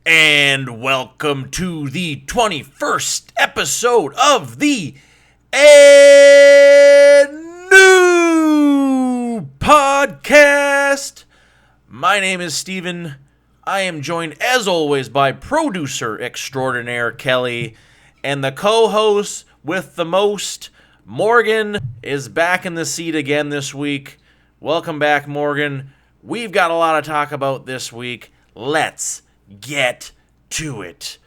And welcome to the 21st episode of the new podcast. My name is Steven. I am joined, as always, by producer extraordinaire Kelly, and the co-host with the most, Morgan, is back in the seat again this week. Welcome back, Morgan. We've got a lot to talk about this week. Let's get to it.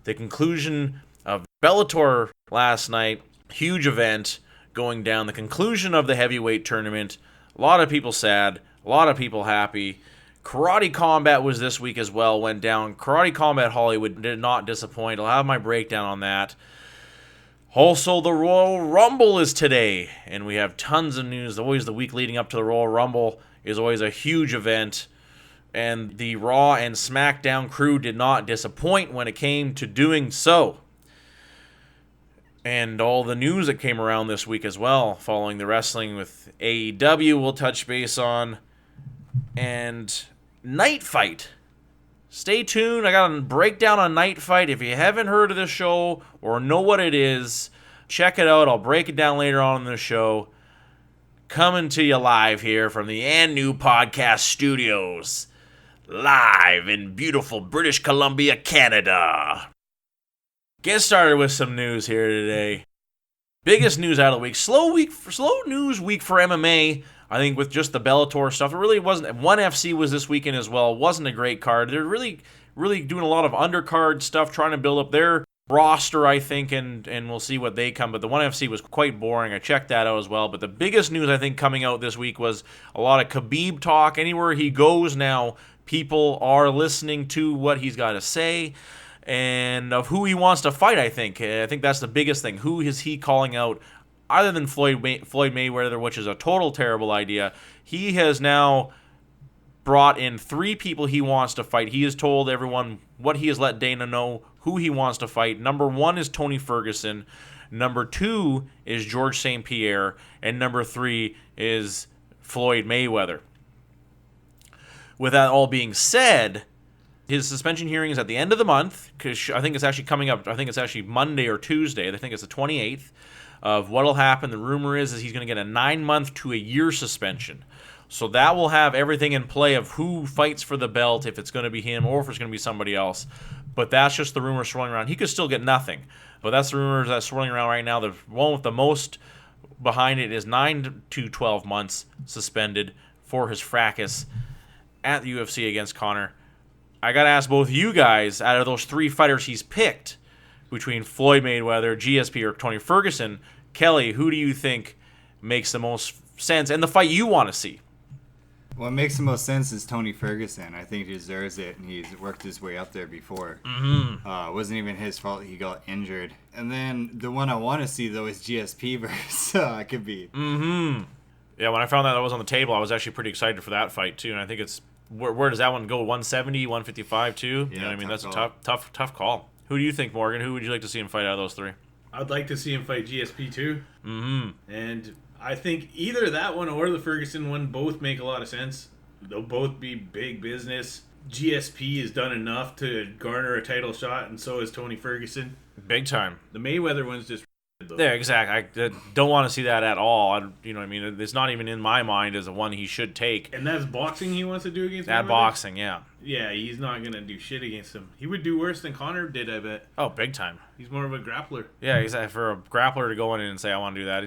The conclusion of Bellator last night, huge event going down. The conclusion of the heavyweight tournament. A lot of people sad, a lot of people happy. Karate Combat was this week as well, went down. Karate Combat Hollywood did not disappoint. I'll have my breakdown on that. Also, the Royal Rumble is today, and we have tons of news. Always the week leading up to the Royal Rumble is always a huge event. And the Raw and SmackDown crew did not disappoint when it came to doing so. And all the news that came around this week as well, following the wrestling with AEW, we'll touch base on. And Night Fight. Stay tuned. I got a breakdown on Night Fight. If you haven't heard of this show or know what it is, check it out. I'll break it down later on in the show. Coming to you live here from the New Podcast Studios. Live in beautiful British Columbia, Canada. Get started with some news here today. Biggest news out of the week. Slow news week for MMA. I think with just the Bellator stuff, it really wasn't. ONE FC was this weekend as well. It wasn't a great card. They're really doing a lot of undercard stuff, trying to build up their roster, I think, and we'll see what they come. But the ONE FC was quite boring. I checked that out as well. But the biggest news, I think, coming out this week was a lot of Khabib talk. Anywhere he goes now, people are listening to what he's got to say and of who he wants to fight, I think. I think that's the biggest thing. Who is he calling out other than Floyd Mayweather, which is a total terrible idea? He has now brought in 3 people he wants to fight. He has told everyone what he has let Dana know, who he wants to fight. Number 1 is Tony Ferguson. Number 2 is George St. Pierre. And number 3 is Floyd Mayweather. With that all being said, his suspension hearing is at the end of the month, because I think it's actually coming up. I think it's actually Monday or Tuesday. I think it's the 28th of what will happen. The rumor is he's going to get a 9-month to a year suspension. So that will have everything in play of who fights for the belt, if it's going to be him or if it's going to be somebody else. But that's just the rumor swirling around. He could still get nothing. But that's the rumors that's swirling around right now. The one with the most behind it is 9 to 12 months suspended for his fracas at the UFC against Conor. I got to ask both you guys, out of those 3 fighters he's picked, between Floyd Mayweather, GSP, or Tony Ferguson, Kelly, who do you think makes the most sense and the fight you want to see? What makes the most sense is Tony Ferguson. I think he deserves it, and he's worked his way up there before. It wasn't even his fault he got injured. And then the one I want to see, though, is GSP versus Khabib. Yeah, when I found that was on the table, I was actually pretty excited for that fight, too. And I think it's, where does that one go? 170, 155, too? Yeah, you know what I mean? That's call. a tough call. Who do you think, Morgan? Who would you like to see him fight out of those 3? I'd like to see him fight GSP too. And I think either that one or the Ferguson one both make a lot of sense. They'll both be big business. GSP has done enough to garner a title shot, and so has Tony Ferguson. Big time. The Mayweather one's just though. Yeah, exactly. I don't want to see that at all. You know what I mean? It's not even in my mind as a one he should take. And that's boxing he wants to do against That Mayweather? boxing, yeah. Yeah, he's not going to do shit against him. He would do worse than Conor did, I bet. Oh, big time. He's more of a grappler. Yeah, exactly. For a grappler to go in and say, I want to do that,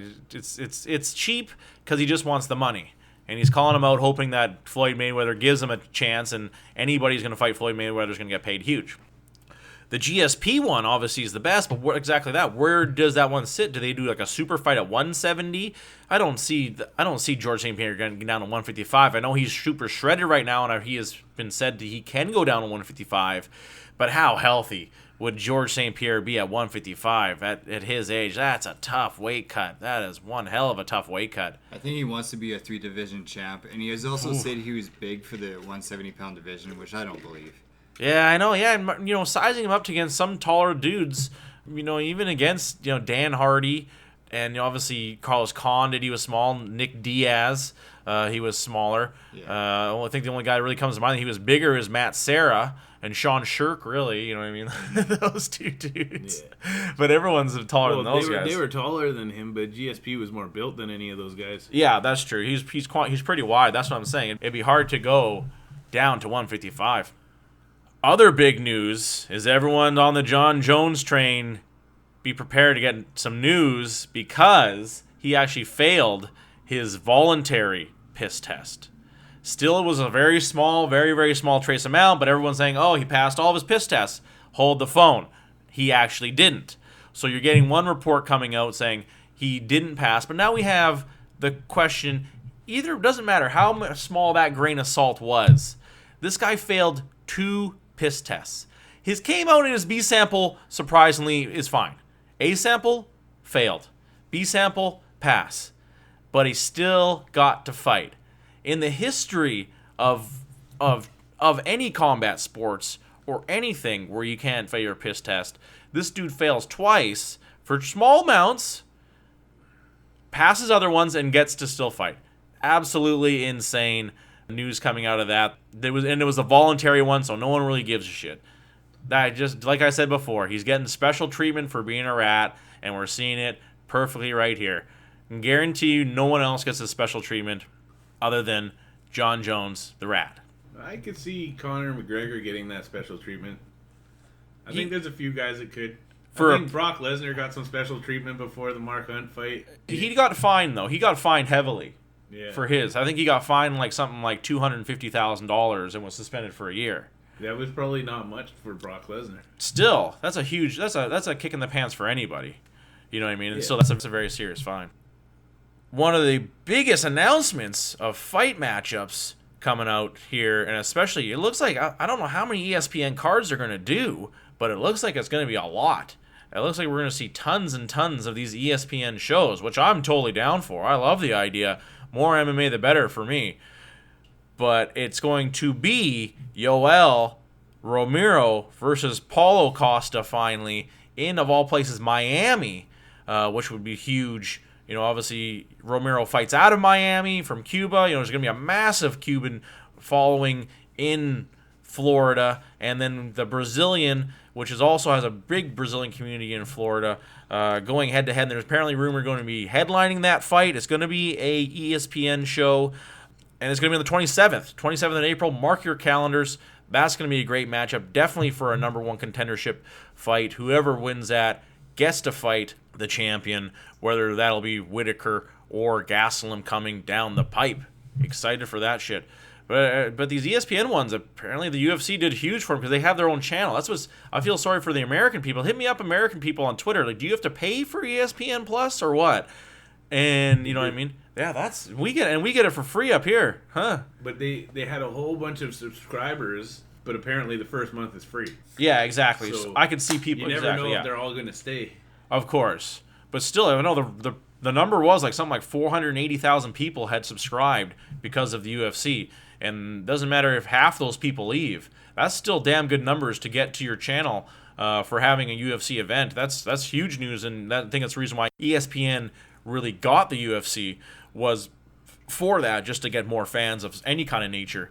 it's cheap because he just wants the money. And he's calling him out hoping that Floyd Mayweather gives him a chance, and anybody's going to fight Floyd Mayweather is going to get paid huge. The GSP one obviously is the best, but exactly that. Where does that one sit? Do they do like a super fight at 170? I don't see George St. Pierre getting down to 155. I know he's super shredded right now, and he has been said that he can go down to 155. But how healthy would George St. Pierre be at 155 at his age? That's a tough weight cut. That is one hell of a tough weight cut. I think he wants to be a 3-division champ, and he has also said he was big for the 170-pound division, which I don't believe. Yeah, I know. Yeah, and, sizing him up against some taller dudes, even against Dan Hardy, And obviously Carlos Condit, he was small. Nick Diaz, he was smaller. Yeah. I think the only guy that really comes to mind he was bigger is Matt Serra and Sean Shirk, really. You know what I mean? Those two dudes. Yeah. But everyone's taller than those guys. They were taller than him, but GSP was more built than any of those guys. Yeah, that's true. He's pretty wide. That's what I'm saying. It'd be hard to go down to 155. Other big news is everyone on the John Jones train be prepared to get some news because he actually failed his voluntary piss test. Still, it was a very small, very, very small trace amount, but everyone's saying, oh, he passed all of his piss tests. Hold the phone. He actually didn't. So you're getting one report coming out saying he didn't pass, but now we have the question, either it doesn't matter how small that grain of salt was. This guy failed 2 piss tests. His came out in his B sample, surprisingly, is fine. A sample, failed. B sample, pass. But he still got to fight. In the history of any combat sports or anything where you can't fail your piss test, this dude fails twice for small amounts, passes other ones, and gets to still fight. Absolutely insane news coming out of that. It was a voluntary one, so no one really gives a shit. That just, like I said before, he's getting special treatment for being a rat, and we're seeing it perfectly right here. I can guarantee you no one else gets this special treatment other than John Jones, the rat. I could see Conor McGregor getting that special treatment. I think there's a few guys that could. I think Brock Lesnar got some special treatment before the Mark Hunt fight. He got fined, though. He got fined heavily for his. I think he got fined like something like $250,000 and was suspended for a year. That was probably not much for Brock Lesnar. Still, that's a huge. That's a kick in the pants for anybody. You know what I mean? And still, that's a very serious fine. One of the biggest announcements of fight matchups coming out here, and especially, it looks like, I don't know how many ESPN cards they're going to do, but it looks like it's going to be a lot. It looks like we're going to see tons and tons of these ESPN shows, which I'm totally down for. I love the idea. More MMA, the better for me. But it's going to be Yoel Romero versus Paulo Costa finally in, of all places, Miami, which would be huge. You know, obviously, Romero fights out of Miami from Cuba. You know, there's going to be a massive Cuban following in Florida. And then the Brazilian, which also has a big Brazilian community in Florida, going head-to-head. And there's apparently rumor going to be headlining that fight. It's going to be a ESPN show. And it's going to be on the 27th of April. Mark your calendars. That's going to be a great matchup. Definitely for a number one contendership fight. Whoever wins that gets to fight the champion, whether that'll be Whitaker or Gastelum coming down the pipe. Excited for that shit. But these ESPN ones, apparently the UFC did huge for them because they have their own channel. That's what I feel sorry for the American people. Hit me up, American people, on Twitter. Like, do you have to pay for ESPN Plus or what? And you know what I mean? Yeah, we get it for free up here, huh? But they had a whole bunch of subscribers, but apparently the first month is free. Yeah, exactly. So I could see people. You never know if they're all going to stay. Of course, but still, I know the number was like something like 480,000 people had subscribed because of the UFC, and it doesn't matter if half those people leave. That's still damn good numbers to get to your channel for having a UFC event. That's huge news, and I think that's the reason why ESPN really got the UFC was for that, just to get more fans of any kind of nature.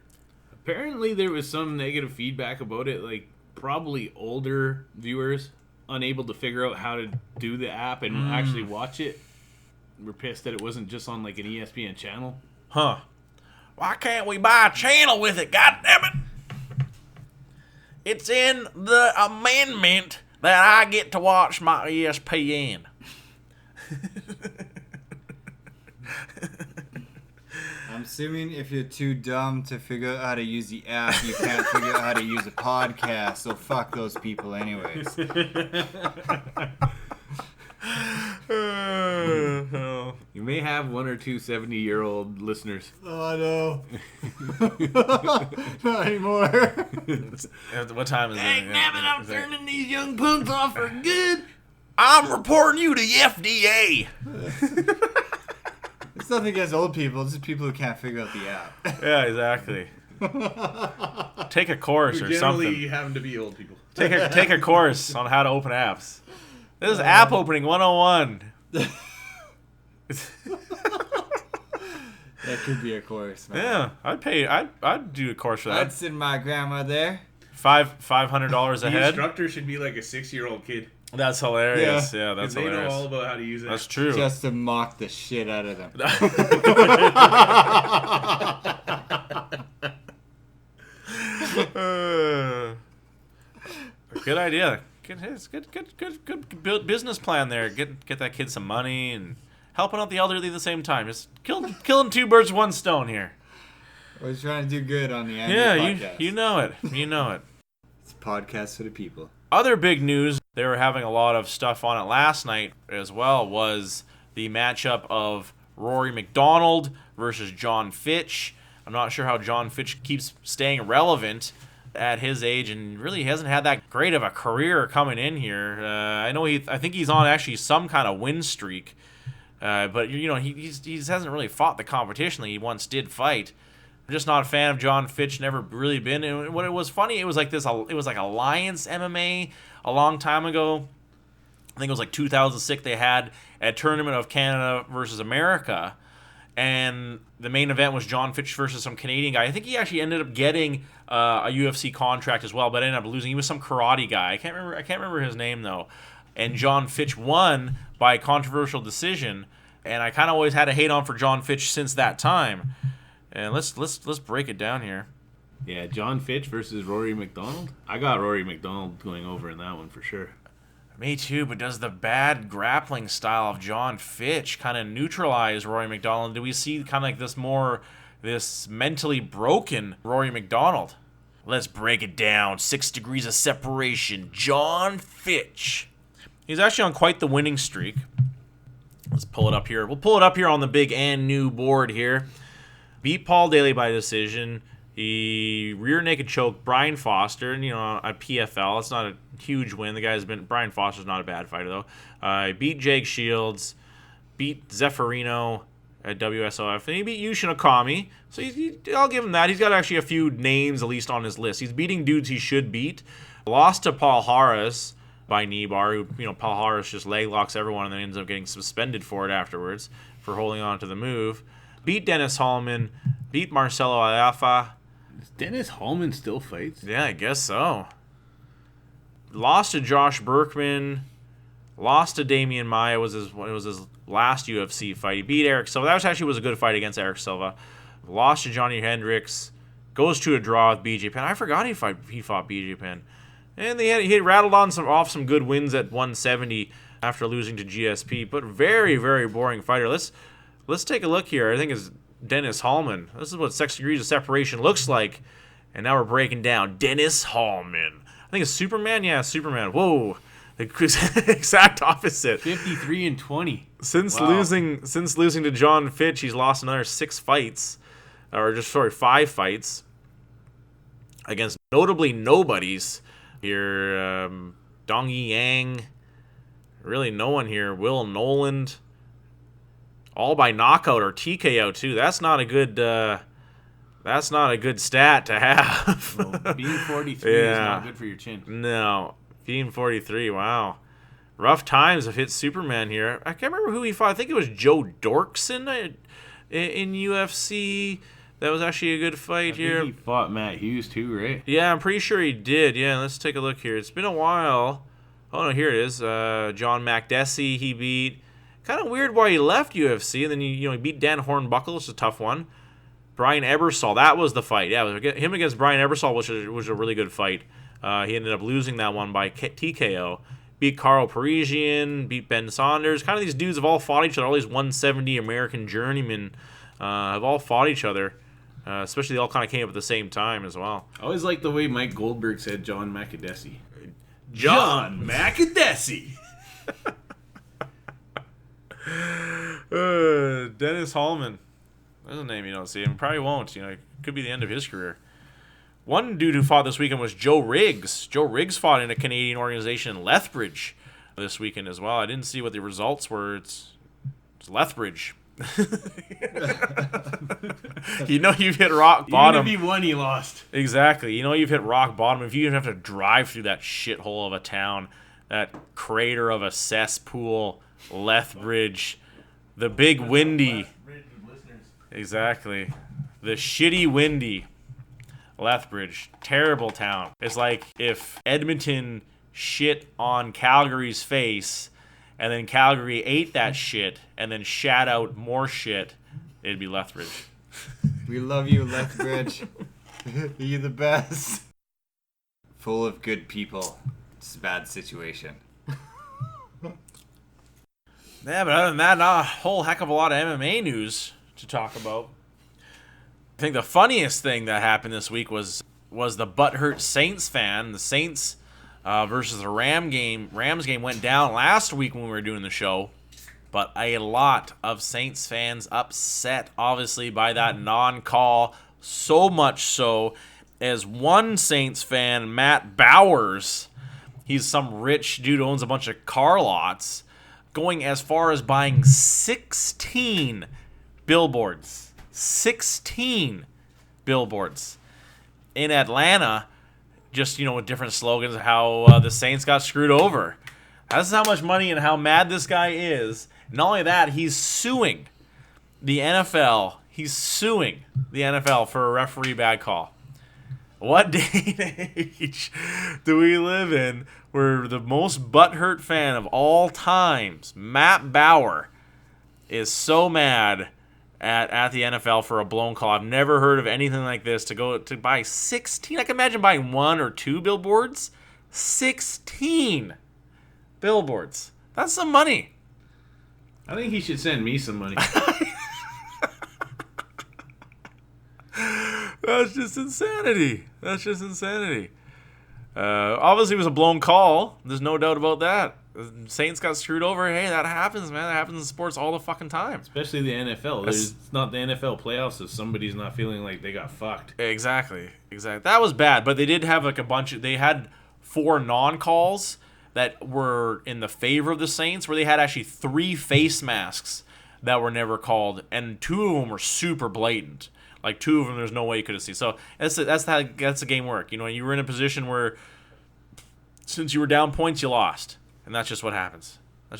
Apparently, there was some negative feedback about it, like probably older viewers unable to figure out how to do the app and actually watch it. We're pissed that it wasn't just on like an ESPN channel. Huh. Why can't we buy a channel with it? God damn it. It's in the amendment that I get to watch my ESPN. I'm assuming if you're too dumb to figure out how to use the app, you can't figure out how to use a podcast, so fuck those people anyways. You may have 1 or 2 70-year-old listeners. Oh, no. Not anymore. What time is it? Dang, damn it, I'm turning these young punks off for good. I'm reporting you to the FDA. It's nothing against old people. It's just people who can't figure out the app. Yeah, exactly. Take a course or something. Generally happen to be old people. Take a course on how to open apps. This is app opening 101. That could be a course, man. Yeah, I'd do a course for that. I'd send my grandma there. $500 a The head. instructor should be like a 6-year-old kid. That's hilarious. Yeah, that's They know hilarious. all about how to use it. That's true. Just to mock the shit out of them. Good idea. Good business plan there. Get that kid some money and helping out the elderly at the same time. Just killing two birds with one stone here. We're trying to do good on the end Yeah, of the podcast. you know it. You know it. It's a podcast for the people. Other big news, they were having a lot of stuff on it last night as well, was the matchup of Rory McDonald versus John Fitch. I'm not sure how John Fitch keeps staying relevant at his age, and really hasn't had that great of a career coming in here. I think he's on actually some kind of win streak, but you know he hasn't really fought the competition that he once did fight. I'm just not a fan of John Fitch. Never really been. And what it was funny, it was like Alliance MMA a long time ago. I think it was like 2006. They had a tournament of Canada versus America, and the main event was John Fitch versus some Canadian guy. I think he actually ended up getting a UFC contract as well, but ended up losing. He was some karate guy. I can't remember his name though. And John Fitch won by a controversial decision. And I kind of always had a hate on for John Fitch since that time. And let's break it down here. Yeah, John Fitch versus Rory McDonald. I got Rory McDonald going over in that one for sure. Me too, but does the bad grappling style of John Fitch kind of neutralize Rory McDonald? Do we see kind of like this mentally broken Rory McDonald? Let's break it down. 6 degrees of separation. John Fitch. He's actually on quite the winning streak. Let's pull it up here. We'll pull it up here on the big and new board here. Beat Paul Daly by decision. He rear naked choked Brian Foster, and at PFL. It's not a huge win. Brian Foster's not a bad fighter though. Beat Jake Shields, beat Zeffirino at WSOF, and he beat Yushin Okami. So I'll give him that. He's got actually a few names at least on his list. He's beating dudes he should beat. Lost to Paul Harris by knee bar. Who Paul Harris just leg locks everyone and then ends up getting suspended for it afterwards for holding on to the move. Beat Dennis Hallman. Beat Marcelo Ayafa. Does Dennis Hallman still fights? Yeah, I guess so. Lost to Josh Berkman. Lost to Damian Maia. It was his last UFC fight. He beat Eric Silva. That was a good fight against Eric Silva. Lost to Johnny Hendricks. Goes to a draw with BJ Penn. I forgot he fought BJ Penn. And he had rattled off some good wins at 170 after losing to GSP. But very, very boring fighter. Let's take a look here. I think it's Dennis Hallman. This is what 6 degrees of separation looks like. And now we're breaking down Dennis Hallman. I think it's Superman. Yeah, Superman. Whoa. The exact opposite. 53-20. Since losing to John Fitch, he's lost another 5 fights against notably nobodies here. Dongyi Yang, really no one here. Will Noland, all by knockout or TKO too. That's not a good stat to have. Well, being 43 is not good for your chin. No. Being 43, wow. Rough times have hit Superman here. I can't remember who he fought. I think it was Joe Dorkson in UFC. That was actually a good fight here. He fought Matt Hughes too, right? Yeah, I'm pretty sure he did. Yeah, let's take a look here. It's been a while. Oh, no, here it is. John Makdessi he beat. Kind of weird why he left UFC. And then he beat Dan Hornbuckle, which is a tough one. Brian Ebersol, that was the fight. Yeah, it was him against Brian Ebersol, which was a really good fight. He ended up losing that one by TKO. Beat Carl Parisian, beat Ben Saunders. Kind of these dudes have all fought each other. All these 170 American journeymen have all fought each other. Especially they all kind of came up at the same time as well. I always like the way Mike Goldberg said John Makdessi. John Makdessi! Dennis Hallman. That's a name you don't see. And probably won't. It could be the end of his career. One dude who fought this weekend was Joe Riggs. Joe Riggs fought in a Canadian organization in Lethbridge this weekend as well. I didn't see what the results were. It's Lethbridge. You've hit rock bottom. Even if he won, he lost. Exactly. You've hit rock bottom. If you even have to drive through that shithole of a town, that crater of a cesspool, Lethbridge, The big windy. Exactly. The shitty windy Lethbridge. Terrible town. It's like if Edmonton shit on Calgary's face and then Calgary ate that shit and then shat out more shit, it'd be Lethbridge. We love you, Lethbridge. You're the best. Full of good people. It's a bad situation. Yeah, but other than that, not a whole heck of a lot of MMA news to talk about. I think the funniest thing that happened this week was the butthurt Saints fan. The Saints versus the Rams game went down last week when we were doing the show. But a lot of Saints fans upset, obviously, by that non-call. So much so as one Saints fan, Matt Bowers, he's some rich dude who owns a bunch of car lots, going as far as buying 16 billboards. 16 billboards in Atlanta, just, with different slogans of how the Saints got screwed over. That's how much money and how mad this guy is. Not only that, he's suing the NFL. He's suing the NFL for a referee bad call. What day and age do we live in where the most butthurt fan of all times, Matt Bauer, is so mad at the NFL for a blown call? I've never heard of anything like this. To buy 16, I can imagine buying 1 or 2 billboards. 16 billboards. That's some money. I think he should send me some money. That's just insanity. Obviously, it was a blown call. There's no doubt about that. The Saints got screwed over. Hey, that happens, man. That happens in sports all the fucking time. Especially the NFL. It's not the NFL playoffs if somebody's not feeling like they got fucked. Exactly. That was bad, but they did have they had 4 non-calls that were in the favor of the Saints, where they had actually 3 face masks that were never called, and 2 of them were super blatant. Like 2 of them, there's no way you could have seen. So that's the game work. You were in a position where, since you were down points, you lost, and that's just what happens. You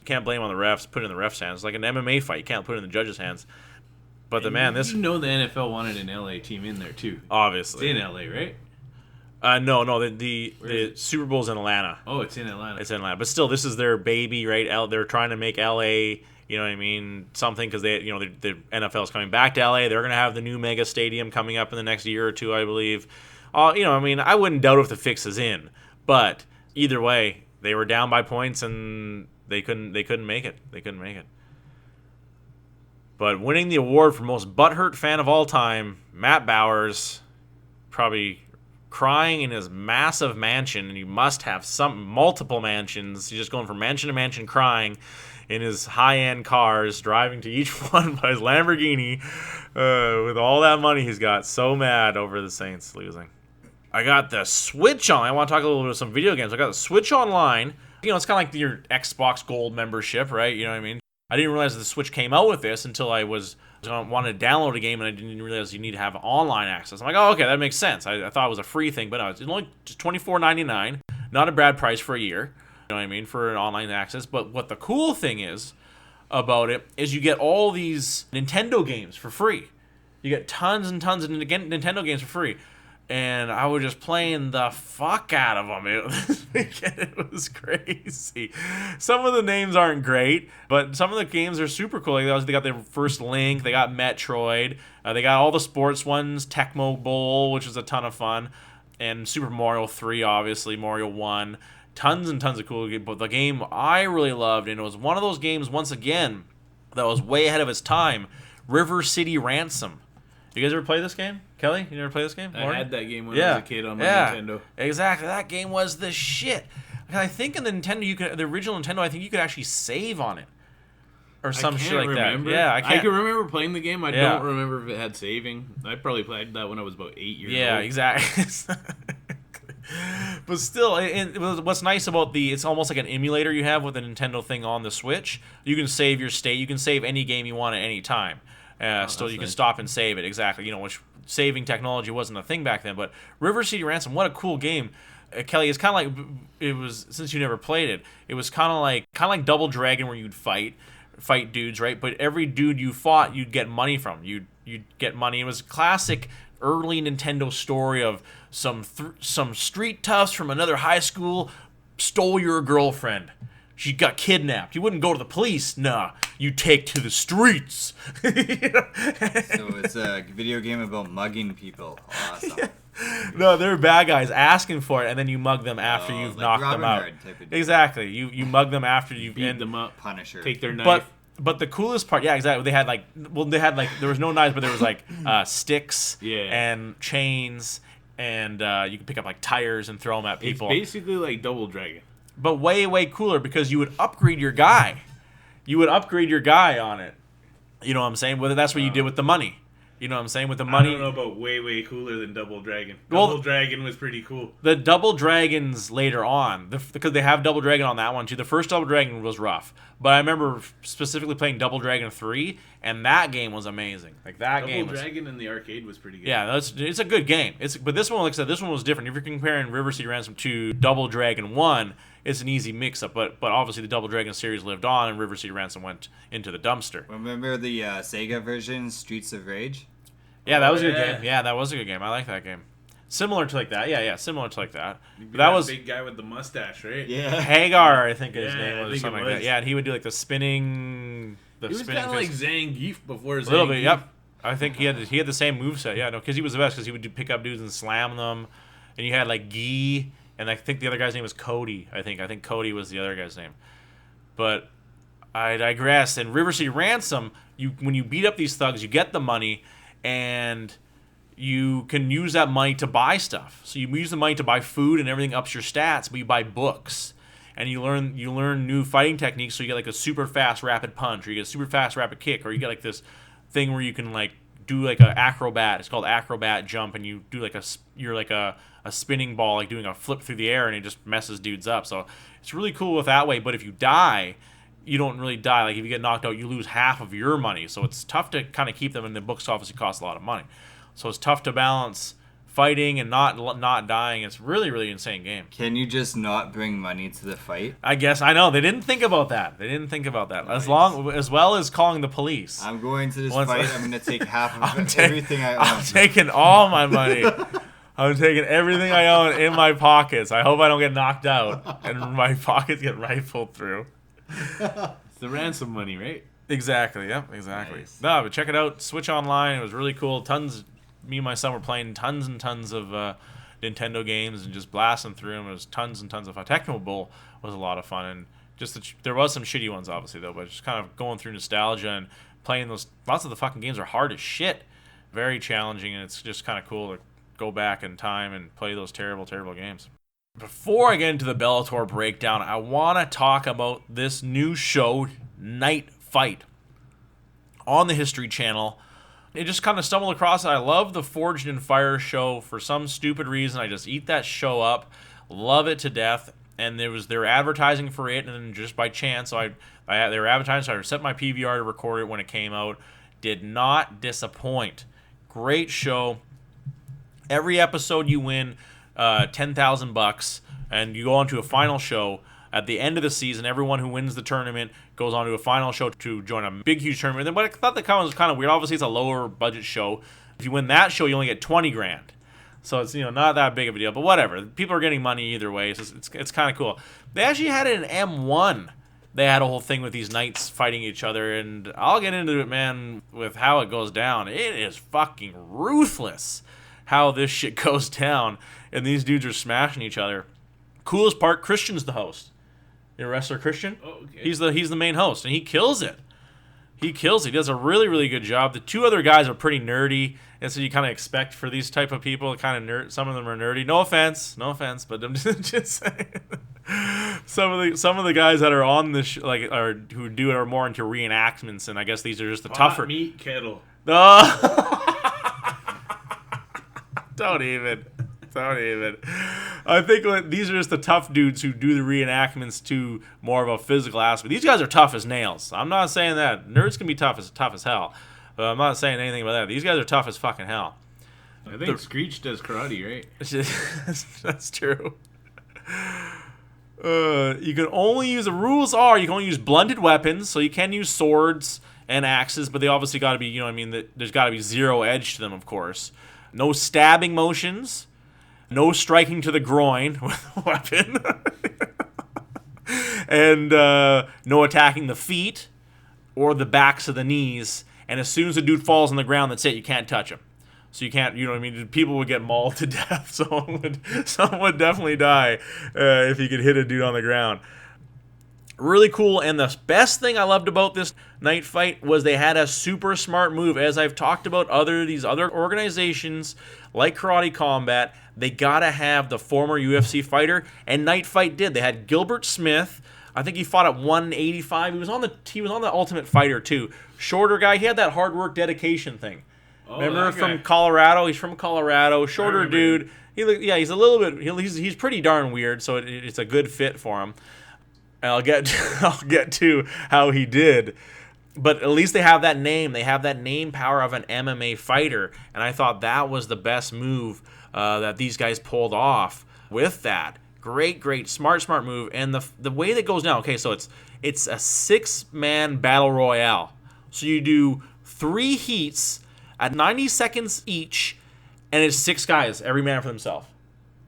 can't blame on the refs. Put it in the refs' hands. It's like an MMA fight. You can't put it in the judges' hands. But the NFL wanted an LA team in there too. Obviously, it's in LA, right? No. The Super Bowl's in Atlanta. Oh, it's in Atlanta. But still, this is their baby, right? They're trying to make LA, something, because the NFL is coming back to LA. They're going to have the new mega stadium coming up in the next year or 2, I believe. I wouldn't doubt if the fix is in, but either way, they were down by points and they couldn't make it. But winning the award for most butthurt fan of all time, Matt Bowers, probably crying in his massive mansion, and he must have multiple mansions. He's just going from mansion to mansion crying in his high-end cars, driving to each one by his Lamborghini with all that money he's got. So mad over the Saints losing. I got the Switch on. I want to talk a little bit of some video games. I got the Switch Online. It's kind of like your Xbox Gold membership, right? You know what I mean? I didn't realize the Switch came out with this until I wanted to download a game, and I didn't realize you need to have online access. I'm like, oh, okay, that makes sense. I thought it was a free thing, but no, it's only just $24.99. Not a bad price for a year. You know what I mean? For an online access. But what the cool thing is about it is you get all these Nintendo games for free. You get tons and tons of Nintendo games for free. And I was just playing the fuck out of them. It was crazy. Some of the names aren't great, but some of the games are super cool. They got their first Link. They got Metroid. They got all the sports ones. Tecmo Bowl, which was a ton of fun. And Super Mario 3, obviously. Mario 1. Tons and tons of cool games. But the game I really loved, and it was one of those games, once again, that was way ahead of its time, River City Ransom. You guys ever play this game? Kelly, you never play this game? I had that game when I was a kid on my Nintendo. Exactly. That game was the shit. I think in the Nintendo, the original Nintendo, I think you could actually save on it. Or some shit like remember. that. Yeah, I can remember playing the game. I don't remember if it had saving. I probably played that when I was about 8 years old. Yeah, exactly. But still, what's nice about it's almost like an emulator you have with the Nintendo thing on the Switch. You can save your state. You can save any game you want at any time. Still, you can stop and save it. Exactly. Which saving technology wasn't a thing back then. But River City Ransom, what a cool game. Kelly, it's kind of like, it was, since you never played it, it was kind of like Double Dragon, where you'd fight, fight dudes, right? But every dude you fought, you'd get money from. You'd get money. It was a classic early Nintendo story of some street toughs from another high school stole your girlfriend. She got kidnapped. You wouldn't go to the police. Nah, you take to the streets. So it's a video game about mugging people. Awesome. Yeah. No, they're bad guys asking for it, and then you mug them after you've like knocked Robin them out. Hood type of deal. Exactly. You mug them after you've Beat them up. Punisher. Take their knife. But the coolest part, yeah, exactly. They had like there was no knives, but there was like sticks and chains, and you could pick up like tires and throw them at people. It's basically like Double Dragon. But way cooler because you would upgrade your guy. You would upgrade your guy on it. You know what I'm saying? Whether that's what you did with the money. You know what I'm saying? With the money. I don't know about way cooler than Double Dragon. Well, Double Dragon was pretty cool. The Double Dragons later on, because they have Double Dragon on that one too. The first Double Dragon was rough, but I remember specifically playing Double Dragon 3, and that game was amazing. Like that game. Double Dragon in the arcade was pretty good. Yeah, it's a good game. But this one, like I said, this one was different. If you're comparing River City Ransom to Double Dragon 1, it's an easy mix-up. But obviously the Double Dragon series lived on, and River City Ransom went into the dumpster. Remember the Sega version, Streets of Rage? Yeah, that was a good game. Yeah, that was a good game. I like that game. Similar to like that. Yeah, similar to like that. But that was big guy with the mustache, right? Yeah. Hagar, I think his name I was, think something it like that. was. Yeah, and he would do like the spinning. He was kind of like Zangief before Zangief. A little bit. Yep. I think he had the same moveset. Yeah, no, because he was the best. Because he would pick up dudes and slam them, and you had like Guy, and I think the other guy's name was Cody. I think Cody was the other guy's name. But I digress. In River City Ransom, when you beat up these thugs, you get the money, and you can use that money to buy stuff. So you use the money to buy food and everything ups your stats, but you buy books. And you learn new fighting techniques, so you get like a super fast rapid punch, or you get a super fast rapid kick, or you get like this thing where you can like do like an acrobat. It's called acrobat jump, and you do like you're like a spinning ball, like doing a flip through the air, and it just messes dudes up. So it's really cool with that way. But if you die, you don't really die. Like if you get knocked out, you lose half of your money. So it's tough to kind of keep them in the books. Obviously, costs a lot of money. So it's tough to balance fighting and not dying. It's really insane game. Can you just not bring money to the fight? I guess I know they didn't think about that. Nice. As well as calling the police. I'm going to this fight. I'm going to take half of everything I own. I'm taking all my money. I'm taking everything I own in my pockets. I hope I don't get knocked out and my pockets get rifled through. It's the ransom money, right? Exactly. Yep. Exactly. Nice. No, but check it out. Switch Online. It was really cool. Me and my son were playing tons and tons of Nintendo games and just blasting through them. It was tons and tons of fun. Techno Bowl was a lot of fun, and there was some shitty ones obviously though, but just kind of going through nostalgia and playing those. Lots of the fucking games are hard as shit, very challenging, and it's just kind of cool to go back in time and play those terrible games. Before I get into the Bellator breakdown, I want to talk about this new show, Night Fight, on the History Channel. It just kind of stumbled across it. I love the Forged in Fire show for some stupid reason. I just eat that show up, love it to death. And they were advertising for it, and then just by chance, they were advertising. So I set my PVR to record it when it came out. Did not disappoint. Great show. Every episode you win $10,000, and you go on to a final show. At the end of the season, everyone who wins the tournament goes on to a final show to join a big, huge tournament. And what I thought that was kind of weird. Obviously, it's a lower budget show. If you win that show, you only get $20,000. So it's not that big of a deal. But whatever. People are getting money either way. So it's kind of cool. They actually had it in M1. They had a whole thing with these knights fighting each other. And I'll get into it, man, with how it goes down. It is fucking ruthless how this shit goes down. And these dudes are smashing each other. Coolest part, Christian's the host. Your wrestler Christian? Oh, okay. He's the main host, and he kills it. He does a really good job. The two other guys are pretty nerdy, and so you kind of expect for these type of people, kind of nerd. Some of them are nerdy. No offense, but I'm just saying. Some of the guys that are on this who do it are more into reenactments, and I guess these are just the tougher meat kettle. Don't even. I think these are just the tough dudes who do the reenactments to more of a physical aspect. These guys are tough as nails. I'm not saying that. Nerds can be tough as hell. But I'm not saying anything about that. These guys are tough as fucking hell. I think Screech does karate, right? That's true. You can only use, the rules are, you can only use blunted weapons, so you can use swords and axes, but they obviously got to be, there's got to be zero edge to them, of course. No stabbing motions, no striking to the groin with a weapon, and no attacking the feet or the backs of the knees. And as soon as the dude falls on the ground, that's it. You can't touch him. So you can't, people would get mauled to death. Someone would definitely die if you could hit a dude on the ground. Really cool. And the best thing I loved about this night fight was they had a super smart move. As I've talked about these other organizations like Karate Combat, they gotta have the former UFC fighter, and Night Fight did. They had Gilbert Smith. I think he fought at 185. He was on the Ultimate Fighter too. Shorter guy. He had that hard work dedication thing. Remember, from Colorado? He's from Colorado. Shorter dude. He's a little bit. He's pretty darn weird. So it's a good fit for him. And I'll get to how he did. But at least they have that name. They have that name power of an MMA fighter. And I thought that was the best move that these guys pulled off with that. Great, smart move. And the way that goes now. Okay, so it's a 6-man battle royale. So you do 3 heats at 90 seconds each, and it's 6 guys, every man for themselves.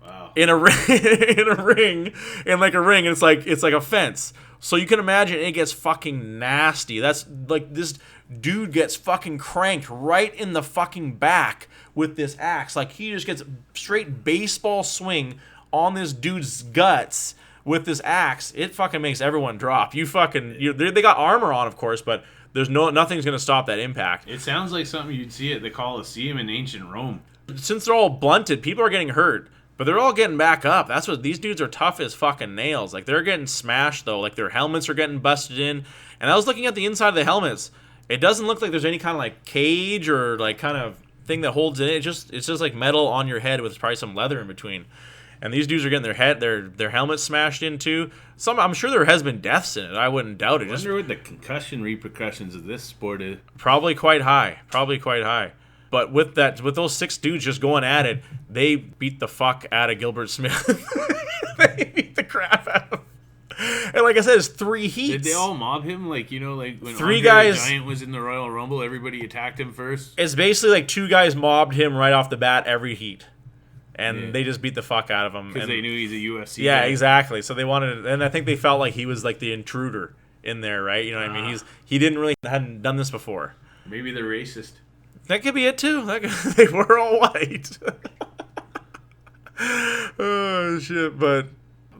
Wow. In a ring, and it's like a fence. So you can imagine it gets fucking nasty. That's like, this dude gets fucking cranked right in the fucking back with this axe. Like, he just gets straight baseball swing on this dude's guts with this axe. It fucking makes everyone drop. They got armor on, of course, but nothing's gonna stop that impact. It sounds like something you'd see at the Colosseum in ancient Rome. Since they're all blunted, people are getting hurt, but they're all getting back up. That's what these dudes are, tough as fucking nails. Like, they're getting smashed though. Like, their helmets are getting busted in. And I was looking at the inside of the helmets. It doesn't look like there's any kind of like cage or like kind of thing that holds it. It's just like metal on your head with probably some leather in between. And these dudes are getting their helmets smashed in too. I'm sure there has been deaths in it. I wouldn't doubt it. I wonder what the concussion repercussions of this sport is. Probably quite high. But with those 6 dudes just going at it, they beat the fuck out of Gilbert Smith. They beat the crap out of him. And like I said, it's 3 heats. Did they all mob him? Like when 3 Andre guys. the Giant was in the Royal Rumble, everybody attacked him first. It's basically like 2 guys mobbed him right off the bat every heat. And they just beat the fuck out of him. Because they knew he's a UFC Yeah, guy. Exactly. So they wanted, and I think they felt like he was like the intruder in there, right? You know what I mean? He hadn't done this before. Maybe they're racist. That could be it too. They were all white. Oh shit! But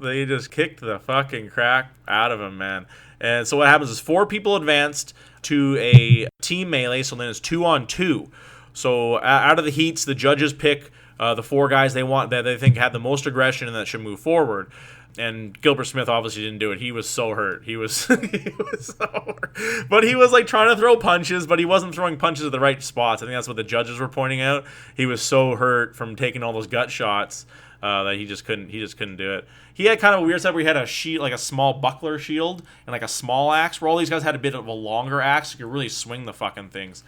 they just kicked the fucking crap out of him, man. And so what happens is 4 people advanced to a team melee. So then it's 2-on-2. So out of the heats, the judges pick the 4 guys that they think had the most aggression and that should move forward. And Gilbert Smith obviously didn't do it. He was so hurt. He was so hurt. But he was like trying to throw punches, but he wasn't throwing punches at the right spots. I think that's what the judges were pointing out. He was so hurt from taking all those gut shots that he just couldn't do it. He had kind of a weird setup where he had a shield, like a small buckler shield, and like a small axe, where all these guys had a bit of a longer axe. You could really swing the fucking things.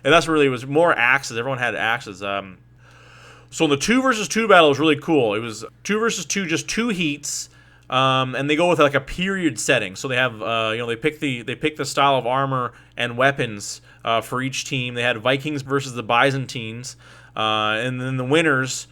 And that's really, it was more axes. Everyone had axes. So the 2 versus 2 battle was really cool. It was 2 versus 2, just 2 heats, and they go with like a period setting. So they have, they pick the style of armor and weapons for each team. They had Vikings versus the Byzantines, and then the winners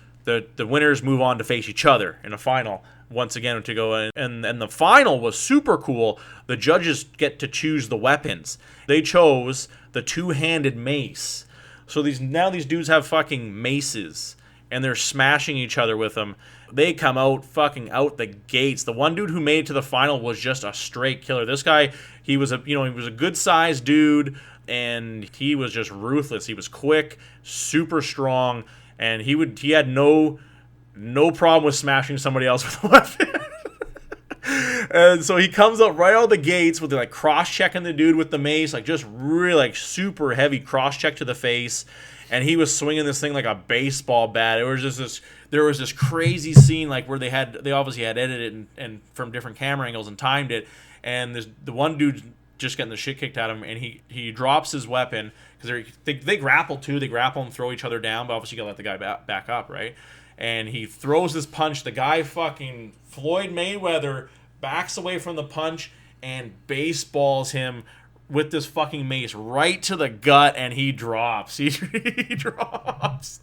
move on to face each other in a final once again to go in. And the final was super cool. The judges get to choose the weapons. They chose the 2-handed mace. So these dudes have fucking maces, and they're smashing each other with them. They come out fucking out the gates. The one dude who made it to the final was just a straight killer. This guy, he was a good sized dude, and he was just ruthless. He was quick, super strong, and he had no problem with smashing somebody else with a weapon. And so he comes up right out of the gates with like cross-checking the dude with the mace, like just really like super heavy cross-check to the face. And he was swinging this thing like a baseball bat. There was this crazy scene like where they obviously had edited it and from different camera angles and timed it. And the one dude just getting the shit kicked out of him, and he drops his weapon because they grapple too. They grapple and throw each other down, but obviously you gotta let the guy back up, right? And he throws this punch. The guy fucking Floyd Mayweather backs away from the punch, and baseballs him with this fucking mace right to the gut, and he drops. He drops.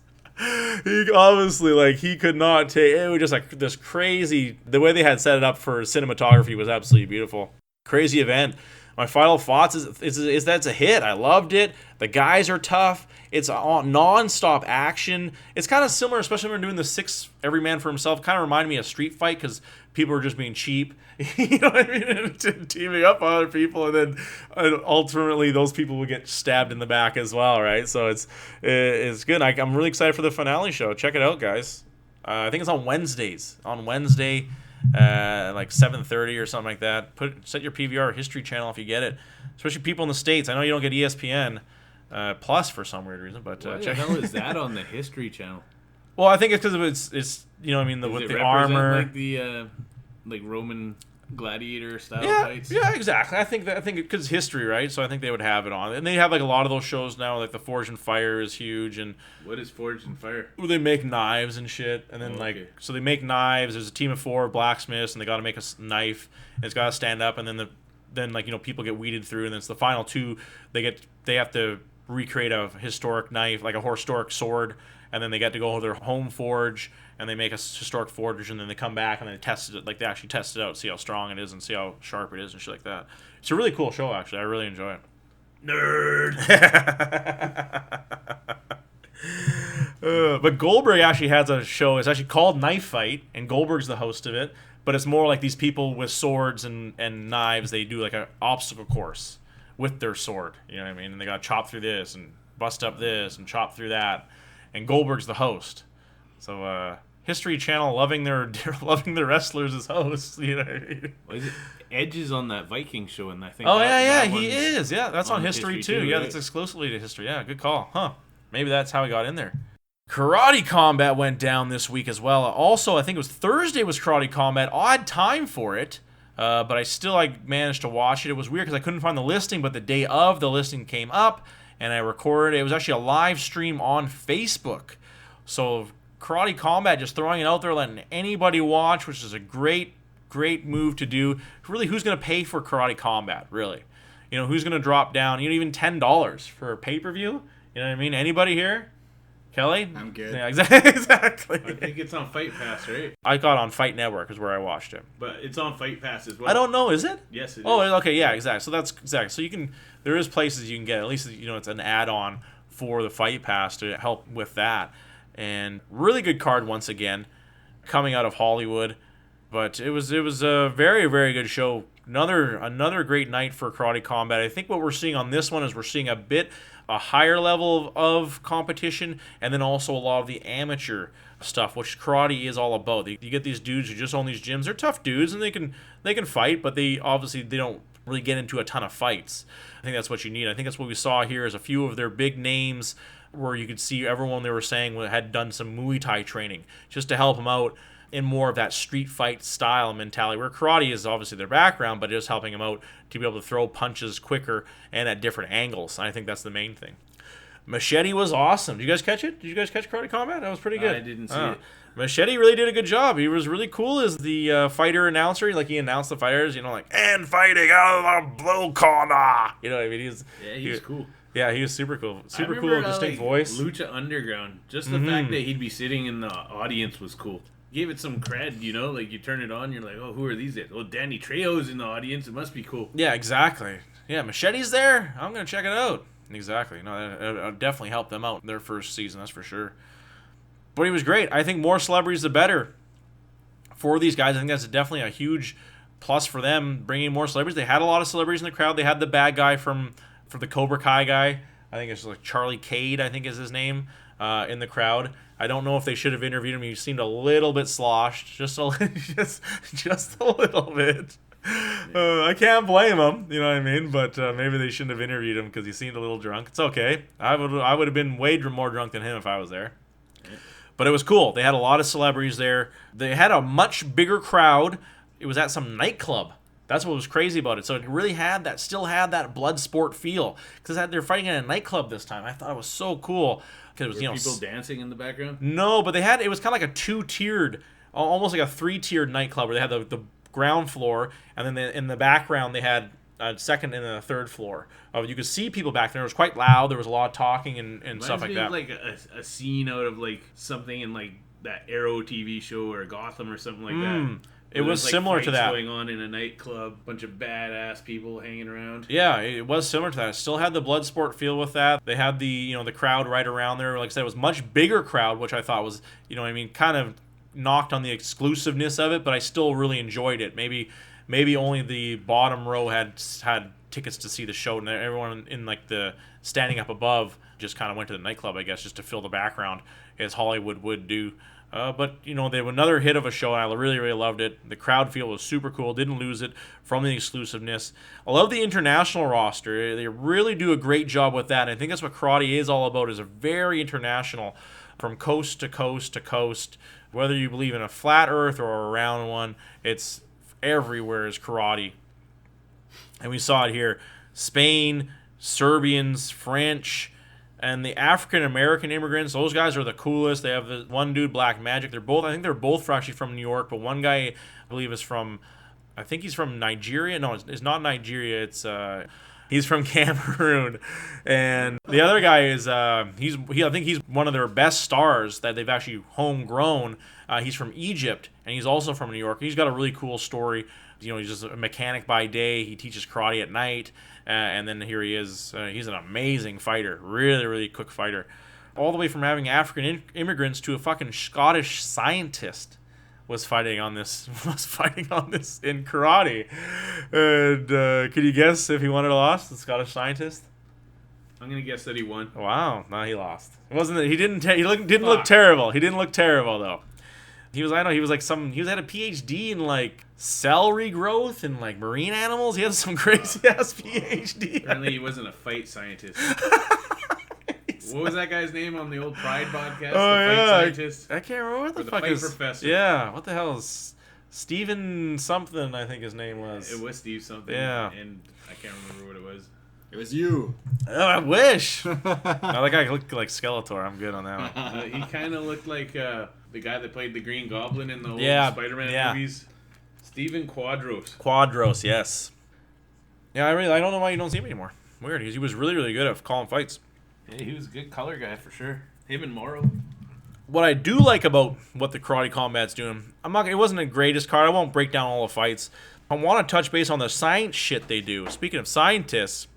He obviously, like, he could not take it. Was just like this crazy. The way they had set it up for cinematography was absolutely beautiful. Crazy event. My final thoughts is that it's a hit. I loved it. The guys are tough. It's non-stop action. It's kind of similar, especially when we're doing the 6 every man for himself. Kind of reminded me of Street Fight because people are just being cheap. You know what I mean? Teaming up on other people, and then ultimately those people will get stabbed in the back as well, right? So it's good. I'm really excited for the finale show. Check it out, guys. I think it's on Wednesdays. On Wednesday, like 7:30 or something like that. Set your PVR History Channel if you get it. Especially people in the States. I know you don't get ESPN Plus for some weird reason, but what the hell is that on the History Channel? Well, I think it's because it's you know what I mean with the armor, like the like Roman gladiator style fights. Yeah, exactly. I think because history, right? So I think they would have it on, and they have like a lot of those shows now. Like the Forge and Fire is huge, and what is Forge and Fire? Well, they make knives and shit, and then so they make knives. There's a team of 4 blacksmiths, and they got to make a knife. And it's got to stand up, and then people get weeded through, and then it's the final 2. They have to recreate a historic knife, like a historic sword, and then they get to go to their home forge, and they make a historic forge, and then they come back and they test it, like they actually test it out, see how strong it is and see how sharp it is and shit like that. It's a really cool show, actually. I really enjoy it. Nerd. But Goldberg actually has a show. It's actually called Knife Fight, and Goldberg's the host of it. But it's more like these people with swords and knives. They do like an obstacle course with their sword. You know what I mean? And they got to chop through this and bust up this and chop through that. And Goldberg's the host. So History Channel loving their wrestlers as hosts. You know what I mean? Well, Edge is on that Viking show, and I think. Oh yeah, he is. Yeah, that's on History too. Yeah, right? That's exclusively to History. Yeah, good call. Huh? Maybe that's how he got in there. Karate Combat went down this week as well. Also, I think it was Thursday was Karate Combat. Odd time for it, but I still managed to watch it. It was weird because I couldn't find the listing, but the day of the listing came up, and I recorded. It was actually a live stream on Facebook. So Karate Combat, just throwing it out there, letting anybody watch, which is a great move to do. Really, who's going to pay for Karate Combat, really? You know, who's going to drop down, even $10 for a pay-per-view? You know what I mean? Anybody here? Kelly? I'm good. Yeah, exactly. I think it's on Fight Pass, right? I got on Fight Network is where I watched it. But it's on Fight Pass as well. I don't know, is it? Yes, it is. Oh, okay, yeah, exactly. So that's exactly. So you can, there is places you can get, at least, it's an add-on for the Fight Pass to help with that. And really good card once again, coming out of Hollywood. But it was a very, very good show. Another great night for Karate Combat. I think what we're seeing on this one is we're seeing a higher level of competition, and then also a lot of the amateur stuff, which karate is all about. You get these dudes who just own these gyms. They're tough dudes, and they can fight, but they don't really get into a ton of fights. I think that's what you need. I think that's what we saw here is a few of their big names where you could see everyone they were saying had done some Muay Thai training just to help them out in more of that street fight style mentality, where karate is obviously their background, but just helping them out to be able to throw punches quicker and at different angles. I think that's the main thing. Machete was awesome. Did you guys catch it? Did you guys catch Karate Combat? That was pretty good. I didn't see it. Machete really did a good job. He was really cool as the fighter announcer. Like, he announced the fighters, and fighting out of the blue corner. You know what I mean? He was cool. Yeah, he was super cool. Super cool, distinct voice. Lucha Underground. Just the fact that he'd be sitting in the audience was cool. Gave it some cred, like you turn it on, you're like, oh, who are these guys? Oh, Danny Trejo's in the audience. It must be cool. Yeah, exactly. Yeah, Machete's there. I'm going to check it out. Exactly. No, it'll definitely help them out in their first season, that's for sure. But he was great. I think more celebrities, the better for these guys. I think that's definitely a huge plus for them, bringing more celebrities. They had a lot of celebrities in the crowd. They had the bad guy from the Cobra Kai guy. I think it's like Charlie Cade, I think is his name, in the crowd. I don't know if they should have interviewed him. He seemed a little bit sloshed, just a little bit. I can't blame him, you know what I mean? But maybe they shouldn't have interviewed him because he seemed a little drunk. It's okay. I would have been way more drunk than him if I was there. But it was cool. They had a lot of celebrities there. They had a much bigger crowd. It was at some nightclub. That's what was crazy about it. So it really still had that blood sport feel because they're fighting in a nightclub this time. I thought it was so cool. Were people dancing in the background? No, but it was kind of like a 2-tiered, almost like a 3-tiered nightclub where they had the ground floor, and then in the background they had a second and a third floor. You could see people back there. It was quite loud. There was a lot of talking and stuff like that. Like a scene out of like something in like that Arrow TV show or Gotham or something like that. It was like similar to that. Going on in a nightclub, bunch of badass people hanging around. Yeah, it was similar to that. It still had the Bloodsport feel with that. They had the the crowd right around there. Like I said, it was a much bigger crowd, which I thought was kind of knocked on the exclusiveness of it, but I still really enjoyed it. Maybe only the bottom row had tickets to see the show, and everyone in like the standing up above just kind of went to the nightclub, I guess, just to fill the background as Hollywood would do. But they were another hit of a show, and I really, really loved it. The crowd feel was super cool. Didn't lose it from the exclusiveness. I love the international roster. They really do a great job with that. And I think that's what karate is all about, is a very international, from coast to coast to coast. Whether you believe in a flat earth or a round one, it's everywhere is karate. And we saw it here. Spain, Serbians, French, and the African American immigrants, those guys are the coolest. They have the one dude, Black Magic. I think they're both actually from New York, but one guy, I believe, is from, I think he's from Nigeria. No, it's not Nigeria. He's from Cameroon. And the other guy is, I think he's one of their best stars that they've actually homegrown. He's from Egypt, and he's also from New York. He's got a really cool story. He's just a mechanic by day. He teaches karate at night. And then here he is. He's an amazing fighter. Really, really quick fighter. All the way from having African immigrants to a fucking Scottish scientist was fighting on this in karate. And could you guess if he won or lost? The Scottish scientist? I'm gonna guess that he won. Wow, no, he lost. It wasn't. He didn't look terrible. He didn't look terrible though. He had a PhD in like cell regrowth and like marine animals. He had some crazy ass PhD. Apparently he wasn't a fight scientist. What was that guy's name on the old Pride podcast? Fight scientist? I can't remember what the fuck fight is. Professor. Yeah, what the hell is Steven something? I think his name was. It was Steve something. Yeah, and I can't remember what it was. It was you. Oh, I wish. That guy looked like Skeletor. I'm good on that one. He kind of looked like the guy that played the Green Goblin in the old Spider-Man movies. Stephen Quadros. Quadros, yes. Yeah, I don't know why you don't see him anymore. Weird, because he was really, really good at calling fights. Yeah, he was a good color guy for sure. Him and Morrow. What I do like about what the Karate Combat's doing, it wasn't the greatest card. I won't break down all the fights. I want to touch base on the science shit they do. Speaking of scientists,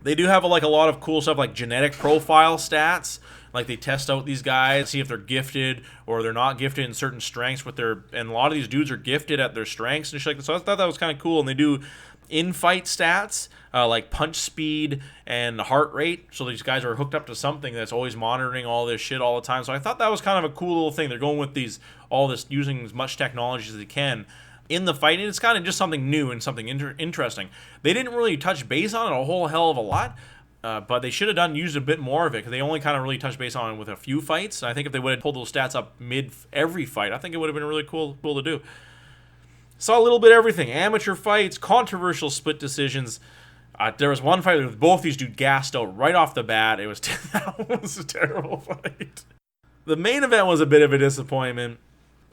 they do have a lot of cool stuff like genetic profile stats. Like they test out these guys, see if they're gifted or they're not gifted in certain strengths and a lot of these dudes are gifted at their strengths and shit like that. So I thought that was kind of cool. And they do in-fight stats like punch speed and heart rate. So these guys are hooked up to something that's always monitoring all this shit all the time. So I thought that was kind of a cool little thing. They're going with using as much technology as they can in the fight, and it's kind of just something new and something interesting. They didn't really touch base on it a whole hell of a lot, but they should have used a bit more of it because they only kind of really touched base on it with a few fights. And I think if they would have pulled those stats up mid every fight, I think it would have been really cool to do. Saw a little bit of everything: amateur fights, controversial split decisions. There was one fight with both these dudes gassed out right off the bat. That was a terrible fight. The main event was a bit of a disappointment.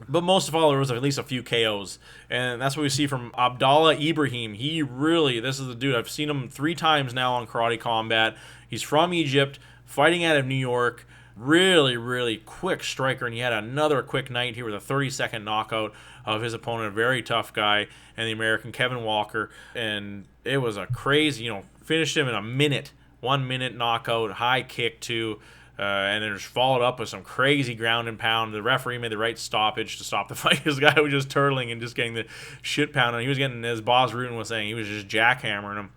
But most of all, there was at least a few KOs. And that's what we see from Abdallah Ibrahim. This is the dude. I've seen him 3 times now on Karate Combat. He's from Egypt, fighting out of New York. Really, really quick striker. And he had another quick night here with a 30-second knockout of his opponent, a very tough guy, and the American Kevin Walker. And it was a crazy, finished him in a minute. 1 minute knockout, high kick too. And then just followed up with some crazy ground and pound. The referee made the right stoppage to stop the fight. This guy was just turtling and just getting the shit pounded. He was getting, as Boz Rutan was saying, he was just jackhammering him.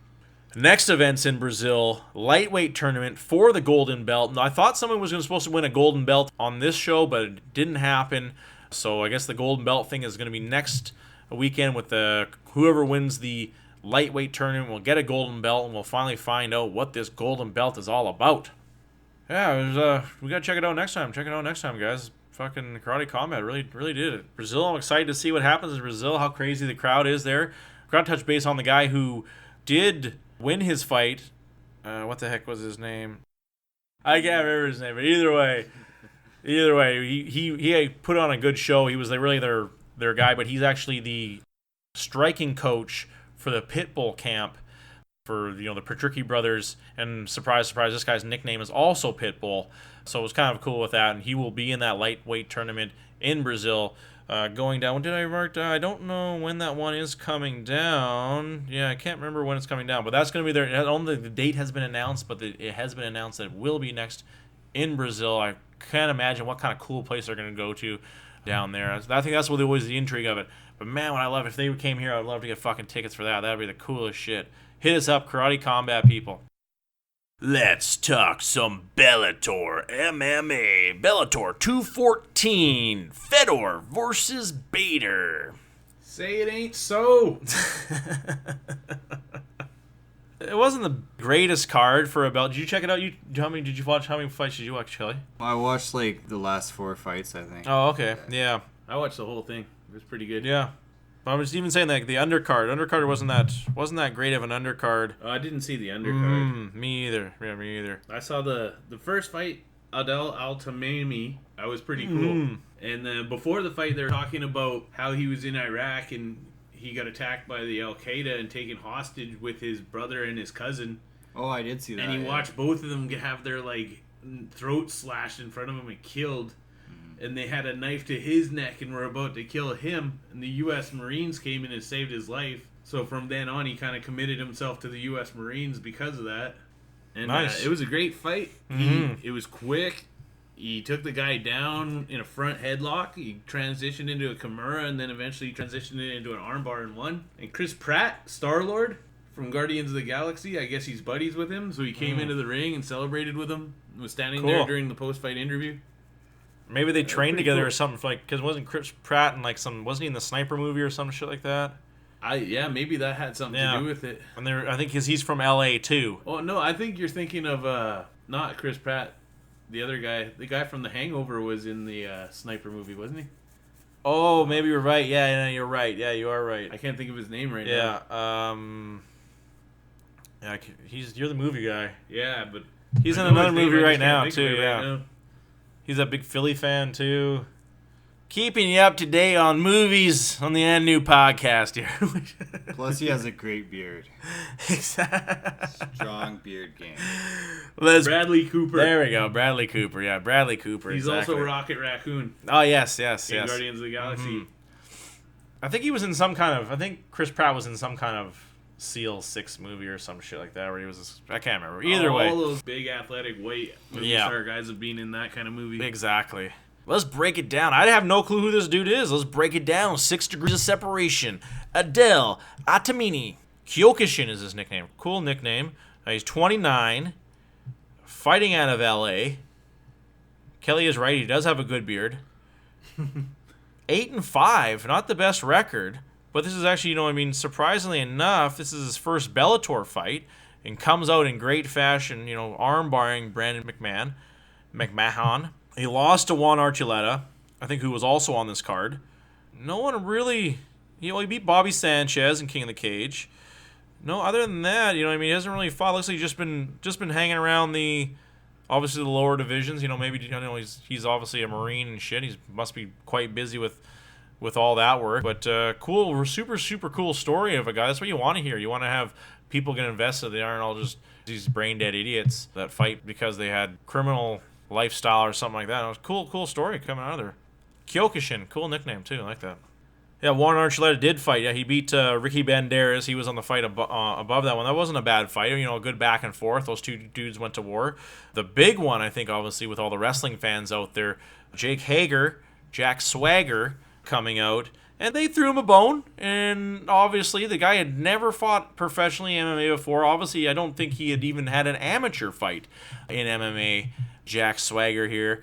Next event's in Brazil, lightweight tournament for the golden belt. Now, I thought someone was supposed to win a golden belt on this show, but it didn't happen. So I guess the golden belt thing is going to be next weekend with whoever wins the lightweight tournament will get a golden belt, and we'll finally find out what this golden belt is all about. Yeah, we gotta check it out next time. Check it out next time, guys. Fucking Karate Combat really, really did it. Brazil, I'm excited to see what happens in Brazil, how crazy the crowd is there. Got to touch base on the guy who did win his fight. What the heck was his name? I can't remember his name, but either way, he put on a good show. He was really their guy, but he's actually the striking coach for the Pitbull camp for the Patricky brothers, and surprise, surprise, this guy's nickname is also Pitbull. So it was kind of cool with that, and he will be in that lightweight tournament in Brazil. Going down. When did I mark? I don't know when that one is coming down. Yeah, I can't remember when it's coming down, but that's going to be there. Only the date has been announced, but it has been announced that it will be next in Brazil. I can't imagine what kind of cool place they're going to go to down there. I think that's what always the intrigue of it. But man, what I love, if they came here, I would love to get fucking tickets for that. That'd be the coolest shit. Hit us up, Karate Combat people. Let's talk some Bellator MMA. Bellator 214. Fedor versus Bader. Say it ain't so. It wasn't the greatest card for a belt. Did you check it out? How many fights did you watch, Kelly? I watched like the last 4 fights, I think. Oh, okay. Yeah. I watched the whole thing. It was pretty good. Yeah. I was even saying that the undercard wasn't that great of an undercard. Oh, I didn't see the undercard. Me either. Yeah, me either. I saw the first fight, Adel Altamimi. That was pretty cool. And then before the fight, they were talking about how he was in Iraq and he got attacked by the Al Qaeda and taken hostage with his brother and his cousin. Oh, I did see that. And he watched both of them have their throats slashed in front of him and killed. And they had a knife to his neck and were about to kill him. And the U.S. Marines came in and saved his life. So from then on, he kind of committed himself to the U.S. Marines because of that. And nice. It was a great fight. It was quick. He took the guy down in a front headlock. He transitioned into a Kimura and then eventually transitioned it into an armbar and won. And Chris Pratt, Star-Lord from Guardians of the Galaxy, I guess he's buddies with him. So he came into the ring and celebrated with him. Was standing there during the post-fight interview. Maybe they trained together cool. or something, because wasn't Chris Pratt in wasn't he in the Sniper movie or some shit like that? Maybe that had something to do with it. And I think he's from L.A. too. Oh no, I think you're thinking of not Chris Pratt, the other guy. The guy from The Hangover was in the Sniper movie, wasn't he? Oh, maybe you're right. Yeah, you're right. Yeah, you are right. I can't think of his name right now. Yeah. You're the movie guy. Yeah, but he's in another movie right now too. Right yeah. now. He's a big Philly fan, too. Keeping you up to date on movies on the new podcast here. Plus, he has a great beard. Strong beard game. Bradley Cooper. There we go. Bradley Cooper. Yeah, Bradley Cooper. He's also Rocket Raccoon. Oh, yes. In Guardians of the Galaxy. I think he was in some kind of... I think Chris Pratt was in some kind of SEAL 6 movie or some shit like that where he was... I can't remember. Either way. All those big athletic white movie star guys have been in that kind of movie. Exactly. Let's break it down. I have no clue who this dude is. Let's break it down. 6 degrees of separation. Adel Atamini. Kyokushin is his nickname. Cool nickname. He's 29. Fighting out of L.A. Kelly is right. He does have a good beard. 8-5. Not the best record. But this is actually, surprisingly enough, this is his first Bellator fight and comes out in great fashion, arm-barring Brandon McMahon. He lost to Juan Archuleta, I think, who was also on this card. No one really... he beat Bobby Sanchez in King of the Cage. No, other than that, he hasn't really fought. Looks like he's just been hanging around obviously the lower divisions. Maybe he's obviously a Marine and shit. He must be quite busy with all that work. But cool, super, super cool story of a guy. That's what you want to hear. You want to have people get invested. They aren't all just these brain-dead idiots that fight because they had criminal lifestyle or something like that. It was a cool story coming out of there. Kyokushin, cool nickname too. I like that. Yeah, Juan Archuleta did fight. Yeah, he beat Ricky Banderas. He was on the fight above that one. That wasn't a bad fight. A good back and forth. Those two dudes went to war. The big one, I think, obviously, with all the wrestling fans out there, Jack Swagger, coming out, and they threw him a bone. And obviously, the guy had never fought professionally MMA before. Obviously, I don't think he had even had an amateur fight in MMA. Jack Swagger here.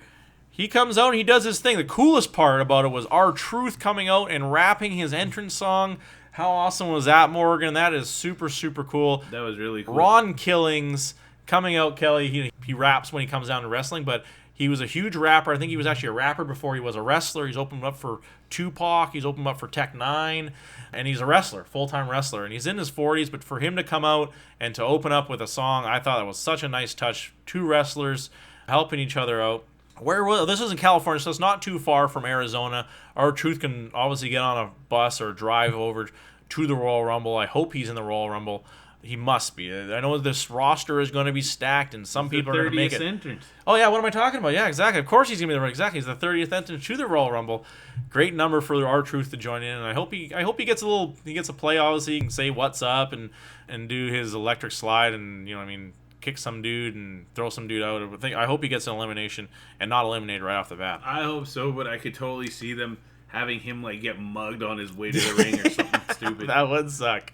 He comes out and he does his thing. The coolest part about it was R-Truth coming out and rapping his entrance song. How awesome was that, Morgan? That is super, super cool. That was really cool. Ron Killings coming out, Kelly. He raps when he comes down to wrestling, but he was a huge rapper. I think he was actually a rapper before he was a wrestler. He's opened up for Tupac. He's opened up for Tech 9. And he's a wrestler, full-time wrestler. And he's in his 40s, but for him to come out and to open up with a song, I thought it was such a nice touch. 2 wrestlers helping each other out. This is in California, so it's not too far from Arizona. R-Truth can obviously get on a bus or drive over to the Royal Rumble. I hope he's in the Royal Rumble. He must be. I know this roster is going to be stacked, and some people are going to make it. Entrance. Oh yeah, what am I talking about? Yeah, exactly. Of course he's going to be there. Exactly, he's the 30th entrant to the Royal Rumble. Great number for R-Truth to join in, and I hope he gets a play. Obviously, he can say what's up and do his electric slide, and kick some dude and throw some dude out. I hope he gets an elimination and not eliminated right off the bat. I hope so, but I could totally see them having him like get mugged on his way to the ring or something stupid. That would suck.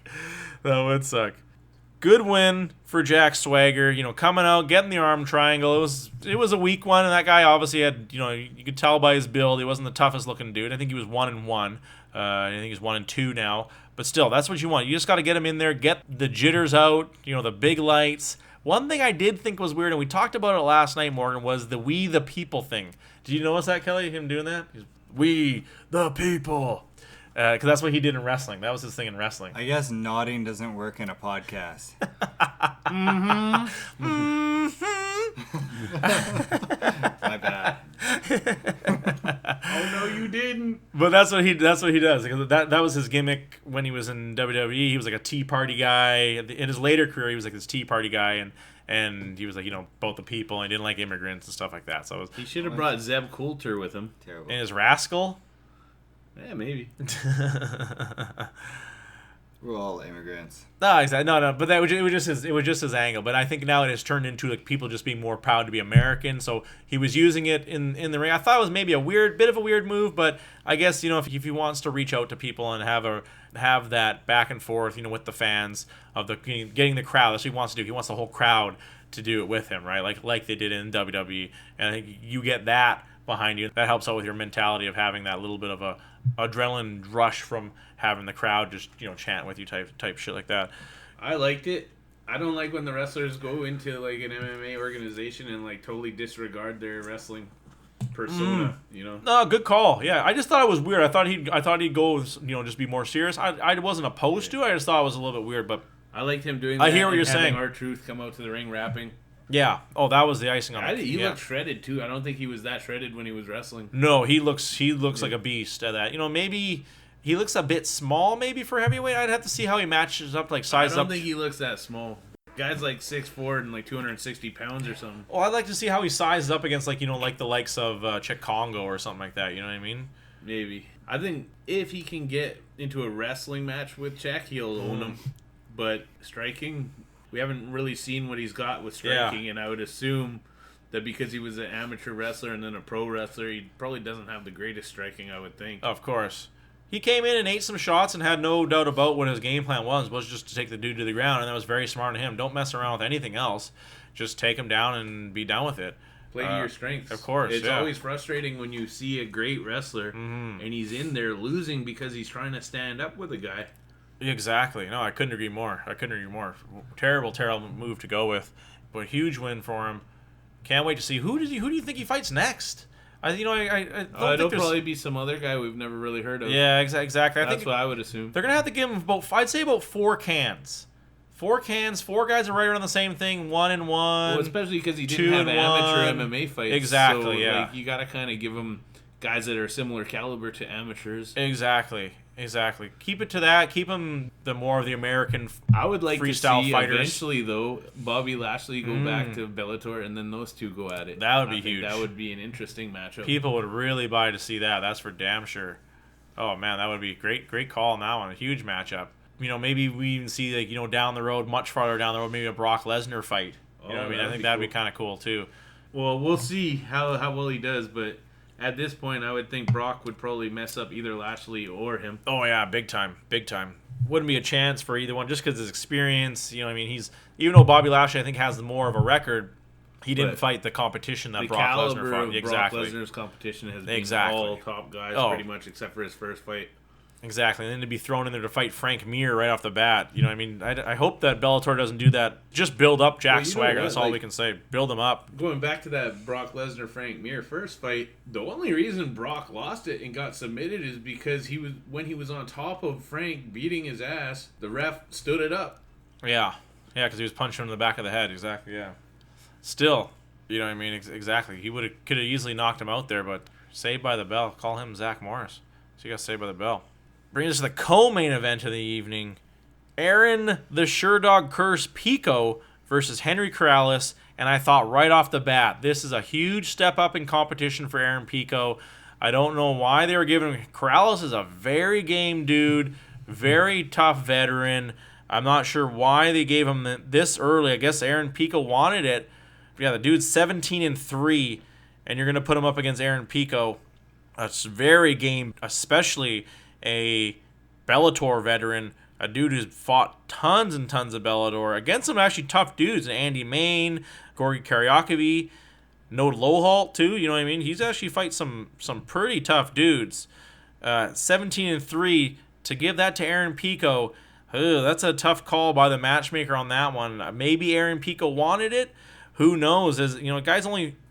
Good win for Jack Swagger. Coming out, getting the arm triangle. It was a weak one, and that guy obviously had, you could tell by his build, he wasn't the toughest looking dude. I think he was 1-1. I think he's 1-2 now. But still, that's what you want. You just got to get him in there, get the jitters out, the big lights. One thing I did think was weird, and we talked about it last night, Morgan, was the "We the People" thing. Did you notice that, Kelly? Him doing that? We the people. Because that's what he did in wrestling. That was his thing in wrestling. I guess nodding doesn't work in a podcast. My bad. Oh no, you didn't. But that's what he does. Because that was his gimmick when he was in WWE. He was like a Tea Party guy. In his later career, he was like this Tea Party guy, and he was like both the people, and he didn't like immigrants and stuff like that. So he should have brought Zeb Coulter with him. Terrible. And his rascal. Yeah, maybe. We're all immigrants. No, exactly. No. But it was just his angle. But I think now it has turned into like people just being more proud to be American. So he was using it in the ring. I thought it was maybe a bit of a weird move, but I guess if he wants to reach out to people and have that back and forth, with the fans of getting the crowd. That's what he wants to do. He wants the whole crowd to do it with him, right? Like they did in WWE. And I think you get that behind you. That helps out with your mentality of having that little bit of a adrenaline rush from having the crowd just chant with you type shit like that. I liked it. I don't like when the wrestlers go into like an MMA organization and like totally disregard their wrestling persona. No, good call. Yeah, I just thought it was weird. I thought he'd go just be more serious. I wasn't opposed to it. I just thought it was a little bit weird. But I liked him doing that. I hear what you're saying. R-Truth come out to the ring rapping. Yeah. Oh, that was the icing on the cake. He looked shredded too. I don't think he was that shredded when he was wrestling. No, he looks like a beast at that. Maybe he looks a bit small maybe for heavyweight. I'd have to see how he matches up, like size up. I don't think he looks that small. Guy's like 6'4" and like 260 pounds or something. Oh, I'd like to see how he sizes up against like like the likes of Czech Congo or something like that. You know what I mean? Maybe. I think if he can get into a wrestling match with Czech, he'll own him. But striking, we haven't really seen what he's got with striking, and I would assume that because he was an amateur wrestler and then a pro wrestler, he probably doesn't have the greatest striking, I would think. Of course. He came in and ate some shots and had no doubt about what his game plan was just to take the dude to the ground, and that was very smart of him. Don't mess around with anything else. Just take him down and be done with it. Play to your strengths. Of course, It's always frustrating when you see a great wrestler and he's in there losing because he's trying to stand up with a guy. Exactly. No, I couldn't agree more. Terrible move to go with, but huge win for him. Can't wait to see who do you think he fights next? I don't think probably be some other guy we've never really heard of. Yeah, exactly. That's what I would assume. They're gonna have to give him about 4 cans. 4 cans. 4 guys are right around the same thing. 1-1. Well, especially because he didn't have amateur MMA fights. Exactly. So, yeah. You got to kind of give him guys that are similar caliber to amateurs. Exactly. Keep it to that. Keep him the more of the American I would like freestyle to see fighters. Eventually, though, Bobby Lashley go back to Bellator, and then those two go at it. That would be huge. That would be an interesting matchup. People would really buy to see that. That's for damn sure. Oh man, that would be great call on that one. A huge matchup. Maybe we even see down the road, much farther down the road, maybe a Brock Lesnar fight. You know what I mean? I think that'd be kind of cool too. Well, we'll see how well he does, but at this point, I would think Brock would probably mess up either Lashley or him. Oh yeah, big time. Wouldn't be a chance for either one just because his experience. He's even though Bobby Lashley I think has more of a record, he didn't fight the competition that Brock Lesnar fought. Exactly. Brock Lesnar's competition has been Exactly. all top guys pretty much except for his first fight. Exactly, and then to be thrown in there to fight Frank Mir right off the bat. I hope that Bellator doesn't do that. Just build up Jack Swagger. That's all we can say. Build him up. Going back to that Brock Lesnar Frank Mir first fight, the only reason Brock lost it and got submitted is because when he was on top of Frank beating his ass, the ref stood it up. Yeah, because he was punching him in the back of the head. Exactly. Yeah. Still, You know what I mean? Exactly. He could have easily knocked him out there, but saved by the bell. Call him Zach Morris. So you got saved by the bell. Brings us to the co-main event of the evening. Aaron the Sure Dog Curse Pico versus Henry Corrales. And I thought right off the bat, this is a huge step up in competition for Aaron Pico. I don't know why they were giving him. Corrales is a very game dude, very tough veteran. I'm not sure why they gave him this early. I guess Aaron Pico wanted it. Yeah, the dude's 17-3, and you're going to put him up against Aaron Pico. That's very game, especially a Bellator veteran, a dude who's fought tons and tons of Bellator against some actually tough dudes. Andy Main, Gorgi Karyakovi, Node Lohalt too. You know what I mean? He's actually fight some pretty tough dudes. 17-3 to give that to Aaron Pico. That's a tough call by the matchmaker on that one. Maybe Aaron Pico wanted it. Who knows? As you know,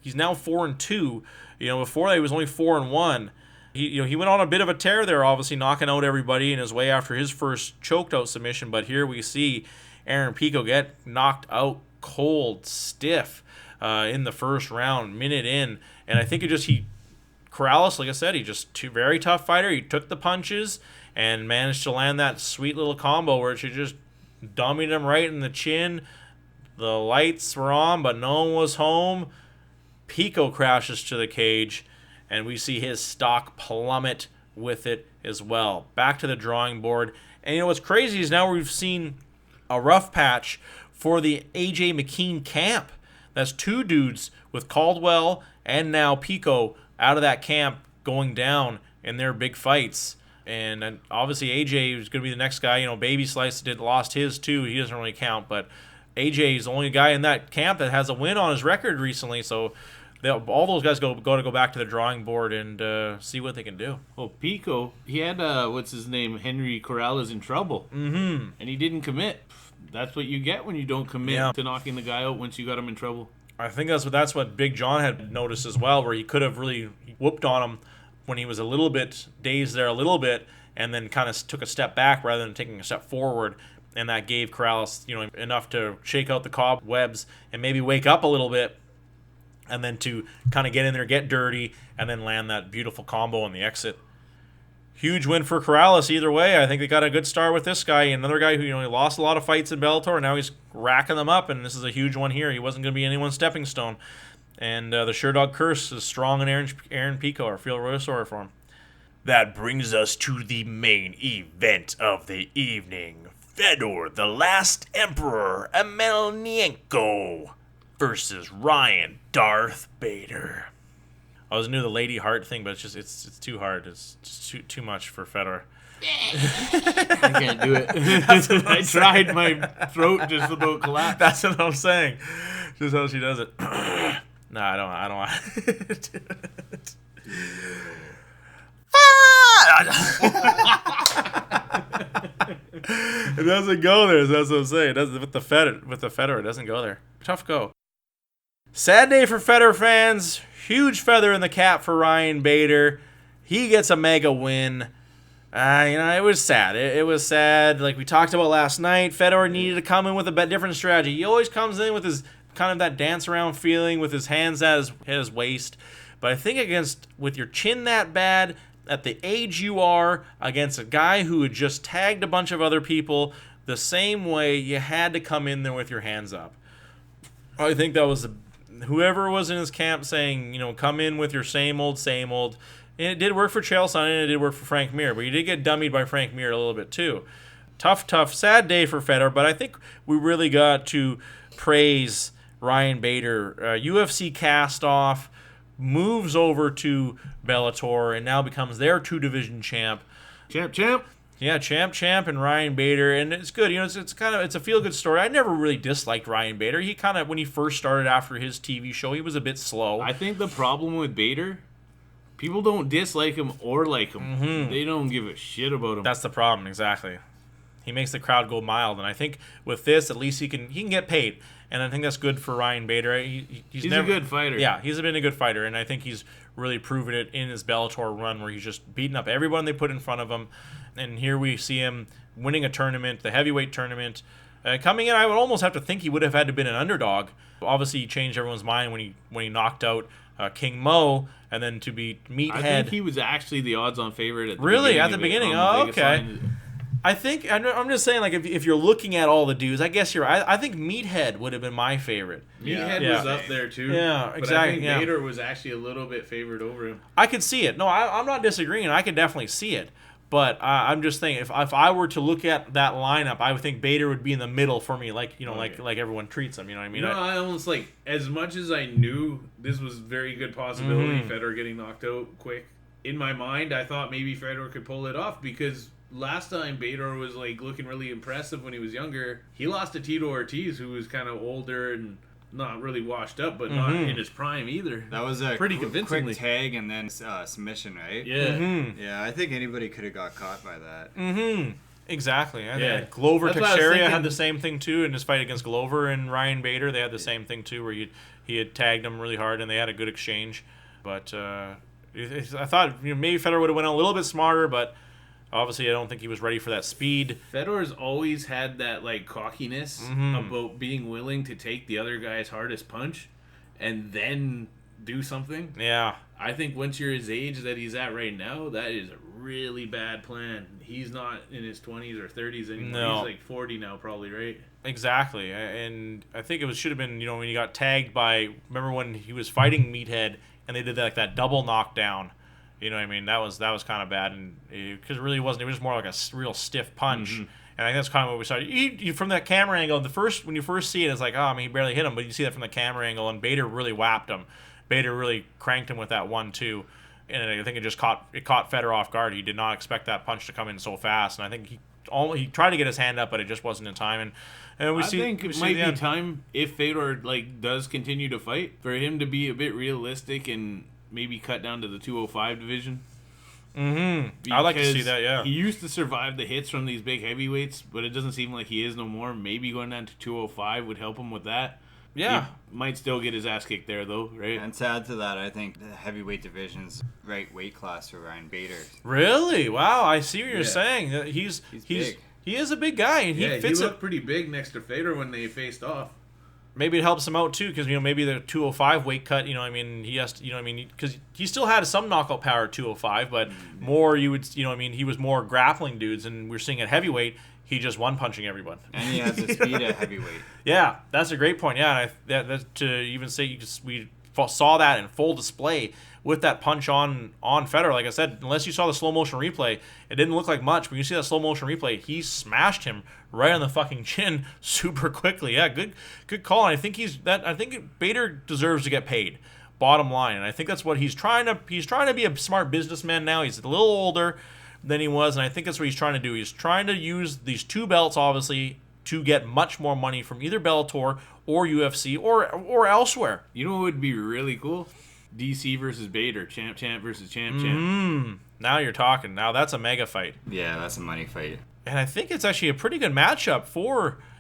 he's now 4-2. You know, before that he was only 4-1. He went on a bit of a tear there, obviously knocking out everybody in his way after his first choked out submission. But here we see Aaron Pico get knocked out cold, stiff in the first round, minute in, and I think Corrales, like I said, very tough fighter. He took the punches and managed to land that sweet little combo where she just dummied him right in the chin. The lights were on, but no one was home. Pico crashes to the cage, and we see his stock plummet with it as well. Back to the drawing board. And you know what's crazy is now we've seen a rough patch for the AJ McKean camp. That's two dudes with Caldwell and now Pico out of that camp going down in their big fights. And obviously AJ is going to be the next guy. You know, Baby Slice lost his too. He doesn't really count, but AJ is the only guy in that camp that has a win on his record recently. So all those guys got to go back to the drawing board and see what they can do. Well, Pico, he had Henry Corrales in trouble, and he didn't commit. That's what you get when you don't commit to knocking the guy out once you got him in trouble. I think that's what Big John had noticed as well, where he could have really whooped on him when he was a little bit dazed there a little bit, and then kind of took a step back rather than taking a step forward. And that gave Corrales, enough to shake out the cobwebs and maybe wake up a little bit, and then to kind of get in there, get dirty, and then land that beautiful combo on the exit. Huge win for Corrales either way. I think they got a good start with this guy. Another guy who he lost a lot of fights in Bellator, and now he's racking them up, and this is a huge one here. He wasn't going to be anyone's stepping stone. And the Sure Dog Curse is strong in Aaron Pico. I feel really sorry for him. That brings us to the main event of the evening. Fedor, the Last Emperor, Emelianenko versus Ryan Darth Bader. I was new to the Lady Heart thing, but it's too hard. It's just too much for Fedor. I can't do it. I tried, my throat just about collapsed. That's what I'm saying. Just how she does it. No, I don't want to do it. It doesn't go there. That's what I'm saying. It doesn't with the Fedor. It doesn't go there. Tough go. Sad day for Fedor fans. Huge feather in the cap for Ryan Bader. He gets a mega win. It was sad. It was sad. Like we talked about last night, Fedor needed to come in with a bit different strategy. He always comes in with his kind of that dance around feeling with his hands at his waist. But I think with your chin that bad, at the age you are, against a guy who had just tagged a bunch of other people the same way, you had to come in there with your hands up. I think that was whoever was in his camp saying, come in with your same old. And it did work for Chael Sonnen, and it did work for Frank Mir, but he did get dummied by Frank Mir a little bit too. Tough, sad day for Fedor, but I think we really got to praise Ryan Bader. UFC cast off, moves over to Bellator, and now becomes their two-division champ. Champ. Yeah, champ, and Ryan Bader, and it's good. It's a feel-good story. I never really disliked Ryan Bader. He kind of, when he first started after his TV show, he was a bit slow. I think the problem with Bader, people don't dislike him or like him. Mm-hmm. They don't give a shit about him. That's the problem, exactly. He makes the crowd go mild, and I think with this, at least he can get paid, and I think that's good for Ryan Bader. He's a good fighter. Yeah, he's been a good fighter, and I think he's really proven it in his Bellator run where he's just beating up everyone they put in front of him. And here we see him winning a tournament, the heavyweight tournament, Coming in, I would almost have to think he would have had to been an underdog. Obviously, he changed everyone's mind when he knocked out King Mo, and then to beat Meathead. I think he was actually the odds-on favorite at the beginning. beginning. At the beginning? Oh, okay. I think I'm just saying, like, if you're looking at all the dudes, I guess I think Meathead would have been my favorite. Meathead was up there too. Yeah, exactly. But I think Bader was actually a little bit favored over him. I could see it. No, I'm not disagreeing. I could definitely see it. But I'm just saying, if I were to look at that lineup, I would think Bader would be in the middle for me, like like everyone treats him. You know what I mean? I almost like, as much as I knew this was very good possibility, Fedor getting knocked out quick. In my mind, I thought maybe Fedor could pull it off because last time Bader was like looking really impressive when he was younger. He lost to Tito Ortiz, who was kind of older and not really washed up, but not in his prime either. That was a pretty convincingly quick tag and then submission, right? Yeah. Yeah, I think anybody could have got caught by that. Exactly. Yeah. Glover That's what I was Teixeira thinking. had the same thing too in his fight against Glover and Ryan Bader. They had the same thing too, where he had tagged him really hard and they had a good exchange. But I thought maybe Fedor would have went a little bit smarter, but obviously I don't think he was ready for that speed. Fedor's always had that like cockiness about being willing to take the other guy's hardest punch and then do something. Yeah. I think once you're his age that he's at right now, that is a really bad plan. He's not in his 20s or 30s anymore. No. He's like 40 now probably, right? Exactly. And I think should have been, when he got tagged by, remember when he was fighting Meathead and they did that double knockdown. You know what I mean? That was kind of bad, and because it really wasn't. It was just more like a real stiff punch, and I think that's kind of what we saw. You from that camera angle, when you first see it, it's like, oh, I mean, he barely hit him, but you see that from the camera angle, and Bader really whapped him. Bader really cranked him with that 1-2, and I think it caught Fedor off guard. He did not expect that punch to come in so fast, and I think he tried to get his hand up, but it just wasn't in time. And I think it might be time, if Fedor does continue to fight, for him to be a bit realistic and maybe cut down to the 205 division. I'd like to see that, yeah. He used to survive the hits from these big heavyweights, but it doesn't seem like he is no more. Maybe going down to 205 would help him with that. Yeah. He might still get his ass kicked there, though, right? And to add to that, I think the heavyweight division's right weight class for Ryan Bader. Really? Wow, I see what you're saying. He's big. He is a big guy, and he fits he looked pretty big next to Fedor when they faced off. Maybe it helps him out too, because maybe the 205 weight cut. He has to. Because he still had some knockout power at 205, but more he was more grappling dudes, and we're seeing at heavyweight he just one punching everyone. And he has the speed at heavyweight. Yeah, that's a great point. Yeah, and that's to even say we saw that in full display with that punch on Fedor. Like I said, unless you saw the slow motion replay, it didn't look like much. When you see that slow motion replay, he smashed him right on the fucking chin super quickly. Yeah, good call. And I think Bader deserves to get paid. Bottom line, and I think that's what he's trying to be a smart businessman now. He's a little older than he was, and I think that's what he's trying to do. He's trying to use these two belts, obviously, to get much more money from either Bellator or UFC or elsewhere. You know what would be really cool? DC versus Bader, champ versus champ. Now you're talking. Now that's a mega fight. Yeah, that's a money fight. And I think it's actually a pretty good matchup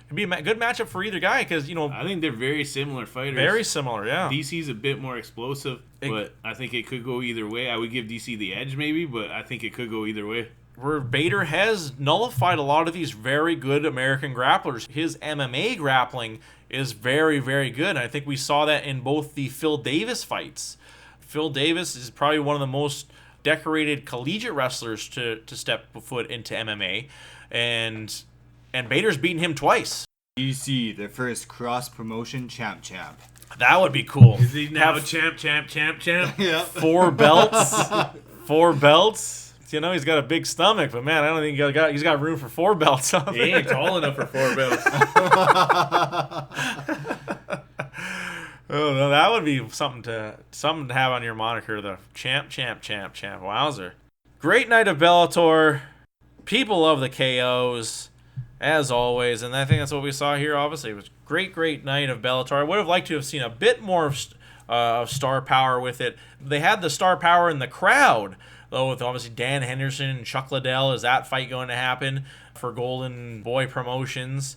it'd be a good matchup for either guy because, I think they're very similar fighters. Very similar, yeah. DC's a bit more explosive, but I think it could go either way. I would give DC the edge maybe, but I think it could go either way. Where Bader has nullified a lot of these very good American grapplers. His MMA grappling is very, very good. And I think we saw that in both the Phil Davis fights. Phil Davis is probably one of the most decorated collegiate wrestlers to step foot into MMA. And Bader's beaten him twice. DC, the first cross-promotion champ. That would be cool. Is he now champ? Yeah. 4 belts. 4 belts. He's got a big stomach, but man, I don't think he's got room for 4 belts. He ain't tall enough for 4 belts. Oh no, that would be something to have on your moniker, the champ. Wowzer. Great night of Bellator. People love the KOs, as always, and I think that's what we saw here. Obviously, it was great night of Bellator. I would have liked to have seen a bit more of star power with it. They had the star power in the crowd, though, with obviously Dan Henderson and Chuck Liddell. Is that fight going to happen for Golden Boy Promotions?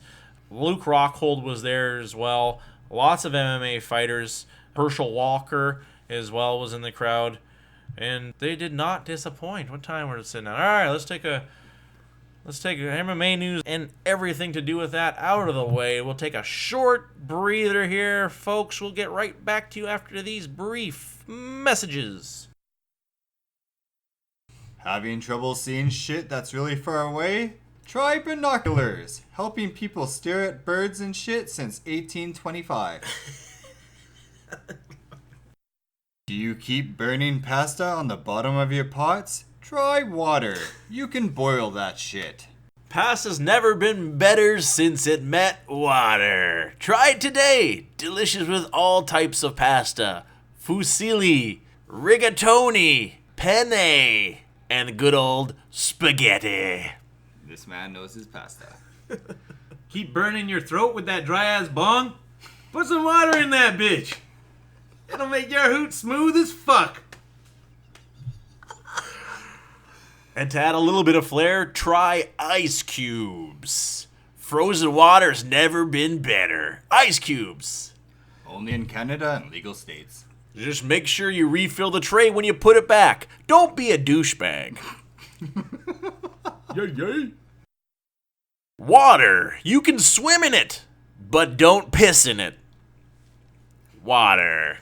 Luke Rockhold was there as well. Lots of MMA fighters. Herschel Walker as well was in the crowd. And they did not disappoint. What time were it sitting at? All right, let's take a let's take MMA news and everything to do with that out of the way. We'll take a short breather here, folks. We'll get right back to you after these brief messages. Having trouble seeing shit that's really far away? Try binoculars, helping people stare at birds and shit since 1825. Do you keep burning pasta on the bottom of your pots? Try water. You can boil that shit. Pasta's never been better since it met water. Try it today. Delicious with all types of pasta. Fusilli, rigatoni, penne, and the good old spaghetti. This man knows his pasta. Keep burning your throat with that dry ass bong? Put some water in that bitch. It'll make your hoot smooth as fuck. And to add a little bit of flair, try ice cubes. Frozen water's never been better. Ice cubes. Only in Canada and legal states. Just make sure you refill the tray when you put it back. Don't be a douchebag. Yay, yay. Water. You can swim in it, but don't piss in it. Water.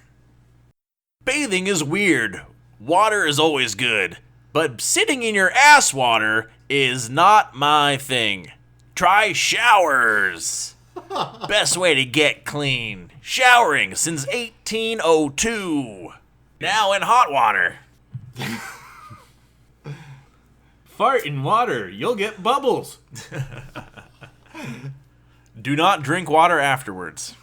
Bathing is weird. Water is always good. But sitting in your ass water is not my thing. Try showers. Best way to get clean. Showering since 1802. Now in hot water. Fart in water, you'll get bubbles. Do not drink water afterwards.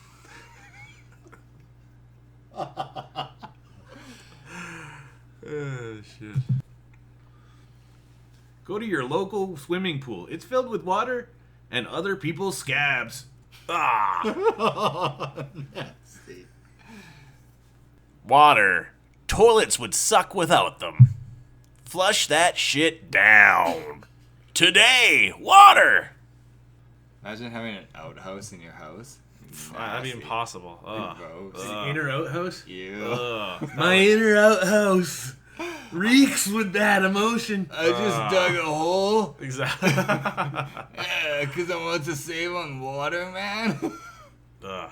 Shit. Go to your local swimming pool. It's filled with water and other people's scabs. Nasty. Water. Toilets would suck without them. Flush that shit down. Today, water. Imagine having an outhouse in your house. That'd be Nasty. impossible. Gross. Inner outhouse? Ew. My inner outhouse reeks with that emotion. I just dug a hole. Exactly. Yeah, because I want to save on water, man. Ugh.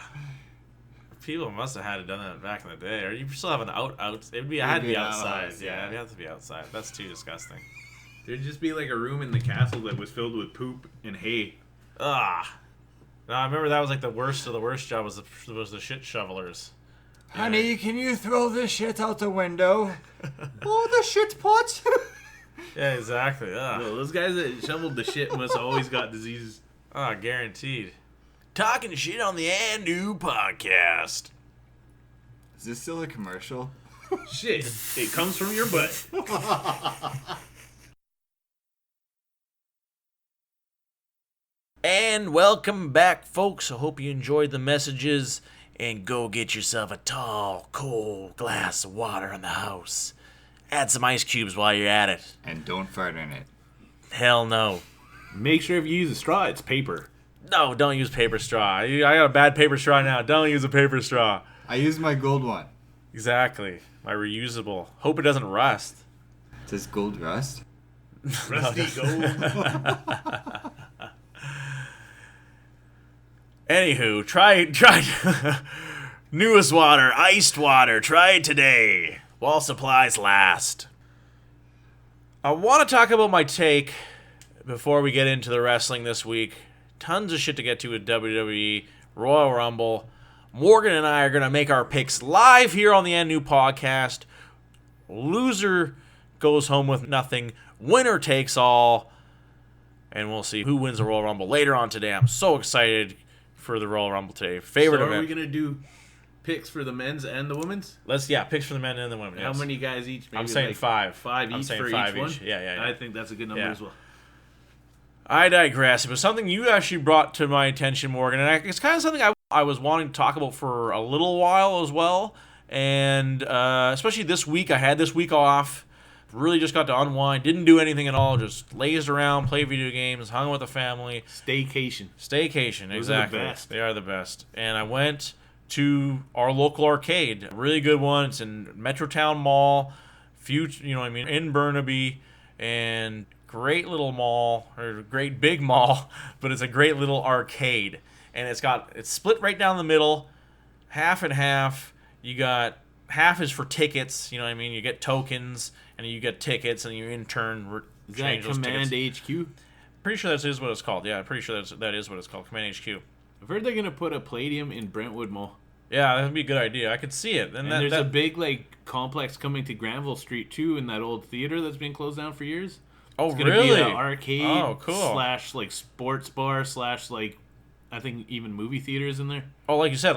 People must have had it done that back in the day. Or you still have an out. It had to be outside. Yeah, it'd have to be outside. That's too disgusting. There'd just be like a room in the castle that was filled with poop and hay. Ugh. No, I remember that was like the worst of the worst job was the shit shovelers. Honey, can you throw this shit out the window? Oh, the shit pot. Yeah, exactly. Ugh. Well, those guys that shoveled the shit must have always got diseases. Guaranteed. Talking shit on the new podcast. Is this still a commercial? Shit, it comes from your butt. And welcome back, folks. I hope you enjoyed the messages. And go get yourself a tall, cold glass of water in the house. Add some ice cubes while you're at it. And don't fart in it. Hell no. Make sure if you use a straw, it's paper. No, don't use paper straw. I got a bad paper straw now. Don't use a paper straw. I used my gold one. Exactly. My reusable. Hope it doesn't rust. Does gold rust? Rusty gold. Anywho, try newest water, iced water. Try it today while supplies last. I want to talk about my take before we get into the wrestling this week. Tons of shit to get to with WWE, Royal Rumble. Morgan and I are going to make our picks live here on the NU podcast. Loser goes home with nothing. Winner takes all. And we'll see who wins the Royal Rumble later on today. I'm so excited for the Royal Rumble today. Favorite So event. are we going to do picks for the men's and the women's? Picks for the men and the women. How yes. many guys each? Maybe I'm saying like five. Five I'm each saying for five each one? each. Yeah. I think that's a good number Yeah. as well. I digress. It was something you actually brought to my attention, Morgan, and it's kind of something I was wanting to talk about for a little while as well. And especially this week, I had this week off. Really just got to unwind. Didn't do anything at all. Just lazed around, played video games, hung with the family. Staycation. Staycation, Those are the exactly. best. They are the best. And I went to our local arcade. A really good one. It's in Metrotown Mall, in Burnaby. And great little mall, or great big mall, but it's a great little arcade. And it's split right down the middle, half and half. You got half is for tickets, you know what I mean? You get tokens, and you get tickets, and you in turn change those Command tickets. HQ? Pretty sure that is what it's called. Yeah, I'm pretty sure that is what it's called, Command HQ. I've heard they're going to put a Palladium in Brentwood Mall. Yeah, that would be a good idea. I could see it. And there's a big complex coming to Granville Street too, in that old theater that's been closed down for years. Oh, it's gonna really? Be an arcade. Oh, cool. Slash sports bar slash I think even movie theaters in there. Oh, like you said,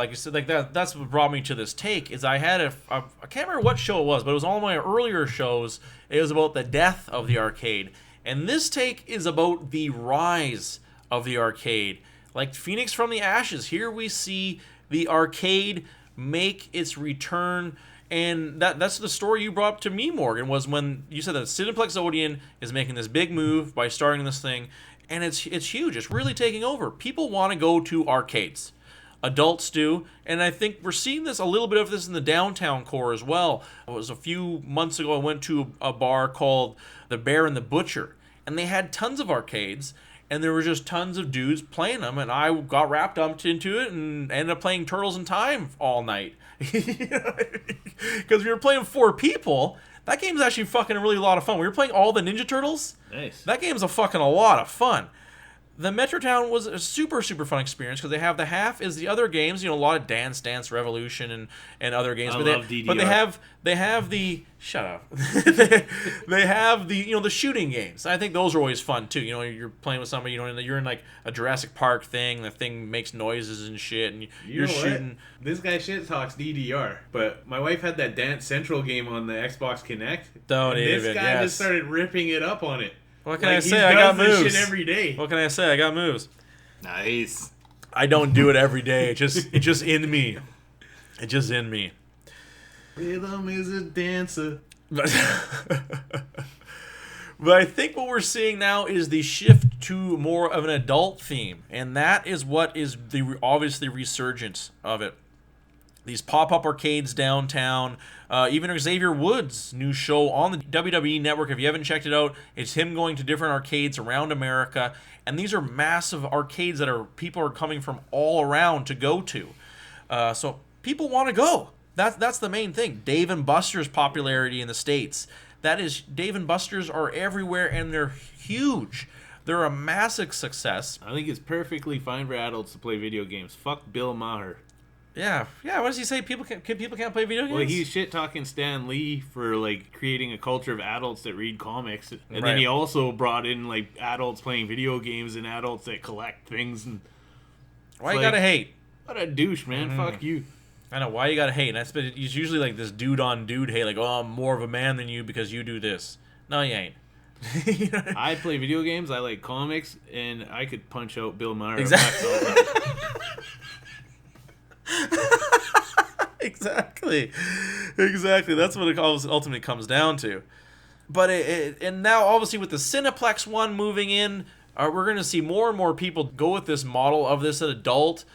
that's what brought me to this take. Is I had I can't remember what show it was, but it was all my earlier shows. It was about the death of the arcade, and this take is about the rise of the arcade. Like Phoenix from the ashes, here we see the arcade make its return, and that's the story you brought up to me, Morgan, was when you said that Cineplex Odeon is making this big move by starting this thing, and it's huge. It's really taking over. People want to go to arcades. Adults do, and I think we're seeing this a little bit of this in the downtown core as well. It was a few months ago I went to a bar called The Bear and the Butcher, and they had tons of arcades, and there were just tons of dudes playing them, and I got wrapped up into it and ended up playing Turtles in Time all night. Because we were playing 4 people. That game's actually fucking really a lot of fun. We were playing all the Ninja Turtles. Nice. That game's a lot of fun. The Metrotown was a super, super fun experience because they have the half is the other games, a lot of Dance Revolution and other games. I love DDR. But they have the shut up. they have the the shooting games. I think those are always fun too. You're playing with somebody, you're in like a Jurassic Park thing. The thing makes noises and shit, and you're shooting. This guy shit talks DDR, but my wife had that Dance Central game on the Xbox Kinect. This guy just started ripping it up on it. What can I say? I got moves. This shit every day. What can I say? I got moves. Nice. I don't do it every day. It's just in me. It's just in me. Rhythm is a dancer. But I think what we're seeing now is the shift to more of an adult theme, and that is what is the obviously resurgence of it. These pop-up arcades downtown, even Xavier Woods' new show on the WWE Network. If you haven't checked it out, it's him going to different arcades around America, and these are massive arcades that people are coming from all around to go to. So people want to go. That's the main thing. Dave & Buster's popularity in the States. That is, Dave & Buster's are everywhere, and they're huge. They're a massive success. I think it's perfectly fine for adults to play video games. Fuck Bill Maher. Yeah. What does he say? People can't play video games? Well, he's shit talking Stan Lee for creating a culture of adults that read comics, and then he also brought in adults playing video games and adults that collect things. And why you gotta hate? What a douche, man! Fuck you. I know why you gotta hate. And it's usually this dude on dude hate, I'm more of a man than you because you do this. No, you ain't. I play video games. I like comics, and I could punch out Bill Maher. Exactly. Exactly. That's what it ultimately comes down to. But and now obviously with the Cineplex one moving in, we're going to see more and more people go with this model of this adult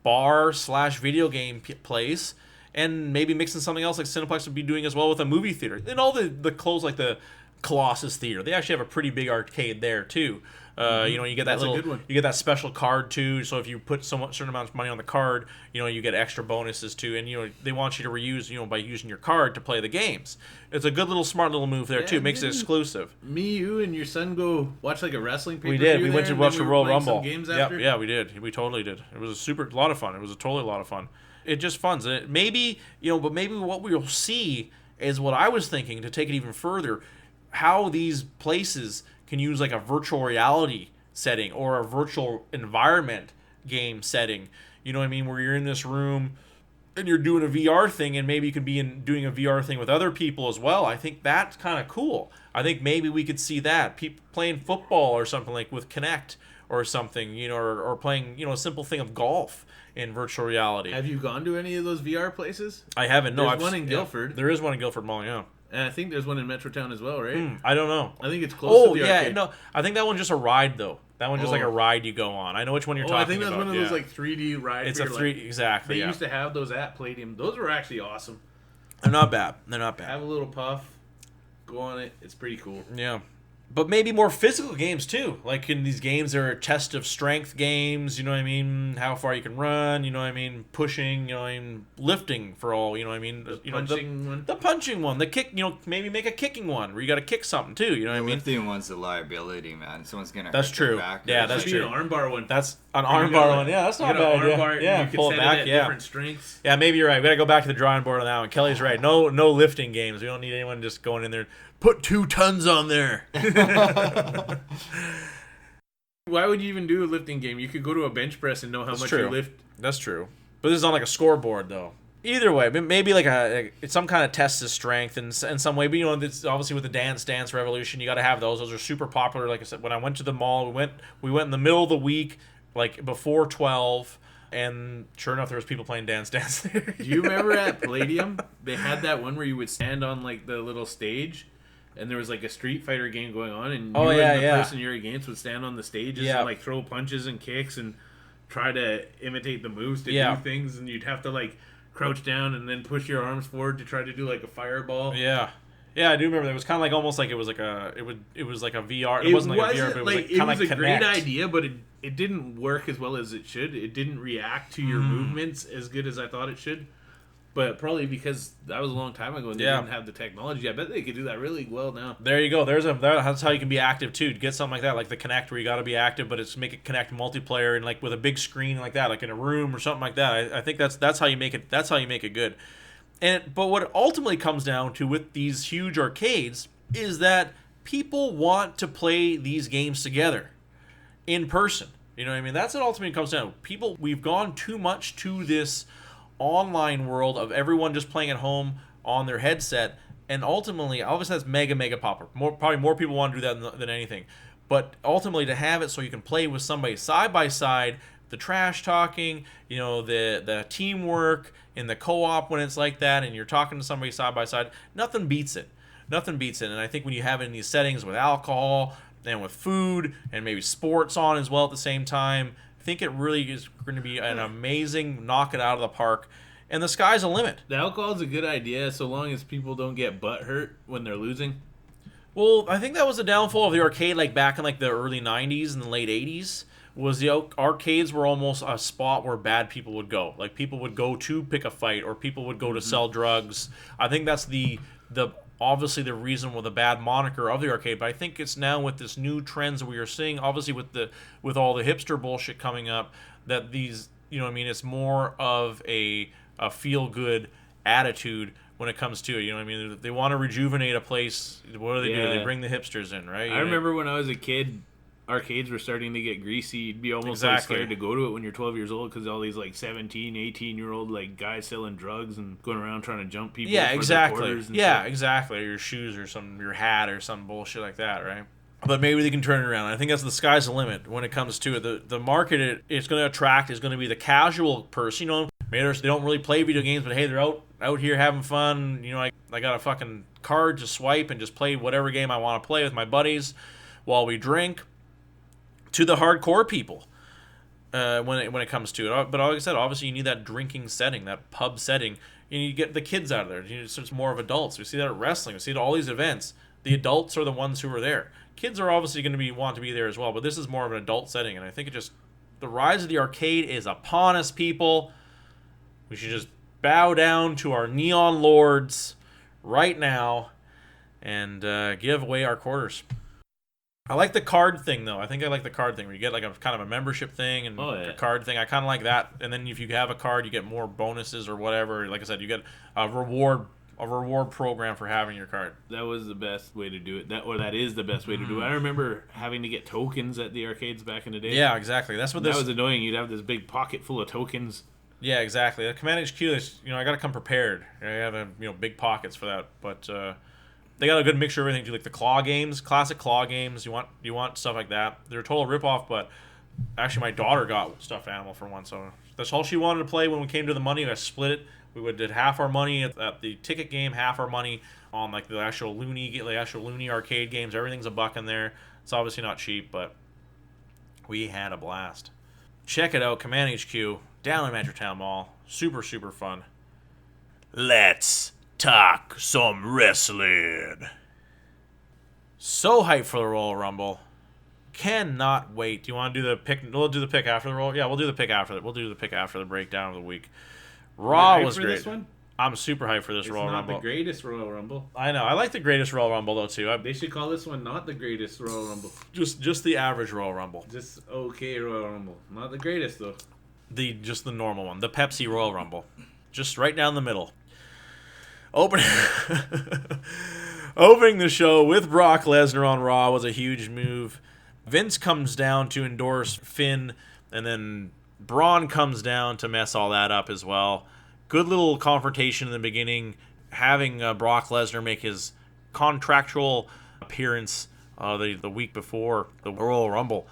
bar/video game place, and maybe mixing something else like Cineplex would be doing as well with a movie theater. And all the clothes like the Colossus Theater, they actually have a pretty big arcade there too. You get that you get that special card too. So if you put certain amount of money on the card, you get extra bonuses too. And they want you to reuse, by using your card to play the games. It's a good little smart little move there too. It makes it exclusive. Me, you, and your son go watch a wrestling pay-per-view. We did. We went to watch the Royal Rumble. Games after? Yeah, we did. We totally did. It was a lot of fun. It was totally a lot of fun. It just funds it. Maybe but maybe what we'll see is what I was thinking to take it even further. How these places can use a virtual reality setting or a virtual environment game setting. You know what I mean? Where you're in this room and you're doing a VR thing, and maybe you could be doing a VR thing with other people as well. I think that's kind of cool. I think maybe we could see that. People playing football or something with Kinect or something, or playing, a simple thing of golf in virtual reality. Have you gone to any of those VR places? I haven't. No, There's one in Guilford. Yeah, there is one in Guilford Mall, yeah. And I think there's one in Metrotown as well, right? I don't know. I think it's close to the arcade. No. I think that one's just a ride, though. That one's just like a ride you go on. I know which one you're talking about. I think that's one of those 3D rides. It's a 3D, exactly. They used to have those at Palladium. Those were actually awesome. They're not bad. Have a little puff. Go on it. It's pretty cool. Yeah. But maybe more physical games too. Like in these games, there are test of strength games. You know what I mean? How far you can run. You know what I mean? Pushing. You know what I mean? Lifting for all. You know what I mean? The punching one. The kick. You know, maybe make a kicking one where you got to kick something too. You know what I mean? The lifting one's a liability, man. Someone's gonna. That's hurt true. their back. Yeah, that's true. An armbar one. That's an armbar one. Yeah, that's not bad. Yeah, you pull can it set back. at Yeah. different strengths. Yeah, maybe you're right. We gotta go back to the drawing board on that one. Kelly's right. No lifting games. We don't need anyone just going in there. Put 2 tons on there. Why would you even do a lifting game? You could go to a bench press and know how much you lift. That's true. But this is on like a scoreboard though. Either way, maybe like it's some kind of test of strength in some way. But you know, it's obviously with the Dance Revolution, you got to have those. Those are super popular. Like I said, when I went to the mall, we went in the middle of the week, like before 12. And sure enough, there was people playing Dance there. Do you remember at Palladium, they had that one where you would stand on like the little stage, and there was like a Street Fighter game going on, and the person you're against would stand on the stages and like throw punches and kicks and try to imitate the moves to do things, and you'd have to like crouch down and then push your arms forward to try to do like a fireball. Yeah. Yeah, I do remember that. It was kind of like almost like it was like a VR. It wasn't like a VR, but it was like kind of like a great idea, but it didn't work as well as it should. It didn't react to your movements as good as I thought it should. But probably because that was a long time ago and they didn't have the technology. I bet they could do that really well now. There you go. That's how you can be active too. Get something like that, like the Kinect, where you got to be active, but it's make it Kinect multiplayer and like with a big screen like that, like in a room or something like that. I think that's how you make it. That's how you make it good. But what it ultimately comes down to with these huge arcades is that people want to play these games together in person. You know what I mean? That's what ultimately comes down to. We've gone too much to this online world of everyone just playing at home on their headset, and ultimately, obviously that's mega popular. Probably more people want to do that than anything. But ultimately, to have it so you can play with somebody side by side, the trash talking, you know, the teamwork in the co-op when it's like that, and you're talking to somebody side by side, nothing beats it. Nothing beats it. And I think when you have it in these settings with alcohol and with food and maybe sports on as well at the same time, I think it really is going to be an amazing knock it out of the park. And the sky's the limit. The alcohol is a good idea so long as people don't get butt hurt when they're losing. Well, I think that was the downfall of the arcade, like back in like the early 90s and the late 80s. Was the arcades were almost a spot where bad people would go. Like people would go to pick a fight, or people would go to sell drugs. I think that's the obviously the reason with the bad moniker of the arcade. But I think it's now with this new trends that we are seeing, obviously with all the hipster bullshit coming up, that these, you know what I mean, it's more of a feel good attitude when it comes to it. You know what I mean? They want to rejuvenate a place. What do they do? They bring the hipsters in, right? I remember when I was a kid, arcades were starting to get greasy. You'd be almost like scared to go to it when you're 12 years old because all these like 17, 18-year-old like guys selling drugs and going around trying to jump people. Yeah, for exactly. Their quarters and Yeah, stuff. exactly. Or your shoes or your hat or some bullshit like that, right? But maybe they can turn it around. I think that's the sky's the limit when it comes to it. The market it's going to attract is going to be the casual person. You know, maybe they don't really play video games, but hey, they're out here having fun. You know, I got a fucking card to swipe and just play whatever game I want to play with my buddies while we drink. To the hardcore people, when it comes to it. But like I said, obviously you need that drinking setting, that pub setting. You get the kids out of there. So it's more of adults. We see that at wrestling. We see it at all these events. The adults are the ones who are there. Kids are obviously going to want to be there as well, but this is more of an adult setting. And I think the rise of the arcade is upon us, people. We should just bow down to our neon lords right now and give away our quarters. I like the card thing, though. I think I like the card thing where you get like a kind of a membership thing and a card thing. I kind of like that. And then if you have a card, you get more bonuses or whatever. Like I said, you get a reward program for having your card. That was the best way to do it. That is the best way to do it. I remember having to get tokens at the arcades back in the day. Yeah, exactly. That was annoying. You'd have this big pocket full of tokens. Yeah, exactly. The Command HQ, I got to come prepared. I have big pockets for that, but. They got a good mixture of everything too, like the claw games, classic claw games. You want stuff like that. They're a total ripoff, but actually my daughter got stuffed animal for one, so that's all she wanted to play. When we came to the money, I split it. We did half our money at the ticket game, half our money on like the actual loony arcade games. Everything's $1 in there. It's obviously not cheap, but we had a blast. Check it out, Command HQ down in Metrotown Mall. Super fun. Let's talk some wrestling. So hyped for the Royal Rumble. Cannot wait. Do you want to do the pick? We'll do the pick after the Royal. Yeah, we'll do the pick after that. We'll do the pick after the breakdown of the week. Raw was great. This one? I'm super hyped for this Royal Rumble. It's not the greatest Royal Rumble. I know. I like the greatest Royal Rumble though too. They should call this one not the greatest Royal Rumble. Just the average Royal Rumble. Just okay Royal Rumble. Not the greatest though. Just the normal one. The Pepsi Royal Rumble. Just right down the middle. Opening the show with Brock Lesnar on Raw was a huge move. Vince comes down to endorse Finn, and then Braun comes down to mess all that up as well. Good little confrontation in the beginning, having Brock Lesnar make his contractual appearance the week before the Royal Rumble.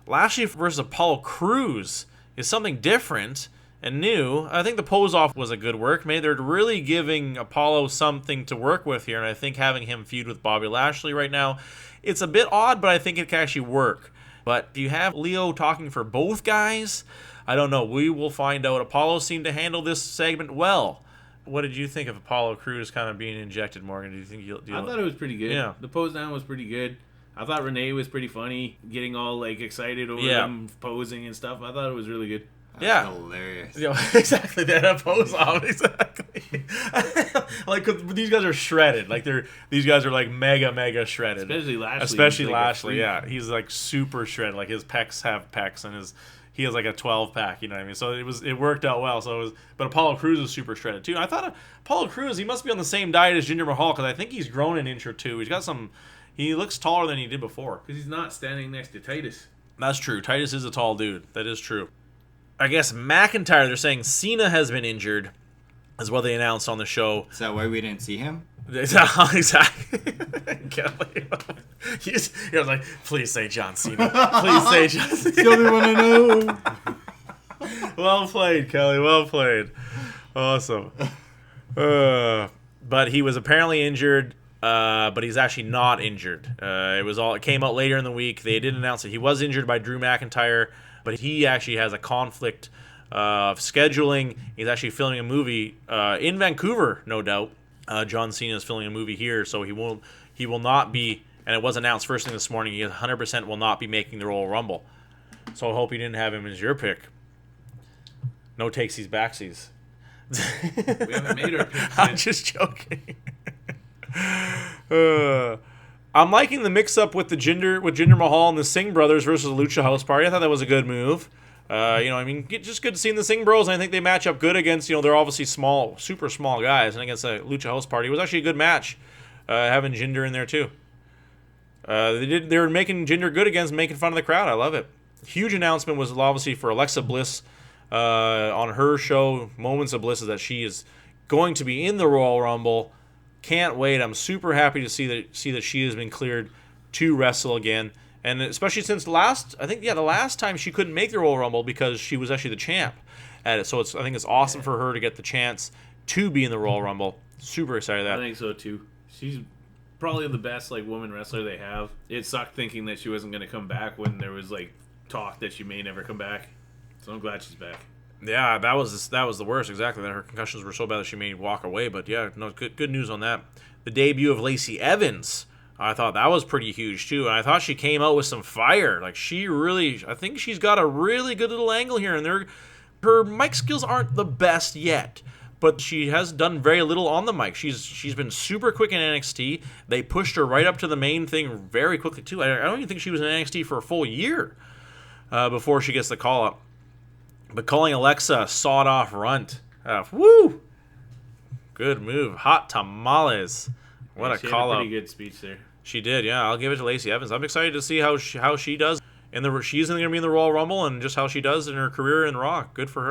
Lashley versus Apollo Crews is something different and new. I think the pose-off was a good work. Maybe they're really giving Apollo something to work with here, and I think having him feud with Bobby Lashley right now, it's a bit odd, but I think it can actually work. But do you have Leo talking for both guys? I don't know. We will find out. Apollo seemed to handle this segment well. What did you think of Apollo Crews kind of being injected, Morgan? Do you think I thought it was pretty good. Yeah. The pose down was pretty good. I thought Renee was pretty funny, getting all like excited over them posing and stuff. I thought it was really good. That's hilarious. Yeah, exactly. That pose off. Exactly. Like, 'cause these guys are shredded. Like these guys are like mega shredded. Especially Lashley. Yeah, he's like super shredded. Like his pecs have pecs, and he has like a 12-pack. You know what I mean? So it worked out well. But Apollo Crews is super shredded too. I thought Apollo Crews, he must be on the same diet as Jinder Mahal, because I think he's grown an inch or two. He's got some. He looks taller than he did before. Because he's not standing next to Titus. That's true. Titus is a tall dude. That is true. I guess McIntyre, they're saying Cena has been injured, is what they announced on the show. Is that why we didn't see him? Exactly. Kelly. He was like, please say John Cena. Please say John Cena. The only one I know. Well played, Kelly. Well played. Awesome. But he was apparently injured, but he's actually not injured. It came out later in the week. They did announce that he was injured by Drew McIntyre, but he actually has a conflict of scheduling. He's actually filming a movie in Vancouver, no doubt. John Cena is filming a movie here, so he will not be, and it was announced first thing this morning, he 100% will not be making the Royal Rumble. So I hope you didn't have him as your pick. No takesies, backsies. We haven't made our picks. I'm just joking. I'm liking the mix-up with Jinder Mahal and the Singh brothers versus the Lucha House Party. I thought that was a good move. Just good to see the Singh Bros, and I think they match up good against, they're obviously small, super small guys, and against the Lucha House Party. It was actually a good match, having Jinder in there too. They were making Jinder good against making fun of the crowd. I love it. Huge announcement was obviously for Alexa Bliss on her show, Moments of Bliss, is that she is going to be in the Royal Rumble. Can't wait. I'm super happy to see that she has been cleared to wrestle again. And especially since the last time she couldn't make the Royal Rumble because she was actually the champ at it. So I think it's awesome for her to get the chance to be in the Royal Rumble. Super excited about that. I think so too. She's probably the best woman wrestler they have. It sucked thinking that she wasn't going to come back when there was talk that she may never come back. So I'm glad she's back. Yeah, that was the worst. Exactly. That her concussions were so bad that she may walk away. But yeah, no, good news on that. The debut of Lacey Evans, I thought that was pretty huge too. And I thought she came out with some fire. I think she's got a really good little angle here. And her mic skills aren't the best yet, but she has done very little on the mic. She's been super quick in NXT. They pushed her right up to the main thing very quickly too. I don't even think she was in NXT for a full year before she gets the call up. But calling Alexa a sawed-off runt. Woo! Good move. Hot tamales. What a call out. Pretty good speech there. She did, yeah. I'll give it to Lacey Evans. I'm excited to see how she does. She's going to be in the Royal Rumble, and just how she does in her career in Raw. Good for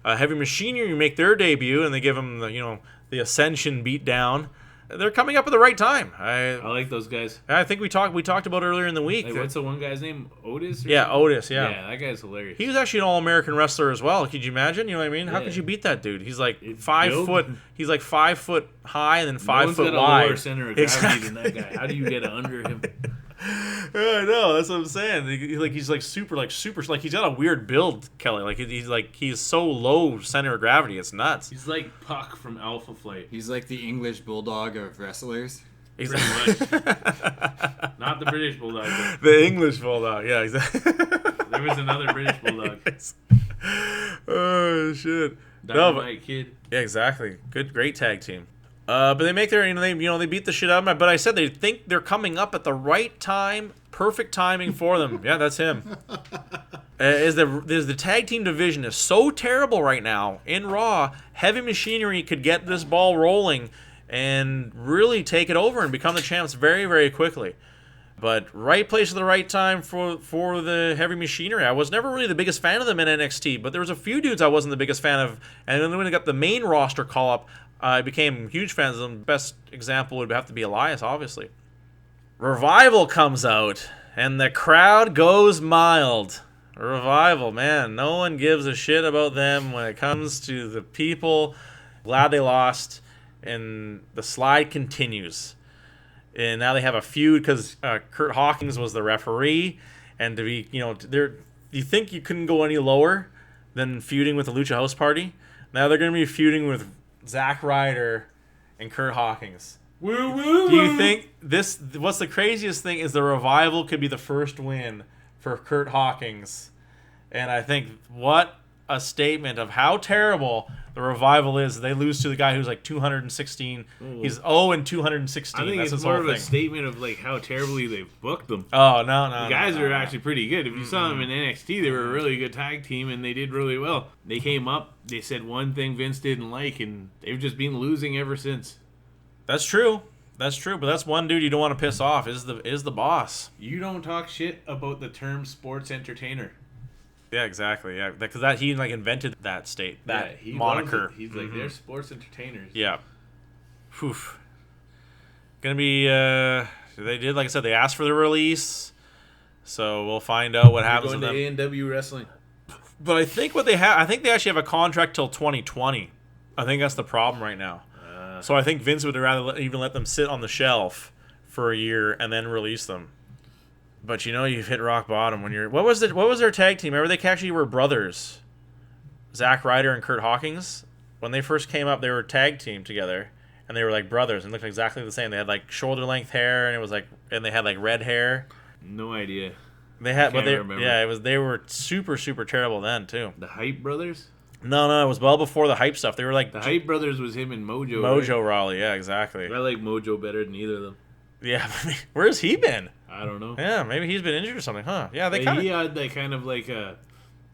her. Heavy Machinery make their debut, and they give them the Ascension beatdown. They're coming up at the right time. I like those guys. I think we talked about earlier in the week. What's the one guy's name? Otis? Otis, yeah. Yeah, that guy's hilarious. He was actually an All-American wrestler as well. Could you imagine? You know what I mean? How could you beat that dude? He's like 5 foot. He's like 5 foot high and then 5 foot wide. No one's got a lower center of gravity than that guy. How do you get under him? I know, that's what I'm saying. He's super. He's got a weird build, Kelly. He's so low center of gravity. It's nuts. He's like Puck from Alpha Flight. He's like the English bulldog of wrestlers. Exactly. Not the British Bulldog. But The English Bulldog. Yeah, exactly. there was another British Bulldog. Oh shit. Dynamite Kid. Yeah, exactly. Great tag team. But they make their, they beat the shit out of him. But I said they think they're coming up at the right time, perfect timing for them. Yeah, that's him. Is the tag team division is so terrible right now in Raw. Heavy Machinery could get this ball rolling and really take it over and become the champs very, very quickly. But right place at the right time for the Heavy Machinery. I was never really the biggest fan of them in NXT, but there was a few dudes I wasn't the biggest fan of. And then when they got the main roster call-up, I became huge fans of them. Best example would have to be Elias, obviously. Revival comes out, and the crowd goes mild. Revival, man. No one gives a shit about them when it comes to the people. Glad they lost, and the slide continues. And now they have a feud because Kurt Hawkins was the referee, and to be, you think you couldn't go any lower than feuding with the Lucha House Party? Now they're going to be feuding with Zack Ryder and Kurt Hawkins. Woo, woo, Do you think what's the craziest thing is the Revival could be the first win for Kurt Hawkins? And I think what a statement of how terrible the Revival is. They lose to the guy who's like 216. Ooh. He's 0-216. I think That's it's his more whole of a thing. statement of like how terribly they've booked them. Oh, no. The guys are actually pretty good. If you saw them in NXT, they were a really good tag team, and they did really well. They came up, they said one thing Vince didn't like, and they've just been losing ever since. That's true. But that's one dude you don't want to piss off is the boss. You don't talk shit about the term sports entertainer. Yeah, exactly. Yeah, because he invented that He moniker. loves it. He's like, they're sports entertainers. Yeah. Oof. Gonna be. They did, like I said, they asked for the release, so we'll find out what happens with them. Going to A&W Wrestling. But I think what they have, I think they actually have a contract till 2020. I think that's the problem right now. So I think Vince would rather even let them sit on the shelf for a year and then release them. But you've hit rock bottom when you're. What was their tag team? Remember they actually were brothers, Zack Ryder and Kurt Hawkins. When they first came up, they were a tag team together, and they were like brothers and looked exactly the same. They had like shoulder length hair, and they had like red hair. No idea. They had, but remember. they were super super terrible then too. The Hype Brothers? No, it was well before the hype stuff. They were like The Hype Brothers was him and Mojo. Mojo right? Raleigh, yeah, exactly. I like Mojo better than either of them. Yeah, where's he been? I don't know. Yeah, maybe he's been injured or something, huh? Yeah, He had that kind of like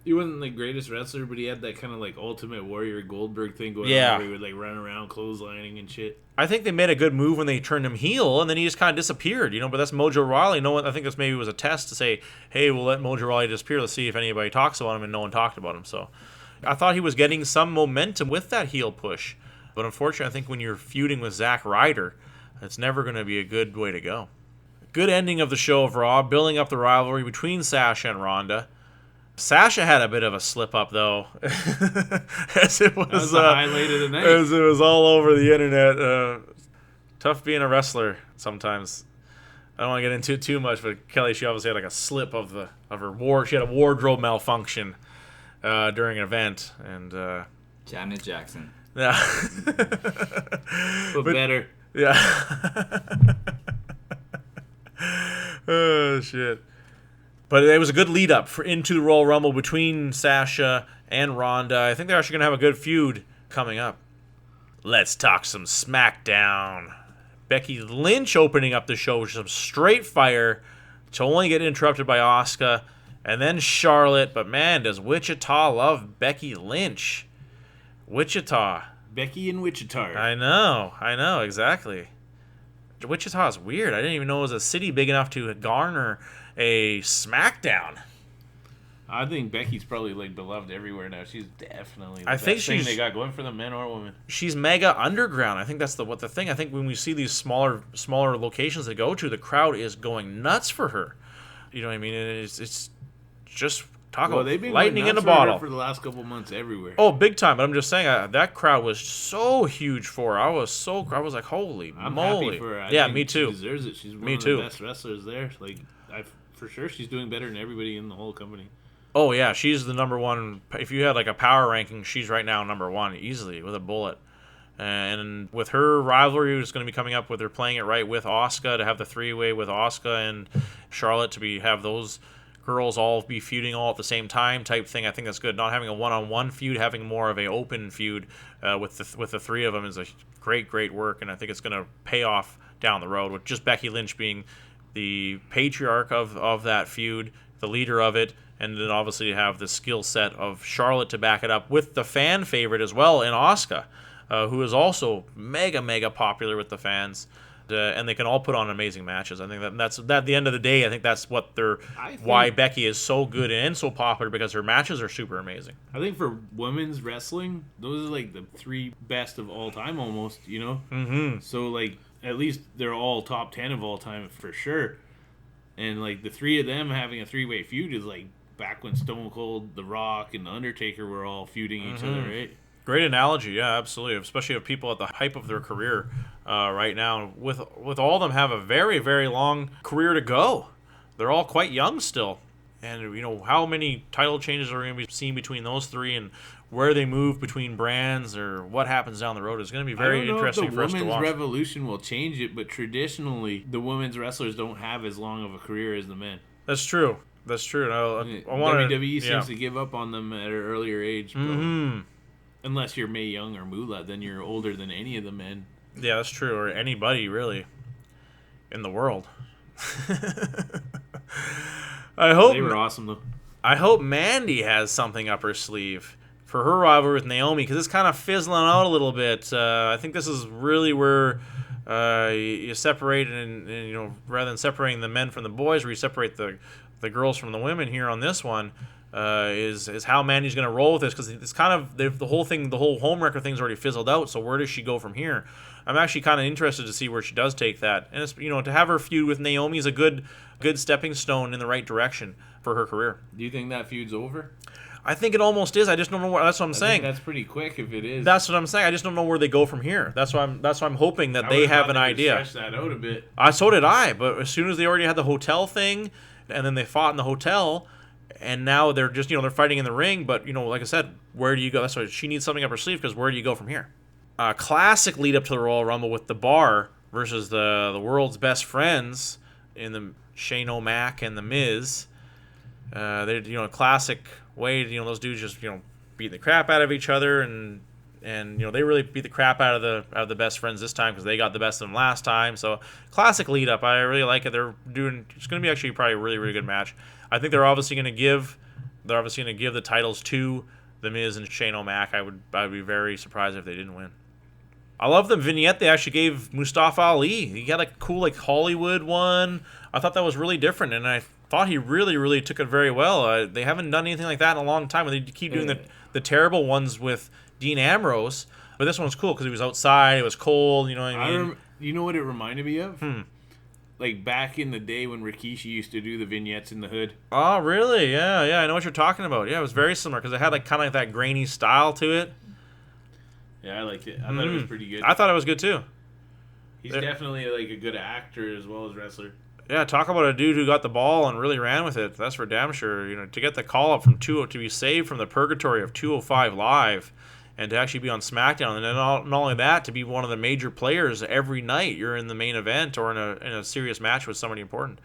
he wasn't the greatest wrestler, but he had that kind of like Ultimate Warrior Goldberg thing going on where he would like run around clotheslining and shit. I think they made a good move when they turned him heel, and then he just kind of disappeared, But that's Mojo Rawley. No one, I think this maybe was a test to say, hey, we'll let Mojo Rawley disappear. Let's see if anybody talks about him, and no one talked about him. So I thought he was getting some momentum with that heel push. But unfortunately, I think when you're feuding with Zack Ryder, it's never going to be a good way to go. Good ending of the show of Raw, building up the rivalry between Sasha and Ronda. Sasha had a bit of a slip-up, though, as it was That was the highlight of the night. as it was all over the internet. Tough being a wrestler sometimes. I don't want to get into it too much, but Kelly, she obviously had like a slip of her she had a wardrobe malfunction during an event, and Janet Jackson. yeah, but better. yeah. Oh shit. But it was a good lead up into the Royal Rumble between Sasha and Ronda. I think they're actually going to have a good feud coming up. Let's talk some SmackDown. Becky Lynch opening up the show with some straight fire to only get interrupted by Asuka and then Charlotte. But man, does Wichita love Becky Lynch. Wichita. Becky in Wichita. I know, exactly. Wichita is weird. I didn't even know it was a city big enough to garner a SmackDown. I think Becky's probably like beloved everywhere now. She's definitely the I best think thing she's- they got going for them, men or women. She's mega underground. I think that's the thing. I think when we see these smaller locations they go to, the crowd is going nuts for her. You know what I mean? And it's just talk about They've been lightning going in a nuts for her bottle. for the last couple months everywhere. Oh, big time. But I'm just saying that crowd was so huge for her. I was like, holy I'm moly. happy for her. I Yeah, think me too. She deserves it. She's one Me of too. the best wrestlers there. Like, for sure, she's doing better than everybody in the whole company. Oh yeah, she's the number one. If you had like a power ranking, she's right now number one easily with a bullet. And with her rivalry, who's going to be coming up with her playing it right with Asuka, to have the three-way with Asuka and Charlotte, to have those girls all be feuding all at the same time type thing. I think that's good. Not having a one-on-one feud, having more of a open feud with the three of them is a great work, and I think it's going to pay off down the road, with just Becky Lynch being the patriarch of that feud, the leader of it, and then obviously have the skill set of Charlotte to back it up with the fan favorite as well in Asuka. Who is also mega popular with the fans, and they can all put on amazing matches. I think that's at the end of the day. I think that's why Becky is so good and so popular, because her matches are super amazing. I think for women's wrestling, those are like the 3 best of all time, almost. Mm-hmm. So like at least they're all top 10 of all time for sure. And like the 3 of them having a 3-way feud is like back when Stone Cold, The Rock, and The Undertaker were all feuding each other, right? Great analogy, yeah, absolutely. Especially of people at the hype of their career right now. With all of them have a very long career to go. They're all quite young still, and how many title changes are going to be seen between those 3, and where they move between brands or what happens down the road is going to be very interesting for us to watch. The women's revolution will change it, but traditionally the women's wrestlers don't have as long of a career as the men. That's true. WWE seems to give up on them at an earlier age. Mm-hmm. Unless you're Mae Young or Moolah, then you're older than any of the men. Yeah, that's true. Or anybody, really, in the world. I hope they were awesome, though. I hope Mandy has something up her sleeve for her rivalry with Naomi, because it's kind of fizzling out a little bit. I think this is really where you separate, and rather than separating the men from the boys, where you separate the girls from the women here on this one. Is how Mandy's going to roll with this, because it's kind of the whole thing, the whole homewrecker thing's already fizzled out. So where does she go from here? I'm actually kind of interested to see where she does take that, and it's, to have her feud with Naomi is a good stepping stone in the right direction for her career. Do you think that feud's over? I think it almost is. I just don't know that's what I'm saying. That's pretty quick if it is. That's what I'm saying. I just don't know where they go from here. That's why I'm hoping that they have an idea. Stretch that out a bit. So did I, but as soon as they already had the hotel thing, and then they fought in the hotel. And now they're just, they're fighting in the ring. But, like I said, where do you go? That's why she needs something up her sleeve, because where do you go from here? Classic lead up to the Royal Rumble with the Bar versus the world's best friends in the Shane O'Mac and the Miz. They're, classic way, those dudes just, beat the crap out of each other. And they really beat the crap out of the best friends this time, because they got the best of them last time. So classic lead up. I really like it. It's going to be actually probably a really good match. I think they're obviously going to give the titles to the Miz and Shane O'Mac. I'd be very surprised if they didn't win. I love the vignette they actually gave Mustafa Ali. He got a cool Hollywood one. I thought that was really different, and I thought he really took it very well. They haven't done anything like that in a long time. They keep doing the terrible ones with Dean Ambrose, but this one's cool because he was outside. It was cold. You know what I mean? You know what it reminded me of? Like back in the day when Rikishi used to do the vignettes in the hood. Oh, really? Yeah. I know what you're talking about. Yeah, it was very similar because it had kind of that grainy style to it. Yeah, I liked it. I thought it was pretty good. I thought it was good too. He's definitely a good actor as well as wrestler. Yeah, talk about a dude who got the ball and really ran with it. That's for damn sure. To get the call up from to be saved from the purgatory of 205 Live, and to actually be on SmackDown, and then not only that, to be one of the major players every night you're in the main event or in a serious match with somebody important.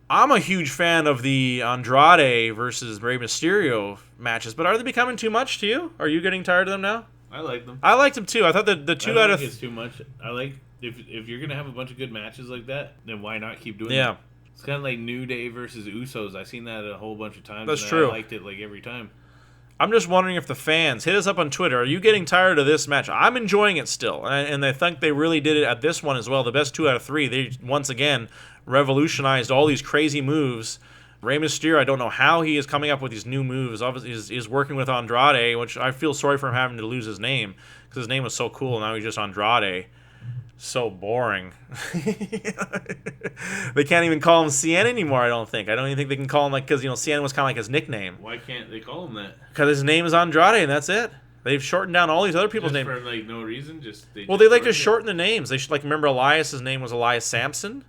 I'm a huge fan of the Andrade versus Rey Mysterio matches, but are they becoming too much to you? Are you getting tired of them now? I like them. I liked them too. I thought the two out of it's too much. I like if you're gonna have a bunch of good matches like that, then why not keep doing it? Yeah. It's kind of like New Day versus Usos. I've seen that a whole bunch of times. That's true. I liked it every time. I'm just wondering if the fans hit us up on Twitter. Are you getting tired of this match? I'm enjoying it still, and I think they really did it at this one as well. The best 2 out of 3. They once again revolutionized all these crazy moves. Rey Mysterio, I don't know how he is coming up with these new moves. Obviously, is working with Andrade, which I feel sorry for him having to lose his name because his name was so cool. And now he's just Andrade. So boring. They can't even call him CN anymore, I don't think. I don't even think they can call him because CN was kind of like his nickname. Why can't they call him that? Because his name is Andrade, and that's it. They've shortened down all these other people's names. For no reason? They like to shorten the names. They should remember Elias's name was Elias Sampson.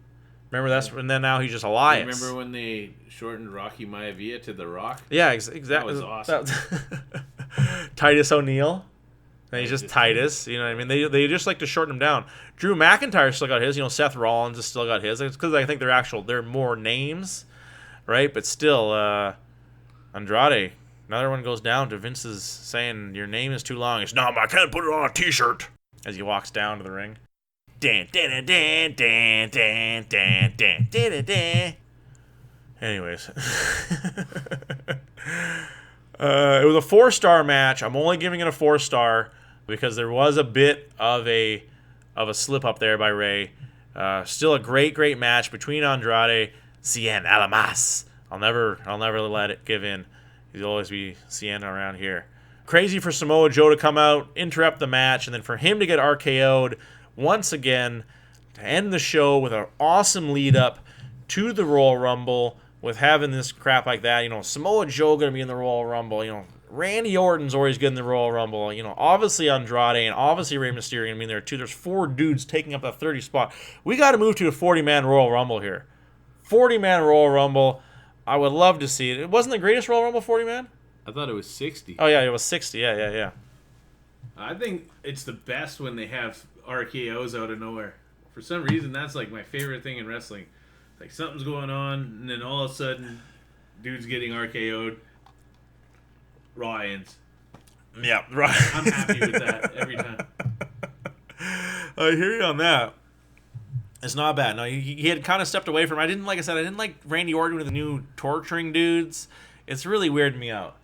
Remember and then now he's just Elias. Remember when they shortened Rocky Maivia to The Rock? Yeah, exactly. That was awesome. Titus O'Neil. And he's just Titus. You know what I mean? They just like to shorten him down. Drew McIntyre still got his. You know, Seth Rollins has still got his. It's because I think they're more names, right? But still, Andrade, another one goes down to Vince is saying your name is too long. It's no, I can't put it on a T-shirt. As he walks down to the ring. Dan, dan, dan, dan, dan, dan, dan, dan, dan. Anyways. It was a 4-star match. I'm only giving it a 4-star because there was a bit of a slip up there by Ray. Still a great match between Andrade, Cien Almas. I'll never let it give in. He'll always be Cien around here. Crazy for Samoa Joe to come out, interrupt the match, and then for him to get RKO'd once again to end the show with an awesome lead up to the Royal Rumble with having this crap like that. You know, Samoa Joe going to be in the Royal Rumble. You know, Randy Orton's always good in the Royal Rumble. You know, obviously Andrade and obviously Rey Mysterio going to be in there too. There's 4 dudes taking up that 30 spot. We got to move to a 40-man Royal Rumble here. 40-man Royal Rumble. I would love to see it. It wasn't the greatest Royal Rumble 40-man? I thought it was 60. Oh, yeah, it was 60. Yeah. I think it's the best when they have RKOs out of nowhere. For some reason, that's like my favorite thing in wrestling. Like something's going on, and then all of a sudden, dude's getting RKO'd. Raw ends. Yeah, right. I'm happy with that every time. I hear you on that. It's not bad. No, he had kind of stepped away from it. I didn't like Randy Orton with the new torturing dudes. It's really weirding me out.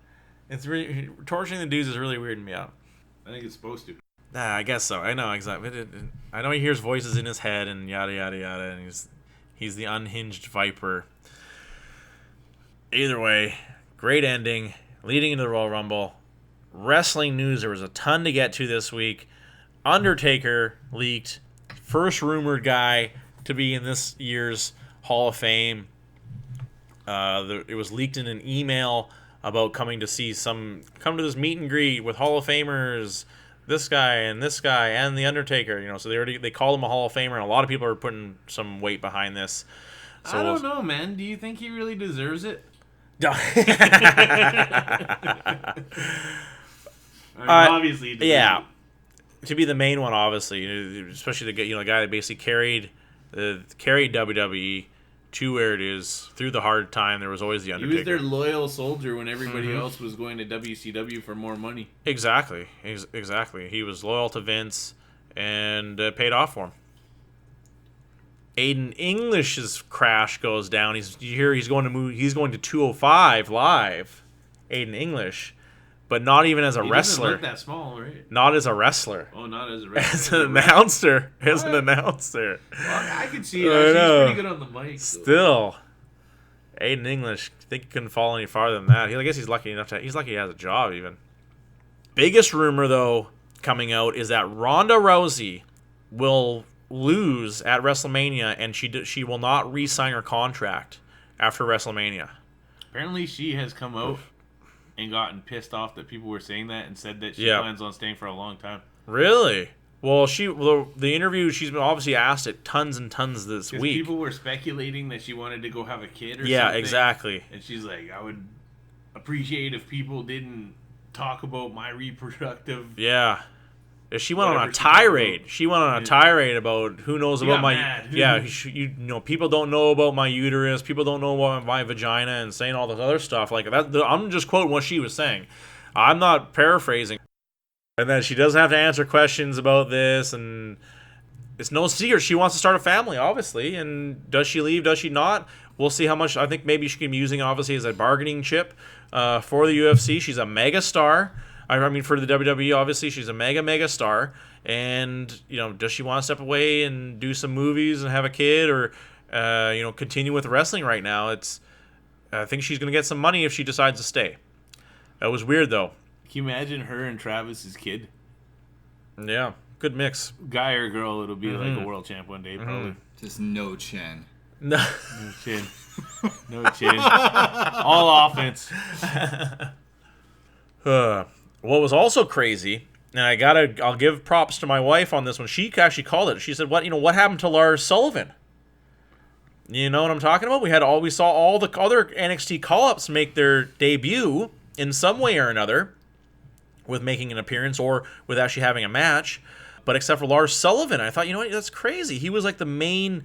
It's really torturing the dudes is really weirding me out. I think it's supposed to. Nah, I guess so. I know exactly. I know he hears voices in his head and yada yada yada, and he's the unhinged viper. Either way, great ending, leading into the Royal Rumble. Wrestling news, there was a ton to get to this week. Undertaker leaked, first rumored guy to be in this year's Hall of Fame. It was leaked in an email about coming to this meet and greet with Hall of Famers, this guy and the Undertaker. You know, so they call him a Hall of Famer, and a lot of people are putting some weight behind this. So I don't know, man. Do you think he really deserves it? Obviously, yeah. To be the main one, obviously, especially the guy that basically carried WWE to where it is through the hard time. There was always the Undertaker. He was their loyal soldier when everybody else was going to WCW for more money. Exactly. He was loyal to Vince, and it paid off for him. Aiden English's crash goes down. He's going to 205 live. Aiden English. But not even as a wrestler. He doesn't look that small, right? Not as a wrestler. Oh, not as a wrestler. As an announcer. As an announcer. Well, I can see it. He's pretty good on the mic. Still. Aiden English, I think he couldn't fall any farther than that. I guess he's lucky enough he's lucky he has a job even. Biggest rumor, though, coming out is that Ronda Rousey will lose at WrestleMania, and she will not re-sign her contract after WrestleMania. Apparently, she has come out and gotten pissed off that people were saying that and said that she plans on staying for a long time. Really? Well, the interview, she's been obviously asked it tons and tons this week. People were speculating that she wanted to go have a kid or something. Yeah, exactly. And she's like, I would appreciate if people didn't talk about my reproductive... Yeah. She went on a tirade. She went on a tirade about who knows about my... Mad. Yeah, people don't know about my uterus. People don't know about my vagina, and saying all this other stuff like that. I'm just quoting what she was saying. I'm not paraphrasing. And then she doesn't have to answer questions about this, and it's no secret she wants to start a family, obviously. And does she leave? Does she not? We'll see how much. I think maybe she can be using it, obviously, as a bargaining chip for the UFC. She's a mega star. I mean, for the WWE, obviously, she's a mega star. And, does she want to step away and do some movies and have a kid, or, continue with wrestling right now? I think she's going to get some money if she decides to stay. That was weird, though. Can you imagine her and Travis's kid? Yeah, good mix. Guy or girl, it'll be like a world champ one day, probably. Just no chin. No chin. No chin. All offense. What was also crazy, and I'll give props to my wife on this one. She actually called it. She said, "What happened to Lars Sullivan?" You know what I'm talking about? We saw all the other NXT call-ups make their debut in some way or another. with making an appearance or with actually having a match. But except for Lars Sullivan, I thought, you know what, that's crazy. He was like the main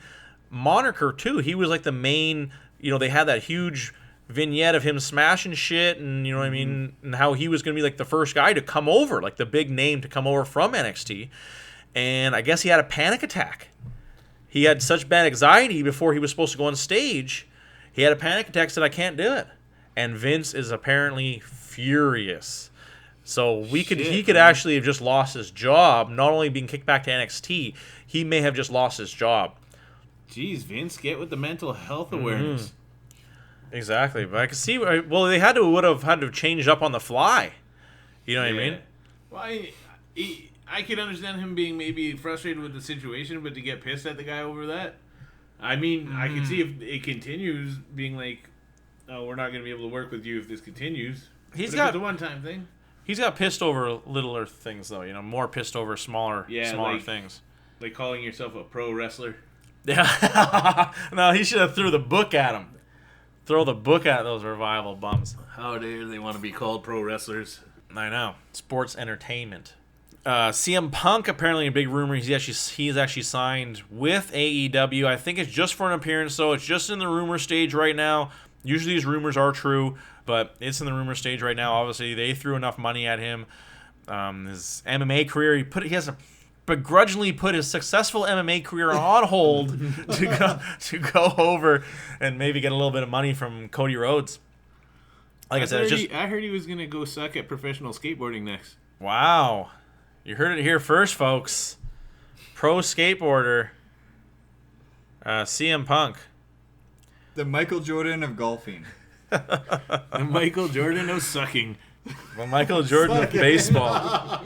moniker too. He was like the main, you know, they had that huge vignette of him smashing shit, and you know what I mean, and how he was going to be like the first guy to come over, like the big name to come over from NXT. And I guess he had a panic attack. He had such bad anxiety before he was supposed to go on stage. He had a panic attack, said, I can't do it. And Vince is apparently furious. So he could actually have just lost his job, not only being kicked back to NXT, he may have just lost his job. Jeez, Vince, get with the mental health awareness. Exactly, but I can see. Well, they would have had to change up on the fly. You know what I mean? Well, I could understand him being maybe frustrated with the situation, but to get pissed at the guy over that, I mean, I can see if it continues being like, oh, we're not going to be able to work with you if this continues. It's a one-time thing. He's got pissed over littler things, though. You know, more pissed over smaller things. Like calling yourself a pro wrestler. Yeah. No, he should have threw the book at him. Throw the book at those Revival bums. How dare they want to be called pro wrestlers? I know. Sports entertainment. CM Punk, apparently a big rumor. He's actually signed with AEW. I think it's just for an appearance, though. It's just in the rumor stage right now. Usually these rumors are true, but it's in the rumor stage right now. Obviously, they threw enough money at him. His MMA career, he has begrudgingly put his successful MMA career on hold to go over and maybe get a little bit of money from Cody Rhodes. Like I said, I heard he was gonna go suck at professional skateboarding next. Wow, you heard it here first, folks. Pro skateboarder, CM Punk, the Michael Jordan of golfing, the Michael Jordan of sucking, the Michael Jordan of baseball.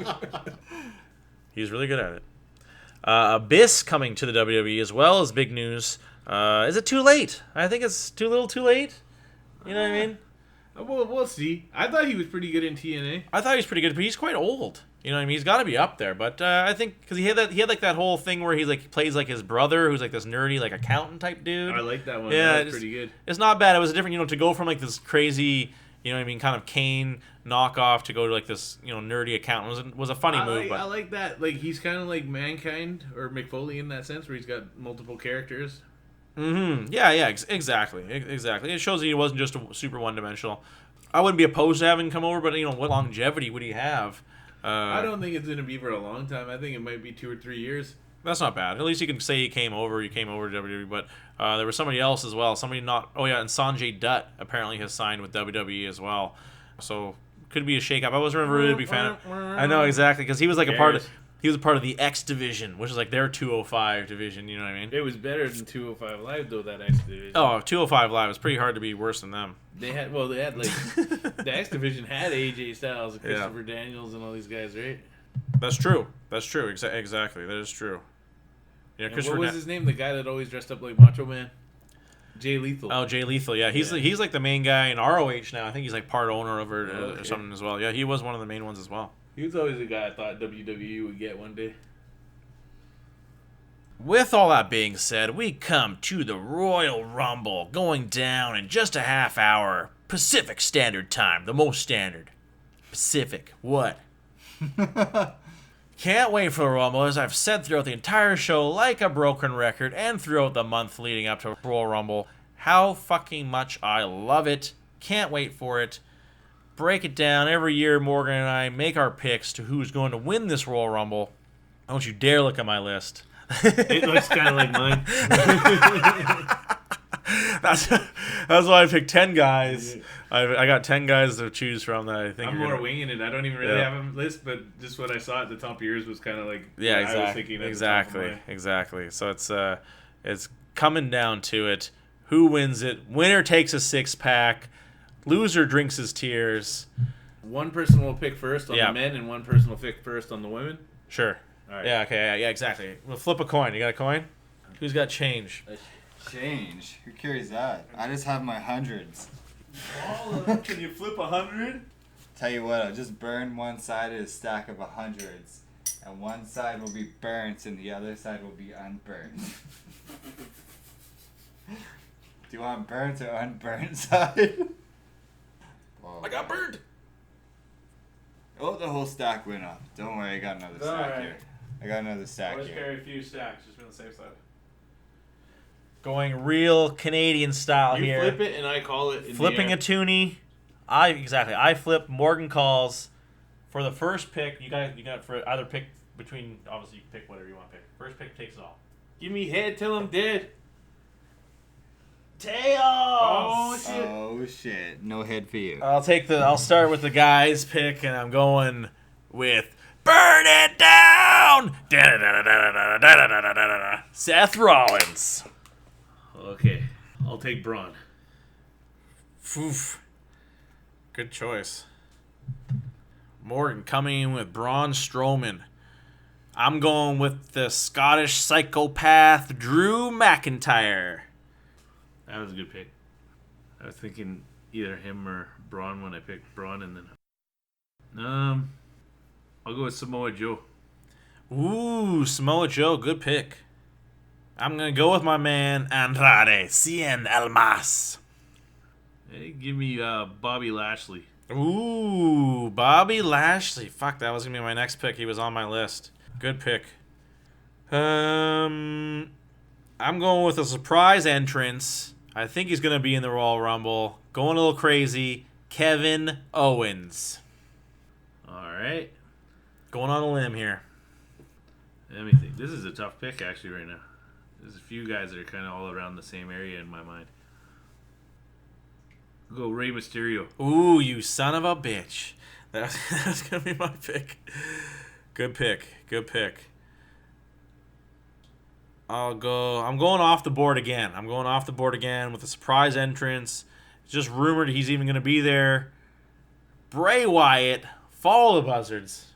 He's really good at it. Abyss coming to the WWE as well is big news. Is it too late? I think it's too late. You know what I mean? Well, we'll see. I thought he was pretty good in TNA. I thought he was pretty good, but he's quite old. You know what I mean? He's got to be up there. But I think because he had like that whole thing where he plays like his brother, who's like this nerdy like accountant type dude. I like that one. Yeah, that's pretty good. It's not bad. It was different, to go from like this crazy, you know what I mean, kind of Kane knockoff to go to like this, nerdy accountant was a funny move. I like that. Like he's kind of like Mankind or McFoley in that sense, where he's got multiple characters. Mm-hmm. Yeah, exactly. It shows that he wasn't just a super one-dimensional. I wouldn't be opposed to having him come over, but what longevity would he have? I don't think it's going to be for a long time. I think it might be 2 or 3 years. That's not bad. At least you can say he came over to WWE. But there was somebody else as well. Somebody not. Oh yeah, and Sanjay Dutt apparently has signed with WWE as well. So could be a shakeup. I wasn't really a big fan of. I know exactly because he was like a part of. He was a part of the X division, which is like their 205 division. You know what I mean? It was better than 205 Live though. That X division. Oh, 205 Live was pretty hard to be worse than them. They had like the X division had AJ Styles and Christopher Daniels and all these guys, right? That's true. Exactly. That is true. Yeah, what was his name? The guy that always dressed up like Macho Man? Jay Lethal. Oh, Jay Lethal. Yeah, he's like the main guy in ROH now. I think he's like part owner of it or something as well. Yeah, he was one of the main ones as well. He was always the guy I thought WWE would get one day. With all that being said, we come to the Royal Rumble going down in just a half hour. Pacific Standard Time, the most standard. Pacific, what? Can't wait for the Rumble, as I've said throughout the entire show, like a broken record, and throughout the month leading up to Royal Rumble, how fucking much I love it. Can't wait for it. Break it down every year. Morgan and I make our picks to who's going to win this Royal Rumble. Don't you dare look at my list. It looks kind of like mine. That's why I picked 10 guys. I got 10 guys to choose from that I think I'm more winging it. I don't even really have a list, but just what I saw at the top of yours was kind of like exactly. I was thinking exactly. So it's coming down to it. Who wins it? Winner takes a 6-pack. Loser drinks his tears. One person will pick first on the men, and one person will pick first on the women. Sure. All right. Yeah. Okay. Yeah. Exactly. We'll flip a coin. You got a coin? Who's got change? Change? Who carries that? I just have my hundreds. Can you flip 100? Tell you what, I'll just burn one side of a stack of 100s, and one side will be burnt, and the other side will be unburnt. Do you want burnt or unburnt side? I got burned. Oh, the whole stack went up. Don't worry, I got another stack right. here. I got another stack Always here. carry a few stacks, just be on the safe side. Going real Canadian style You here. flip it, and I call it. Flipping a toonie. I flip. Morgan calls for the first pick. You got for either pick between. Obviously, you can pick whatever you want to pick. First pick takes it all. Give me head till I'm dead. Tails. Oh shit! No head for you. I'll start with the guys pick, and I'm going with Burn It Down. Seth Rollins. Okay, I'll take Braun. Oof. Good choice. Morgan coming in with Braun Strowman. I'm going with the Scottish psychopath Drew McIntyre. That was a good pick. I was thinking either him or Braun when I picked Braun, and then I'll go with Samoa Joe. Ooh, Samoa Joe, good pick. I'm gonna go with my man Andrade Cien Almas. Hey, give me Bobby Lashley. Ooh, Bobby Lashley. Fuck, that was gonna be my next pick. He was on my list. Good pick. I'm going with a surprise entrance. I think he's gonna be in the Royal Rumble. Going a little crazy. Kevin Owens. All right. Going on a limb here. Let me think. This is a tough pick actually right now. There's a few guys that are kind of all around the same area in my mind. I'll go Rey Mysterio. Ooh, you son of a bitch. That's gonna be my pick. Good pick. Good pick. I'm going off the board again. I'm going off the board again with a surprise entrance. It's just rumored he's even going to be there. Bray Wyatt. Follow the buzzards.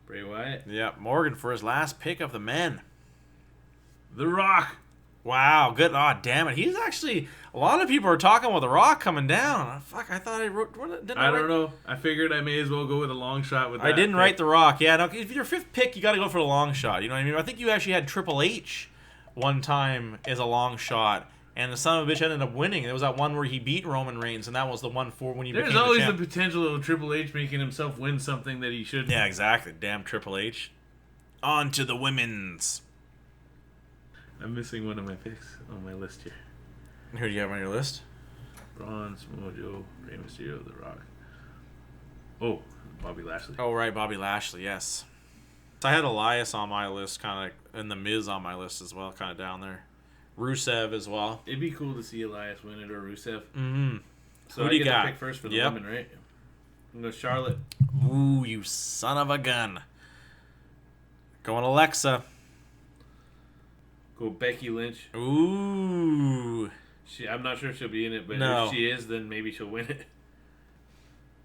Bray Wyatt. Yep, Morgan for his last pick of the men. The Rock. Wow, good. Oh, damn it. He's actually... A lot of people are talking about The Rock coming down. Fuck, I thought I wrote... I don't know. I figured I may as well go with a long shot with that. I didn't pick. write The Rock. Yeah, no, if your fifth pick, you got to go for the long shot. You know what I mean? I think you actually had Triple H one time as a long shot, and the son of a bitch ended up winning. There was that one where he beat Roman Reigns, and that was the one for when he There's became always the the champ. potential of Triple H making himself win something that he shouldn't. Yeah, exactly. Damn Triple H. On to the women's. I'm missing one of my picks on my list here. Who do you have on your list? Braun, Samoa Joe, Rey Mysterio, The Rock. Oh, Bobby Lashley. Oh, right, Bobby Lashley, yes. I had Elias on my list, kind of, and The Miz on my list as well, kind of down there. Rusev as well. It'd be cool to see Elias win it or Rusev. Mm-hmm. So Who I do you get got? to pick first for the Yep. women, right? I'm going to Charlotte. Ooh, you son of a gun. Going Alexa. Go Becky Lynch. Ooh. I'm not sure if she'll be in it, but No. if she is, then maybe she'll win it.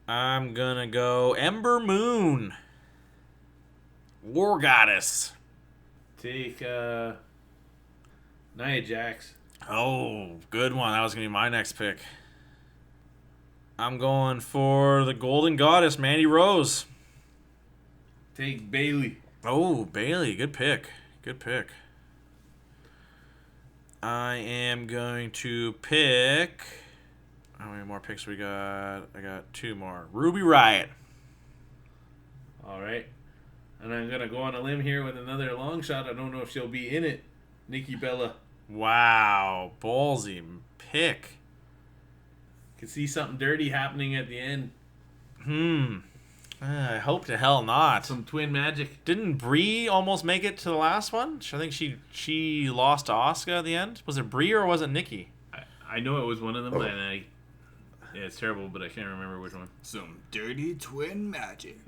I'm gonna go Ember Moon. War Goddess. Take Nia Jax. Oh, good one. That was gonna be my next pick. I'm going for the Golden Goddess, Mandy Rose. Take Bailey. Oh, Bailey. Good pick. Good pick. I am going to pick... How many more picks we got? I got two more. Ruby Riott. All right. And I'm going to go on a limb here with another long shot. I don't know if she'll be in it. Nikki Bella. Wow. Ballsy pick. Could see something dirty happening at the end. I hope to hell not. Some twin magic. Didn't Brie almost make it to the last one? I think she lost to Asuka at the end. Was it Brie or was it Nikki? I know it was one of them, and yeah, it's terrible, but I can't remember which one. Some dirty twin magic.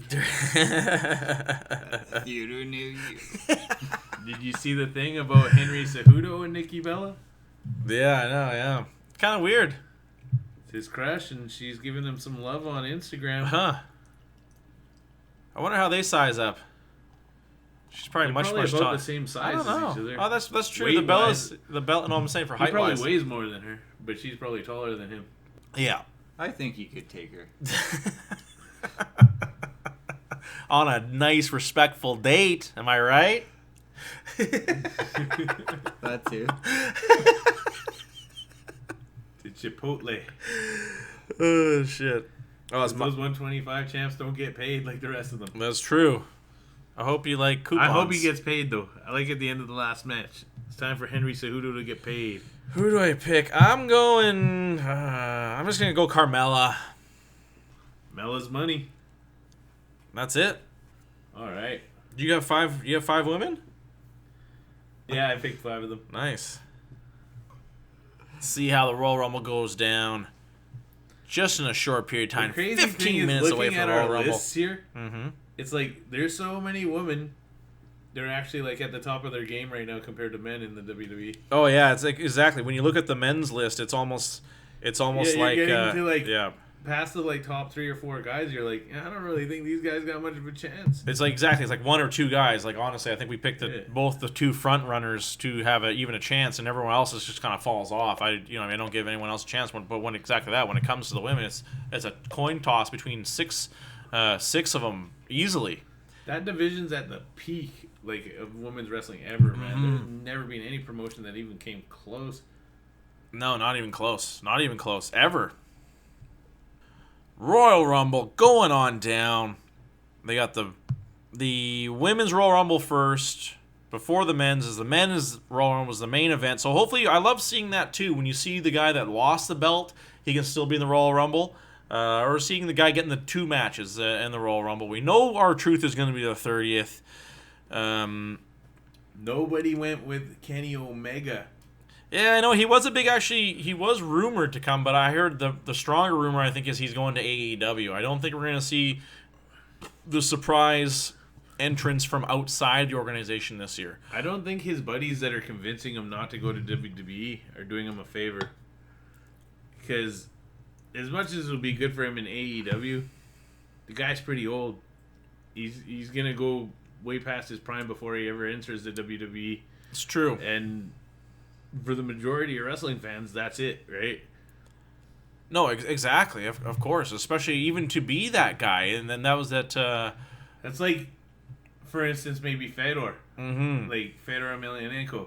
Theater near you. Did you see the thing about Henry Cejudo and Nikki Bella? Yeah, I know, yeah. Kind of weird. It's his crush, and she's giving him some love on Instagram. Huh. I wonder how they size up. She's probably They're much about taller. the same I size don't as know. each other. Oh, that's true. Weight-wise. No, I'm saying for He height probably wise. weighs more than her, but she's probably taller than him. Yeah. I think you could take her. On a nice, respectful date. Am I right? That too. To Chipotle. Oh, shit. Oh, those 125 champs don't get paid like the rest of them. That's true. I hope you like coupons. I hope he gets paid, though. I like at the end of the last match. It's time for Henry Cejudo to get paid. Who do I pick? I'm just going to go Carmella. Mella's money. That's it. All right. You have 5 women? Yeah, I picked 5 of them. Nice. Let's see how the Royal Rumble goes down. Just in a short period of time. 15 minutes away from the Royal Rumble. Lists here, it's like there's so many women. They're actually like at the top of their game right now compared to men in the WWE. Oh yeah, it's like exactly when you look at the men's list, it's almost like past the like top 3 or 4 guys. You're like, I don't really think these guys got much of a chance. It's like exactly, it's like 1 or 2 guys. Like honestly, I think we picked both the 2 front runners to have even a chance, and everyone else just kind of falls off. I don't give anyone else a chance. But when it comes to the women, it's a coin toss between 6 of them easily. That division's at the peak like of women's wrestling ever, man. There's never been any promotion that even came close. No, not even close. Not even close ever. Royal Rumble going on down. They got the women's Royal Rumble first before the men's. As the men's Royal Rumble was the main event. So hopefully, I love seeing that too. When you see the guy that lost the belt, he can still be in the Royal Rumble. Or seeing the guy getting the 2 matches in the Royal Rumble. We know R-Truth is going to be the 30th. Nobody went with Kenny Omega. Yeah, I know he was he was rumored to come, but I heard the stronger rumor I think is he's going to AEW. I don't think we're going to see the surprise entrance from outside the organization this year. I don't think his buddies that are convincing him not to go to WWE are doing him a favor. Because as much as it would be good for him in AEW, the guy's pretty old. He's going to go way past his prime before he ever enters the WWE. It's true. And for the majority of wrestling fans, that's it, right? No, exactly, of course. Especially even to be that guy. And then that was that... That's like, for instance, maybe Fedor. Mm-hmm. Like Fedor Emelianenko.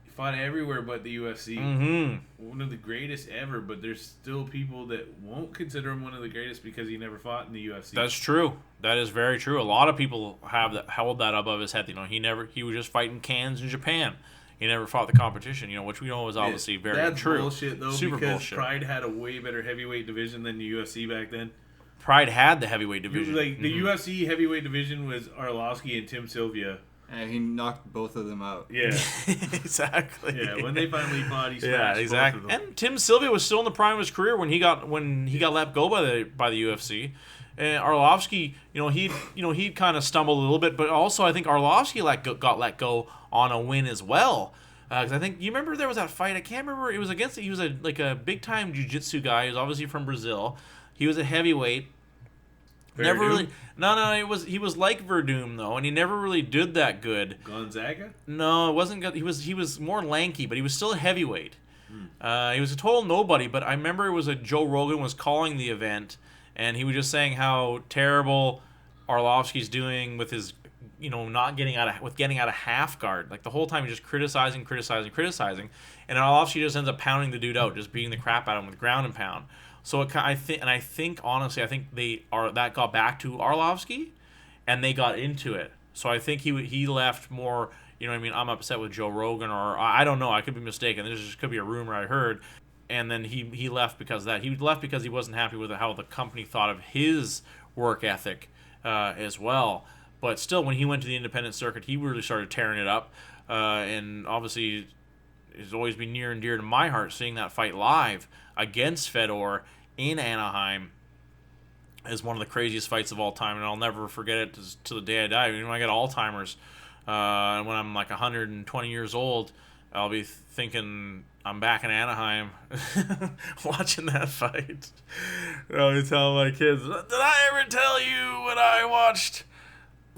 He fought everywhere but the UFC. Mm-hmm. One of the greatest ever, but there's still people that won't consider him one of the greatest because he never fought in the UFC. That's true. That is very true. A lot of people hold that above his head. He was just fighting cans in Japan. He never fought the competition, which we know is obviously very That's true. Bullshit, though, Super because bullshit. Pride had a way better heavyweight division than the UFC back then. Pride had the heavyweight division. Like the UFC heavyweight division was Arlovsky and Tim Sylvia. And he knocked both of them out. Yeah, exactly. Yeah, when they finally fought, he smashed exactly. both of them. And Tim Sylvia was still in the prime of his career when he got let go by the UFC. And Arlovsky, he'd kind of stumbled a little bit, but also I think Arlovsky got let go on a win as well. Because I think you remember there was that fight. I can't remember. It was he was a big time jiu-jitsu guy. He was obviously from Brazil. He was a heavyweight. Never really. No. He was like Verdum though, and he never really did that good. Gonzaga? No, it wasn't good. He was more lanky, but he was still a heavyweight. He was a total nobody. But I remember it was Joe Rogan was calling the event, and he was just saying how terrible Arlovsky's doing with his, not getting out of half guard. Like the whole time he's just criticizing, and Arlovsky just ends up pounding the dude out, just beating the crap out of him with ground and pound. So I think honestly, that got back to Arlovsky, and they got into it. So I think he left more. I'm upset with Joe Rogan, or I don't know. I could be mistaken. This just could be a rumor I heard. And then he left because of that. He left because he wasn't happy with how the company thought of his work ethic as well. But still, when he went to the independent circuit, he really started tearing it up. And obviously, it's always been near and dear to my heart seeing that fight live against Fedor in Anaheim is one of the craziest fights of all time, and I'll never forget it to the day I die. When I get Alzheimer's, and when I'm like 120 years old, I'll be thinking I'm back in Anaheim watching that fight. I'll be telling my kids, did I ever tell you when I watched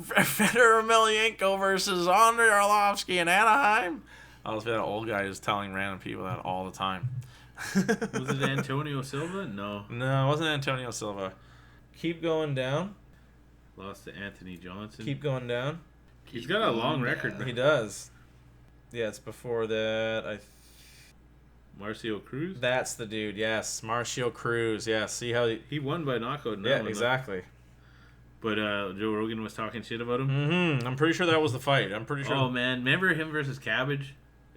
Fedor Emelianenko versus Andrei Arlovsky in Anaheim? I'll be that old guy who's telling random people that all the time. Was it Antonio Silva? No, it wasn't Antonio Silva. Keep going down. Lost to Anthony Johnson. Keep going down. He's got a long record. He does. Yeah, it's before that. Marcio Cruz? That's the dude, yes. Marcio Cruz, yes. See how he won by knockout in that yeah, one, exactly. But Joe Rogan was talking shit about him? Mm-hmm. I'm pretty sure that was the fight. I'm pretty sure. Oh, man. Remember him versus Cabbage?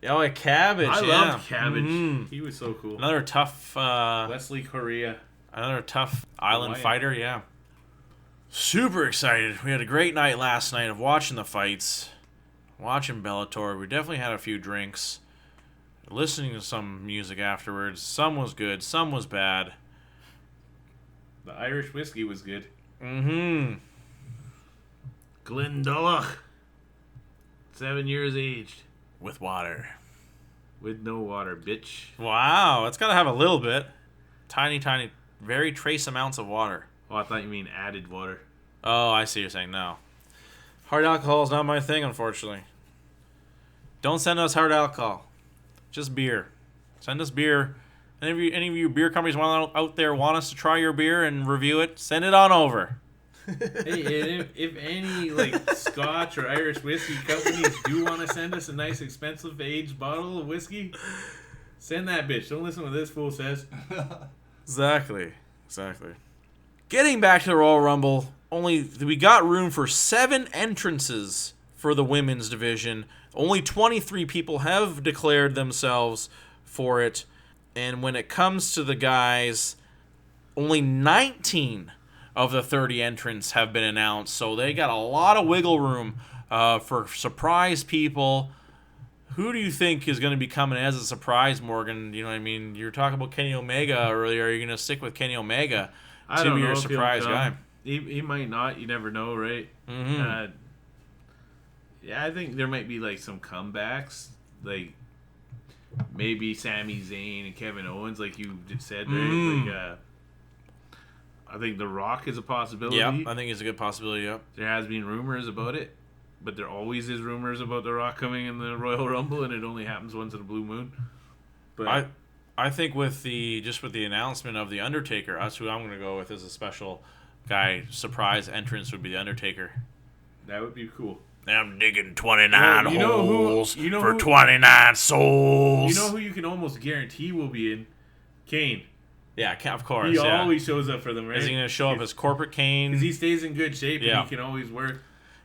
Oh, a Cabbage, I loved Cabbage. Mm-hmm. He was so cool. Another tough... Wesley Correa. Another tough island fighter, yeah. Super excited. We had a great night last night of watching the fights, watching Bellator. We definitely had a few drinks, listening to some music afterwards. Some was good, some was bad. The Irish whiskey was good. Mm-hmm. Glendalough. 7 years aged. With water. With no water, bitch. Wow, it's got to have a little bit. Tiny, tiny, very trace amounts of water. Oh, I thought you mean added water. Oh, I see what you're saying. No. Hard alcohol is not my thing, unfortunately. Don't send us hard alcohol. Just beer. Send us beer. Any of you beer companies out there want us to try your beer and review it, send it on over. Hey, and if any like Scotch or Irish whiskey companies do want to send us a nice expensive aged bottle of whiskey, send that bitch. Don't listen to what this fool says. Exactly. Getting back to the Royal Rumble, we got room for 7 entrances for the women's division. Only 23 people have declared themselves for it. And when it comes to the guys, only 19 of the 30 entrants have been announced. So they got a lot of wiggle room for surprise people. Who do you think is going to be coming as a surprise, Morgan? You know what I mean? You were talking about Kenny Omega earlier. Are you going to stick with Kenny Omega to be your surprise guy? He might not. You never know, right? Mm-hmm. Yeah, I think there might be like some comebacks. Like maybe Sami Zayn and Kevin Owens, like you just said, right? Like, I think The Rock is a possibility. Yeah, I think it's a good possibility, yeah. There has been rumors about it, but there always is rumors about The Rock coming in the Royal Rumble, and it only happens once in a blue moon. But I think with the announcement of The Undertaker, that's who I'm going to go with as a special guy. Surprise entrance would be The Undertaker. That would be cool. I'm digging 29 holes for 29 souls. You know who you can almost guarantee will be in? Kane. Yeah, of course. He always shows up for them, right? Is he going to show up as corporate Kane? Because he stays in good shape and he can always work.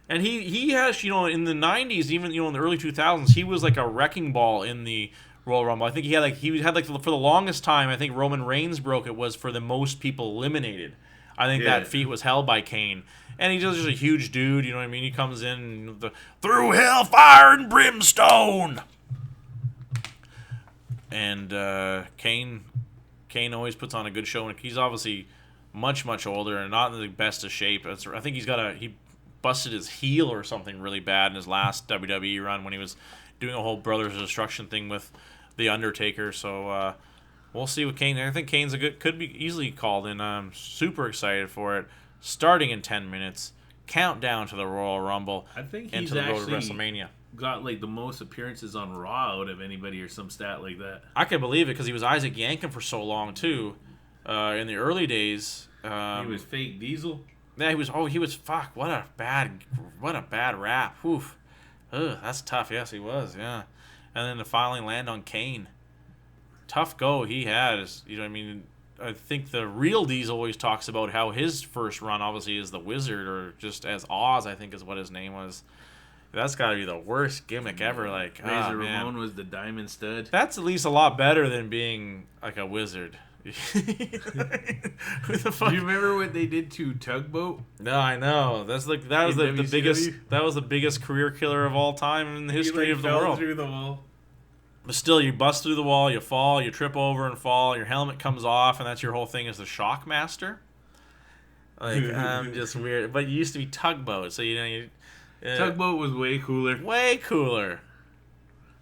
And he has, in the 90s, even, in the early 2000s, he was like a wrecking ball in the Royal Rumble. I think he had for the longest time, I think Roman Reigns broke it, was for the most people eliminated. I think that feat was held by Kane. And he's just a huge dude, you know what I mean? He comes in through hellfire and brimstone. And Kane always puts on a good show, and he's obviously much, much older and not in the best of shape. I think he busted his heel or something really bad in his last WWE run when he was doing a whole Brothers of Destruction thing with The Undertaker. So we'll see with Kane. I think Kane's could be easily called in. I'm super excited for it. Starting in 10 minutes, countdown to the Royal Rumble. I think he's the road to WrestleMania. Got like the most appearances on Raw out of anybody or some stat like that. I can believe it because he was Isaac Yankem for so long too. In the early days, he was fake Diesel. Yeah, he was. Oh, he was. Fuck! What a bad rap. Oof. Ugh, that's tough. Yes, he was. Yeah, and then to finally land on Kane. Tough go he had. You know what I mean? I think the real Diesel always talks about how his first run obviously is the Wizard, or just as Oz, I think is what his name was. That's got to be the worst gimmick ever. Like, Razor Ramon was the Diamond Stud. That's at least a lot better than being like a wizard. Who the fuck? Do you remember what they did to Tugboat? No, I know. That was the biggest. That was the biggest career killer of all time in the history of the world. Through the wall. But still, you bust through the wall, you fall, you trip over and fall, your helmet comes off, and that's your whole thing as the Shockmaster. Like, I'm just weird. But you used to be Tugboat, so Tugboat was way cooler. Way cooler.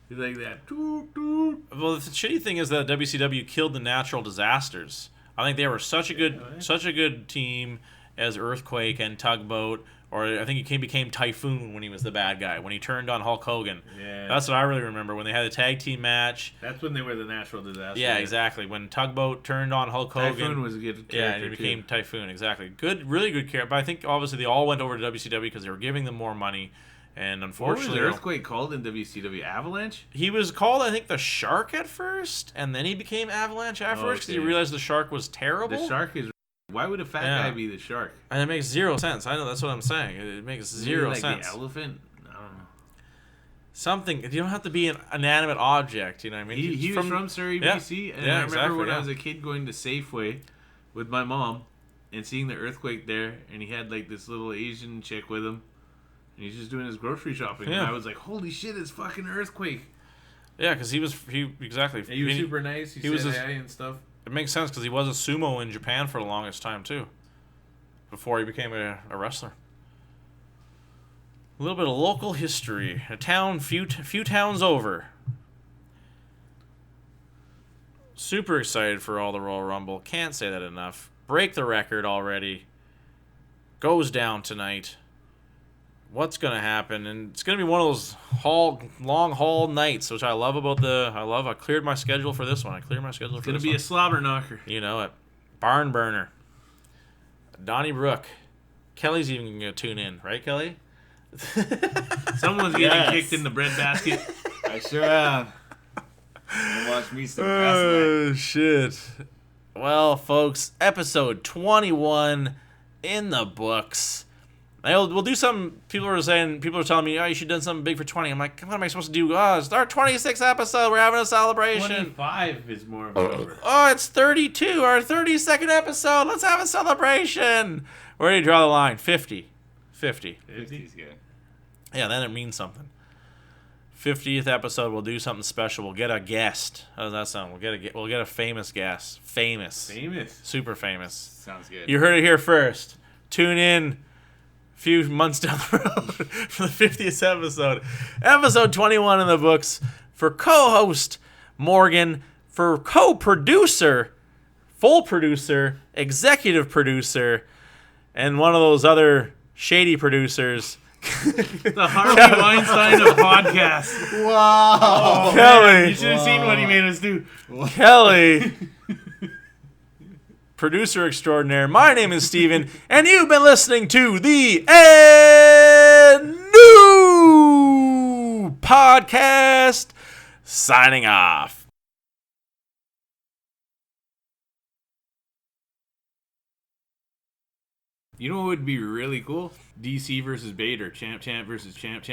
He's like that. Well, the shitty thing is that WCW killed the Natural Disasters. I think they were such a good team as Earthquake and Tugboat. Or I think he became Typhoon when he was the bad guy, when he turned on Hulk Hogan. Yeah. That's what I really remember, when they had a tag team match. That's when they were the Natural Disaster. Yeah, exactly. When Tugboat turned on Hulk Hogan. Typhoon was a good character, yeah, and he became Typhoon, exactly. Good, really good character. But I think, obviously, they all went over to WCW because they were giving them more money. And What was unfortunately, the Earthquake called in WCW? Avalanche? he was called, I think, the Shark at first, and then he became Avalanche afterwards because he Okay. realized the Shark was terrible. The Shark is... Why would a fat Yeah. guy be the Shark? And it makes zero sense. I know, that's what I'm saying. It makes Maybe zero like sense. the elephant? I don't know. Something. You don't have to be an inanimate object, you know what I mean? He was from Surrey, Yeah. BC, and Yeah, I remember exactly, when yeah. I was a kid going to Safeway with my mom and seeing the Earthquake there, and he had like this little Asian chick with him, and he's just doing his grocery shopping, and Yeah. I was like, "Holy shit, it's fucking Earthquake!" Yeah, because he exactly. And he was super nice. He was said a- hi and stuff. It makes sense because he was a sumo in Japan for the longest time too, before he became a wrestler. A little bit of local history. A town, few towns over. Super excited for all the Royal Rumble. Can't say that enough. Break the record already. Goes down tonight. What's gonna happen? And it's gonna be one of those long haul nights, which I love about I cleared my schedule for this one. It's gonna be a slobber knocker. You know it. Barn burner. Donnybrook. Kelly's even going to tune in, right, Kelly? Someone's getting kicked in the breadbasket. I sure am. Watch me some wrestling. Oh, shit. Well, folks, episode 21 in the books. We'll do something. People are telling me, oh, you should have done something big for 20. I'm like, what am I supposed to do? Oh, it's our 26th episode. We're having a celebration. 25 is more of a number. Oh, it's 32, our 32nd episode. Let's have a celebration. Where do you draw the line? 50. 50. 50's good. Yeah, then it means something. 50th episode, we'll do something special. We'll get a guest. How does that sound? We'll get a famous guest. Famous. Super famous. Sounds good. You heard it here first. Tune in a few months down the road for the 50th episode. Episode 21 in the books. For co-host Morgan, for co-producer, full producer, executive producer, and one of those other shady producers, The Harvey Weinstein of podcasts. Wow. Kelly. You should have seen what he made us do. Kelly, producer extraordinaire. My name is Steven, and you've been listening to the New Podcast. Signing off. You know what would be really cool? DC versus Bader. Champ versus champ.